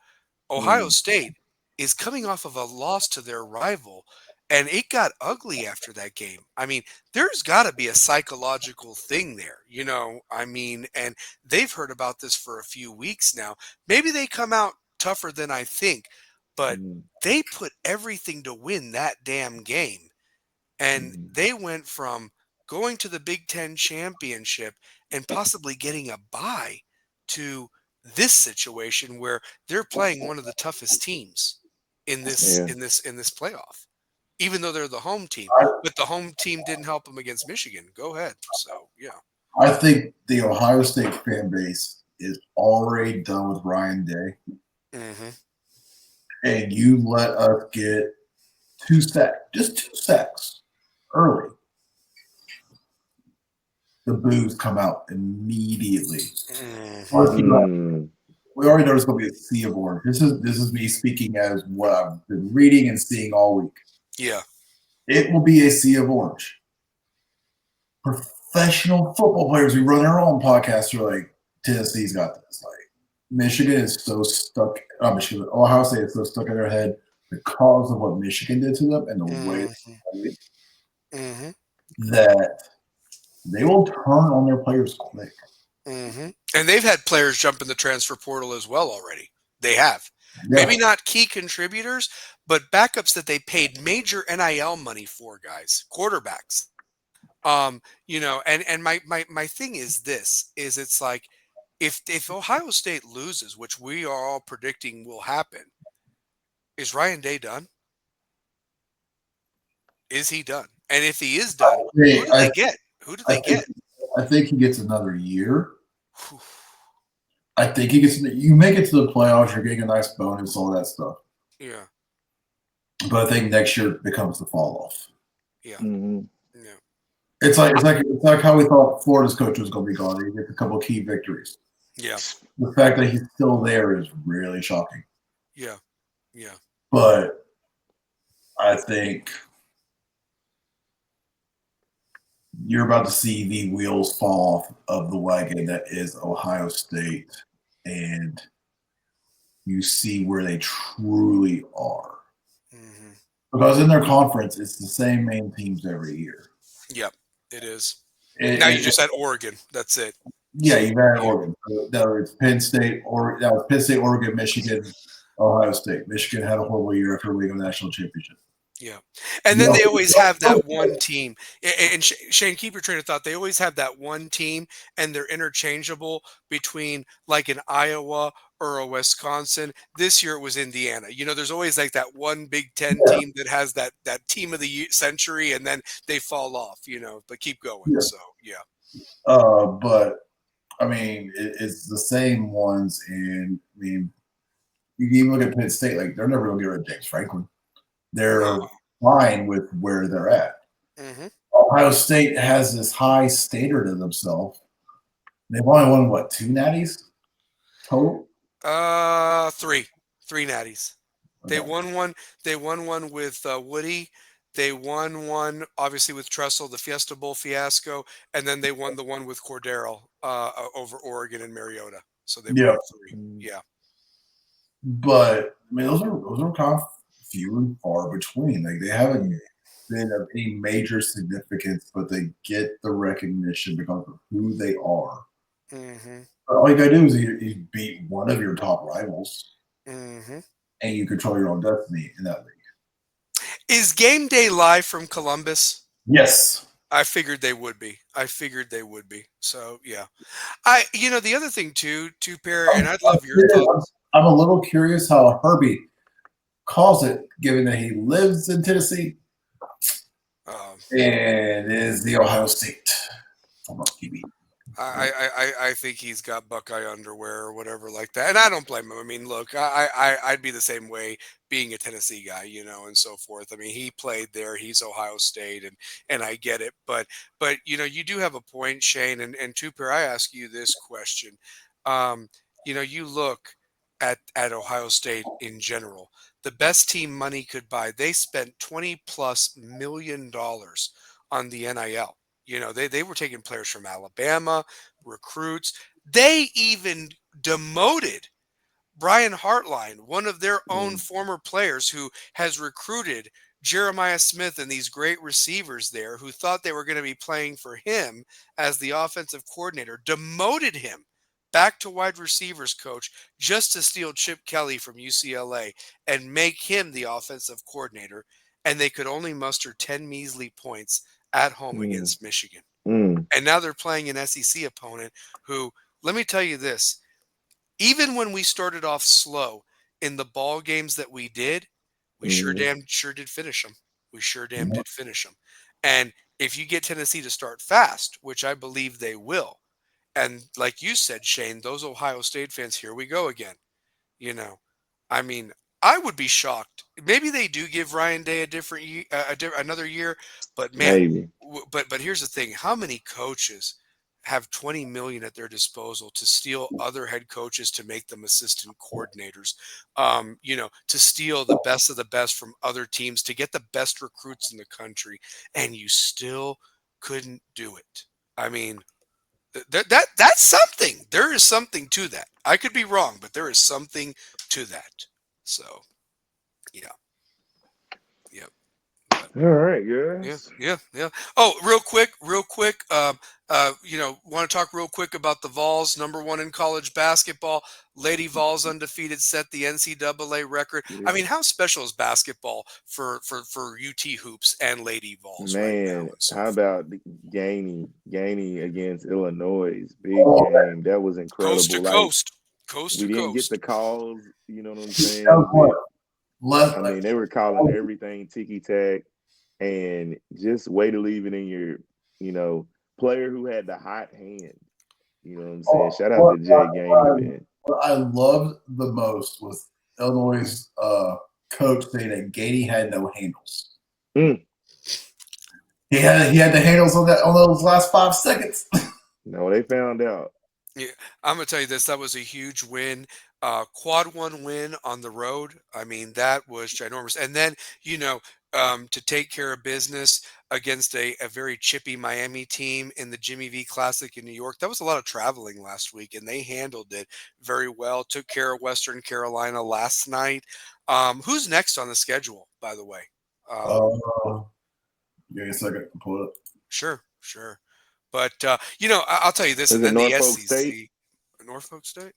[SPEAKER 1] Ohio State is coming off of a loss to their rival, and it got ugly after that game. I mean, there's got to be a psychological thing there, I mean, and they've heard about this for a few weeks now. Maybe they come out tougher than I think, but they put everything to win that damn game. And they went from going to the Big Ten championship and possibly getting a bye to this situation where they're playing one of the toughest teams in this playoff, even though they're the home team. But the home team didn't help them against Michigan. Go ahead. So
[SPEAKER 3] I think the Ohio State fan base is already done with Ryan Day.
[SPEAKER 1] Mm-hmm.
[SPEAKER 3] And you let us get 2 sacks early. The boos come out immediately.
[SPEAKER 1] Mm-hmm.
[SPEAKER 3] We already know it's going to be a sea of orange. This is me speaking as what I've been reading and seeing all week.
[SPEAKER 1] Yeah.
[SPEAKER 3] It will be a sea of orange. Professional football players, we run our own podcast, are like, Tennessee's got this. Like, Michigan is so stuck. Ohio State is so stuck in their head because of what Michigan did to them and the way they played, that they will turn on their players quick.
[SPEAKER 1] Mm-hmm. And they've had players jump in the transfer portal as well already. They have. Yeah. Maybe not key contributors, but backups that they paid major NIL money for, guys, quarterbacks. And my thing is this, is it's like, if Ohio State loses, which we are all predicting will happen, is Ryan Day done? Is he done? And if he is done, who do they get?
[SPEAKER 3] I think he gets another year. I think he gets. You make it to the playoffs, you're getting a nice bonus, all that stuff.
[SPEAKER 1] Yeah.
[SPEAKER 3] But I think next year becomes the fall off.
[SPEAKER 1] Yeah.
[SPEAKER 2] Mm-hmm.
[SPEAKER 1] Yeah.
[SPEAKER 3] It's like how we thought Florida's coach was going to be gone. He gets a couple of key victories.
[SPEAKER 1] Yeah.
[SPEAKER 3] The fact that he's still there is really shocking.
[SPEAKER 1] Yeah. Yeah.
[SPEAKER 3] But I think you're about to see the wheels fall off of the wagon that is Ohio State, and you see where they truly are. Mm-hmm. Because in their conference, it's the same main teams every year.
[SPEAKER 1] Yep, it is. Now you just had Oregon. That's it.
[SPEAKER 3] Yeah, you've had Oregon. So it's Penn State, Oregon, Michigan, Ohio State. Michigan had a horrible year after winning a national championship.
[SPEAKER 1] Yeah. And then they always have that one team. And Shane, keep your train of thought. They always have that one team, and they're interchangeable between like an Iowa or a Wisconsin. This year it was Indiana. There's always like that one Big Ten team that has that team of the century, and then they fall off, but keep going. Yeah. So, yeah.
[SPEAKER 3] But, I mean, it's the same ones. And, I mean, you can even look at Penn State. Like, they're never going to get rid of James Franklin. They're fine with where they're at.
[SPEAKER 1] Mm-hmm.
[SPEAKER 3] Ohio State has this high standard of themselves. They've only won what, 2 natties total?
[SPEAKER 1] Three natties. They won one. They won one with Woody. They won one obviously with Tressel, the Fiesta Bowl fiasco, and then they won the one with Cordero over Oregon and Mariota. So they won 3. Yeah.
[SPEAKER 3] But I mean, those are kind of few and far between. Like, they haven't been of any major significance, but they get the recognition because of who they are.
[SPEAKER 1] Mm-hmm.
[SPEAKER 3] All you gotta do is you beat one of your top rivals,
[SPEAKER 1] Mm-hmm.
[SPEAKER 3] and you control your own destiny in that league.
[SPEAKER 1] Is Game Day live from Columbus?
[SPEAKER 3] Yes.
[SPEAKER 1] I figured they would be. So yeah. The other thing too, Perry, and I'd love your thoughts.
[SPEAKER 3] I'm a little curious how Herbie calls it, given that he lives in Tennessee and is the Ohio State former QB.
[SPEAKER 1] I think he's got Buckeye underwear or whatever like that, and I don't blame him. I mean, look, I'd be the same way being a Tennessee guy, and so forth. I mean, he played there. He's Ohio State, and I get it. But you do have a point, Shane. And Tupper, I ask you this question. You look at Ohio State in general. The best team money could buy. They spent $20+ million on the NIL. They were taking players from Alabama, recruits. They even demoted Brian Hartline, one of their own former players who has recruited Jeremiah Smith and these great receivers there who thought they were going to be playing for him as the offensive coordinator, demoted him back to wide receivers coach just to steal Chip Kelly from UCLA and make him the offensive coordinator. And they could only muster 10 measly points at home against Michigan. And now they're playing an SEC opponent who, let me tell you this, even when we started off slow in the ball games that we did, we sure did finish them. We sure did finish them. And if you get Tennessee to start fast, which I believe they will, and like you said, Shane, those Ohio State fans, here we go again. I mean, I would be shocked. Maybe they do give Ryan Day a different year, another year, but man,
[SPEAKER 2] Maybe.
[SPEAKER 1] But here's the thing: how many coaches have $20 million at their disposal to steal other head coaches to make them assistant coordinators? To steal the best of the best from other teams to get the best recruits in the country, and you still couldn't do it. I mean, that's something. There is something to that. I could be wrong, but there is something to that. So, yeah. Yep.
[SPEAKER 2] All right, guys.
[SPEAKER 1] Yeah. Oh, real quick. Want to talk real quick about the Vols, #1 in college basketball. Lady Vols undefeated, set the NCAA record.
[SPEAKER 2] Yeah.
[SPEAKER 1] I mean, how special is basketball for UT hoops and Lady Vols?
[SPEAKER 2] Man,
[SPEAKER 1] right now?
[SPEAKER 2] how about Gainey against Illinois? Big game. That was incredible.
[SPEAKER 1] Coast to coast.
[SPEAKER 2] We didn't get the calls. You know what I'm saying? I mean, they were calling everything ticky-tack. And just way to leave it in your, player who had the hot hand. You know what I'm saying? Shout out to Jay Gainey, man.
[SPEAKER 3] What I loved the most was Illinois' coach saying that Gainey had no handles. He had the handles on those last 5 seconds.
[SPEAKER 2] No, they found out.
[SPEAKER 1] Yeah, I'm gonna tell you this. That was a huge win. Quad 1 win on the road. I mean, that was ginormous. And then, to take care of business against a very chippy Miami team in the Jimmy V Classic in New York. That was a lot of traveling last week, and they handled it very well. Took care of Western Carolina last night. Who's next on the schedule, by the way?
[SPEAKER 3] Give me a second to pull it up.
[SPEAKER 1] Sure. But, I'll tell you this. And then the SEC.
[SPEAKER 2] State?
[SPEAKER 1] Norfolk State?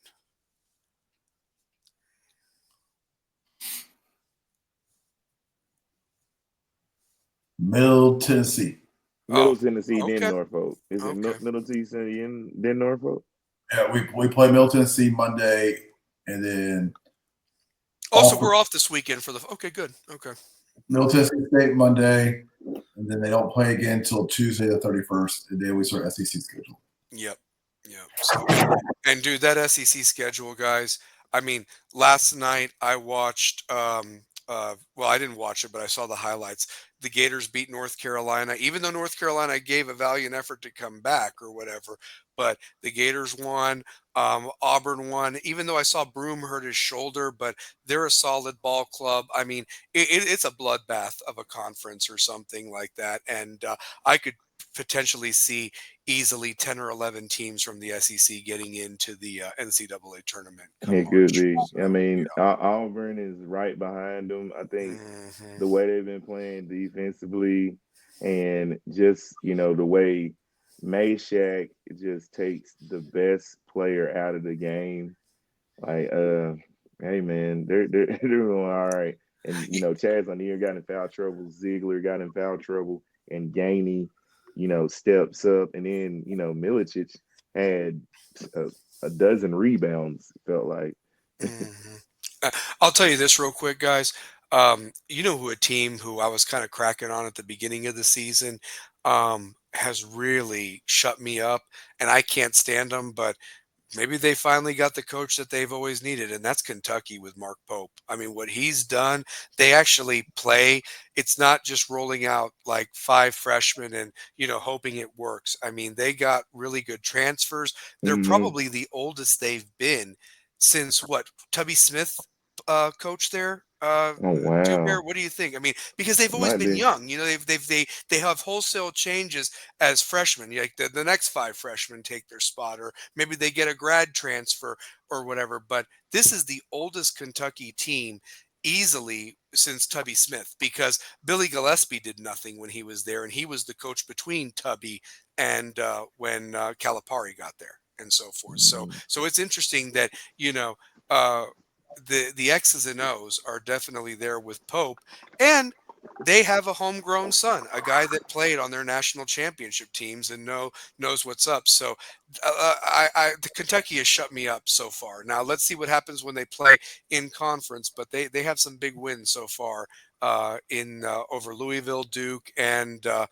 [SPEAKER 3] Middle Tennessee.
[SPEAKER 2] Middle Tennessee,
[SPEAKER 1] okay.
[SPEAKER 2] then Norfolk. Is it Middle Tennessee, then Norfolk?
[SPEAKER 3] Yeah, we play Middle Tennessee Monday, and then.
[SPEAKER 1] Also, we're off this weekend for the. Okay, good. Okay.
[SPEAKER 3] Middle Tennessee State Monday, and then they don't play again until Tuesday the 31st, and then we start SEC schedule.
[SPEAKER 1] Yep. So, and dude, that SEC schedule, guys. I mean, last night I watched well, I didn't watch it, but I saw the highlights. The Gators beat North Carolina, even though North Carolina gave a valiant effort to come back or whatever. But the Gators won. Auburn won, even though I saw Broom hurt his shoulder, but they're a solid ball club. I mean, it's a bloodbath of a conference or something like that. And I could potentially see easily 10 or 11 teams from the SEC getting into the NCAA tournament come
[SPEAKER 2] It could
[SPEAKER 1] March.
[SPEAKER 2] be.
[SPEAKER 1] So,
[SPEAKER 2] I mean, Auburn is right behind them. I think
[SPEAKER 1] mhm.
[SPEAKER 2] the way they've been playing defensively and just, the way Meshack just takes the best player out of the game. Like, hey man, they're they're doing all right. And Chaz Lanier got in foul trouble, Ziegler got in foul trouble, and Gainey, steps up, and then Milicic had a dozen rebounds. Felt like.
[SPEAKER 1] Mhm. I'll tell you this real quick, guys. You know who a team who I was kind of cracking on at the beginning of the season has really shut me up, and I can't stand them, but maybe they finally got the coach that they've always needed, and that's Kentucky with Mark Pope. I mean, what he's done, they actually play. It's not just rolling out like five freshmen and, hoping it works. I mean, they got really good transfers. They're
[SPEAKER 2] Hmm.
[SPEAKER 1] probably the oldest they've been since what, Tubby Smith coach there?
[SPEAKER 2] Oh
[SPEAKER 1] Two Bear,
[SPEAKER 2] wow,
[SPEAKER 1] what do you think? I mean, because they've always
[SPEAKER 2] might
[SPEAKER 1] been
[SPEAKER 2] be.
[SPEAKER 1] young. They have wholesale changes as freshmen. Like the next five freshmen take their spot, or maybe they get a grad transfer or whatever. But this is the oldest Kentucky team easily since Tubby Smith, because Billy Gillespie did nothing when he was there, and he was the coach between Tubby and when Calipari got there and so forth. So
[SPEAKER 2] Mhm.
[SPEAKER 1] so it's interesting that uh, the X's and O's are definitely there with Pope, and they have a homegrown son, a guy that played on their national championship teams and knows what's up. So the Kentucky has shut me up so far. Now let's see what happens when they play in conference, but they have some big wins so far in over Louisville, Duke, and I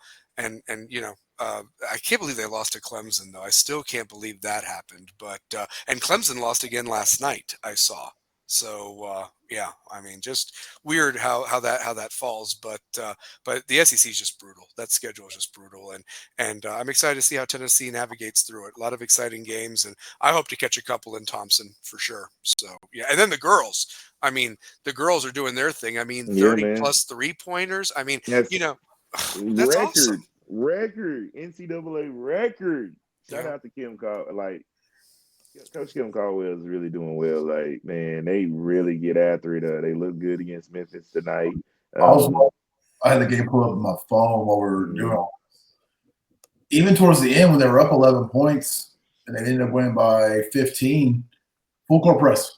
[SPEAKER 1] can't believe they lost to Clemson though. I still can't believe that happened. But and Clemson lost again last night, I saw. So yeah, I mean, just weird how that falls. But the SEC is just brutal. That schedule is just brutal, and I'm excited to see how Tennessee navigates through it. A lot of exciting games, and I hope to catch a couple in Thompson for sure. So yeah, and then the girls. I mean, the girls are doing their thing. I mean,
[SPEAKER 2] Yeah,
[SPEAKER 1] 30
[SPEAKER 2] man.
[SPEAKER 1] plus 3-pointers. I mean,
[SPEAKER 2] That's
[SPEAKER 1] you know, that's awesome.
[SPEAKER 2] record NCAA record. Shout
[SPEAKER 1] Yeah.
[SPEAKER 2] out to Kim Call. Like Coach Kim Caldwell is really doing well. Like man, they really get after it. They look good against Memphis tonight. Um,
[SPEAKER 3] Also, I had the game pulled up on my phone while we were doing
[SPEAKER 2] mm,
[SPEAKER 3] all. Even towards the end, when they were up 11 points and they ended up winning by 15, full court press.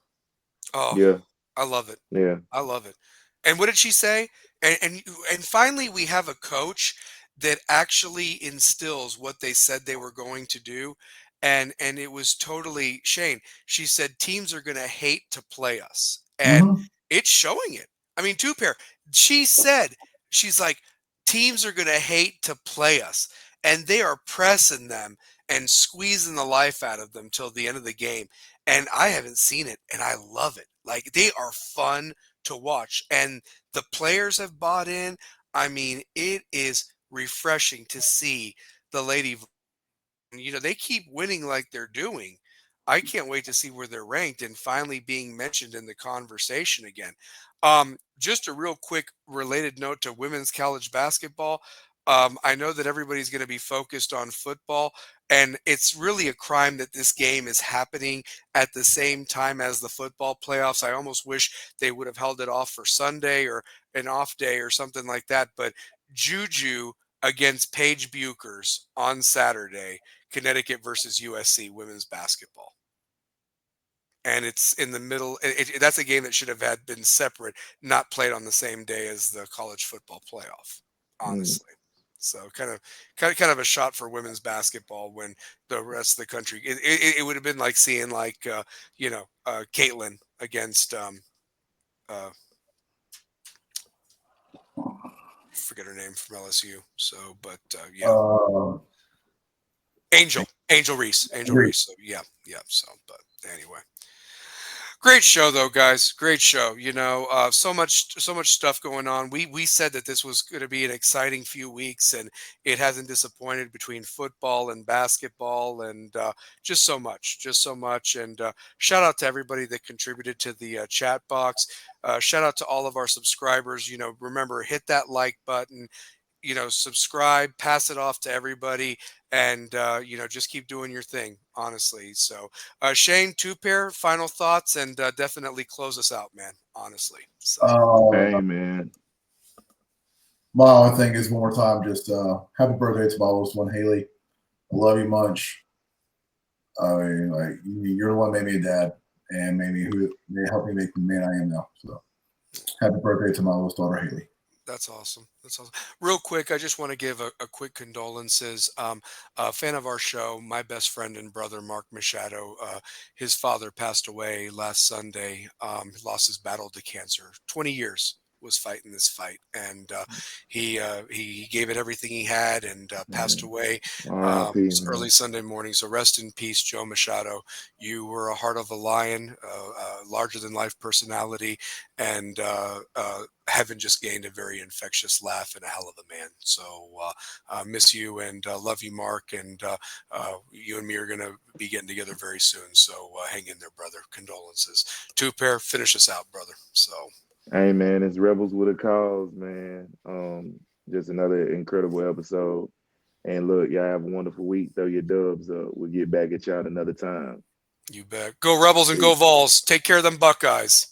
[SPEAKER 1] Oh,
[SPEAKER 2] yeah,
[SPEAKER 1] I love it.
[SPEAKER 2] yeah.
[SPEAKER 1] I love it. And what did she say? And finally, we have a coach that actually instills what they said they were going to do, and it was totally Shane. She said teams are going to hate to play us, and
[SPEAKER 3] Mm-hmm.
[SPEAKER 1] it's showing it. I mean, two pair. She said she's like teams are going to hate to play us, and they are pressing them and squeezing the life out of them till the end of the game. And I haven't seen it, and I love it. Like they are fun to watch, and the players have bought in. I mean, it is refreshing to see the Lady they keep winning like they're doing. I can't wait to see where they're ranked and finally being mentioned in the conversation again. Just a real quick related note to women's college basketball. I know that everybody's going to be focused on football, and it's really a crime that this game is happening at the same time as the football playoffs. I almost wish they would have held it off for Sunday or an off day or something like that. But Juju against Paige Buchers on Saturday, Connecticut versus USC women's basketball. And it's in the middle. That's a game that should have been separate, not played on the same day as the college football playoff.
[SPEAKER 2] Mm.
[SPEAKER 1] Honestly, so kind of a shot for women's basketball when the rest of the country. It would have been like seeing like Caitlin against uh, forget her name from LSU. So, but yeah.
[SPEAKER 3] Uh,
[SPEAKER 1] Angel Reese. Angel
[SPEAKER 3] Agreed.
[SPEAKER 1] Reese. So yeah. So, but anyway. Great show though, guys. Great show. So much stuff going on. We said that this was going to be an exciting few weeks, and it hasn't disappointed between football and basketball, and just so much, And shout out to everybody that contributed to the chat box. Shout out to all of our subscribers. Remember, hit that like button. Subscribe, pass it off to everybody, and just keep doing your thing, honestly. So Shane, two pair final thoughts, and definitely close us out, man, honestly. So
[SPEAKER 2] Hey, man.
[SPEAKER 3] My only thing is one more time, just happy birthday to my oldest one, Haley. I love you much. I mean, like, you're the one that made me a dad and may help me make the man I am now. So happy birthday to my oldest daughter, Haley.
[SPEAKER 1] That's awesome. Real quick, I just want to give a quick condolences. A fan of our show, my best friend and brother, Mark Machado, his father passed away last Sunday. He lost his battle to cancer. 20 years was fighting this fight, and he gave it everything he had, and passed away
[SPEAKER 2] R.I.P.,
[SPEAKER 1] early Sunday morning. So rest in peace, Joe Machado. You were a heart of a lion, larger than life personality, and heaven just gained a very infectious laugh and a hell of a man. So miss you, and love you, Mark, and you and me are going to be getting together very soon. So hang in there, brother. Condolences. Two pair, finish us out, brother. So.
[SPEAKER 2] Hey, man, it's Rebels with a Cause, man. Just another incredible episode. And look, y'all have a wonderful week. Throw your dubs up. We'll get back at y'all another time.
[SPEAKER 1] You bet. Go Rebels and go Vols. Take care of them Buckeyes.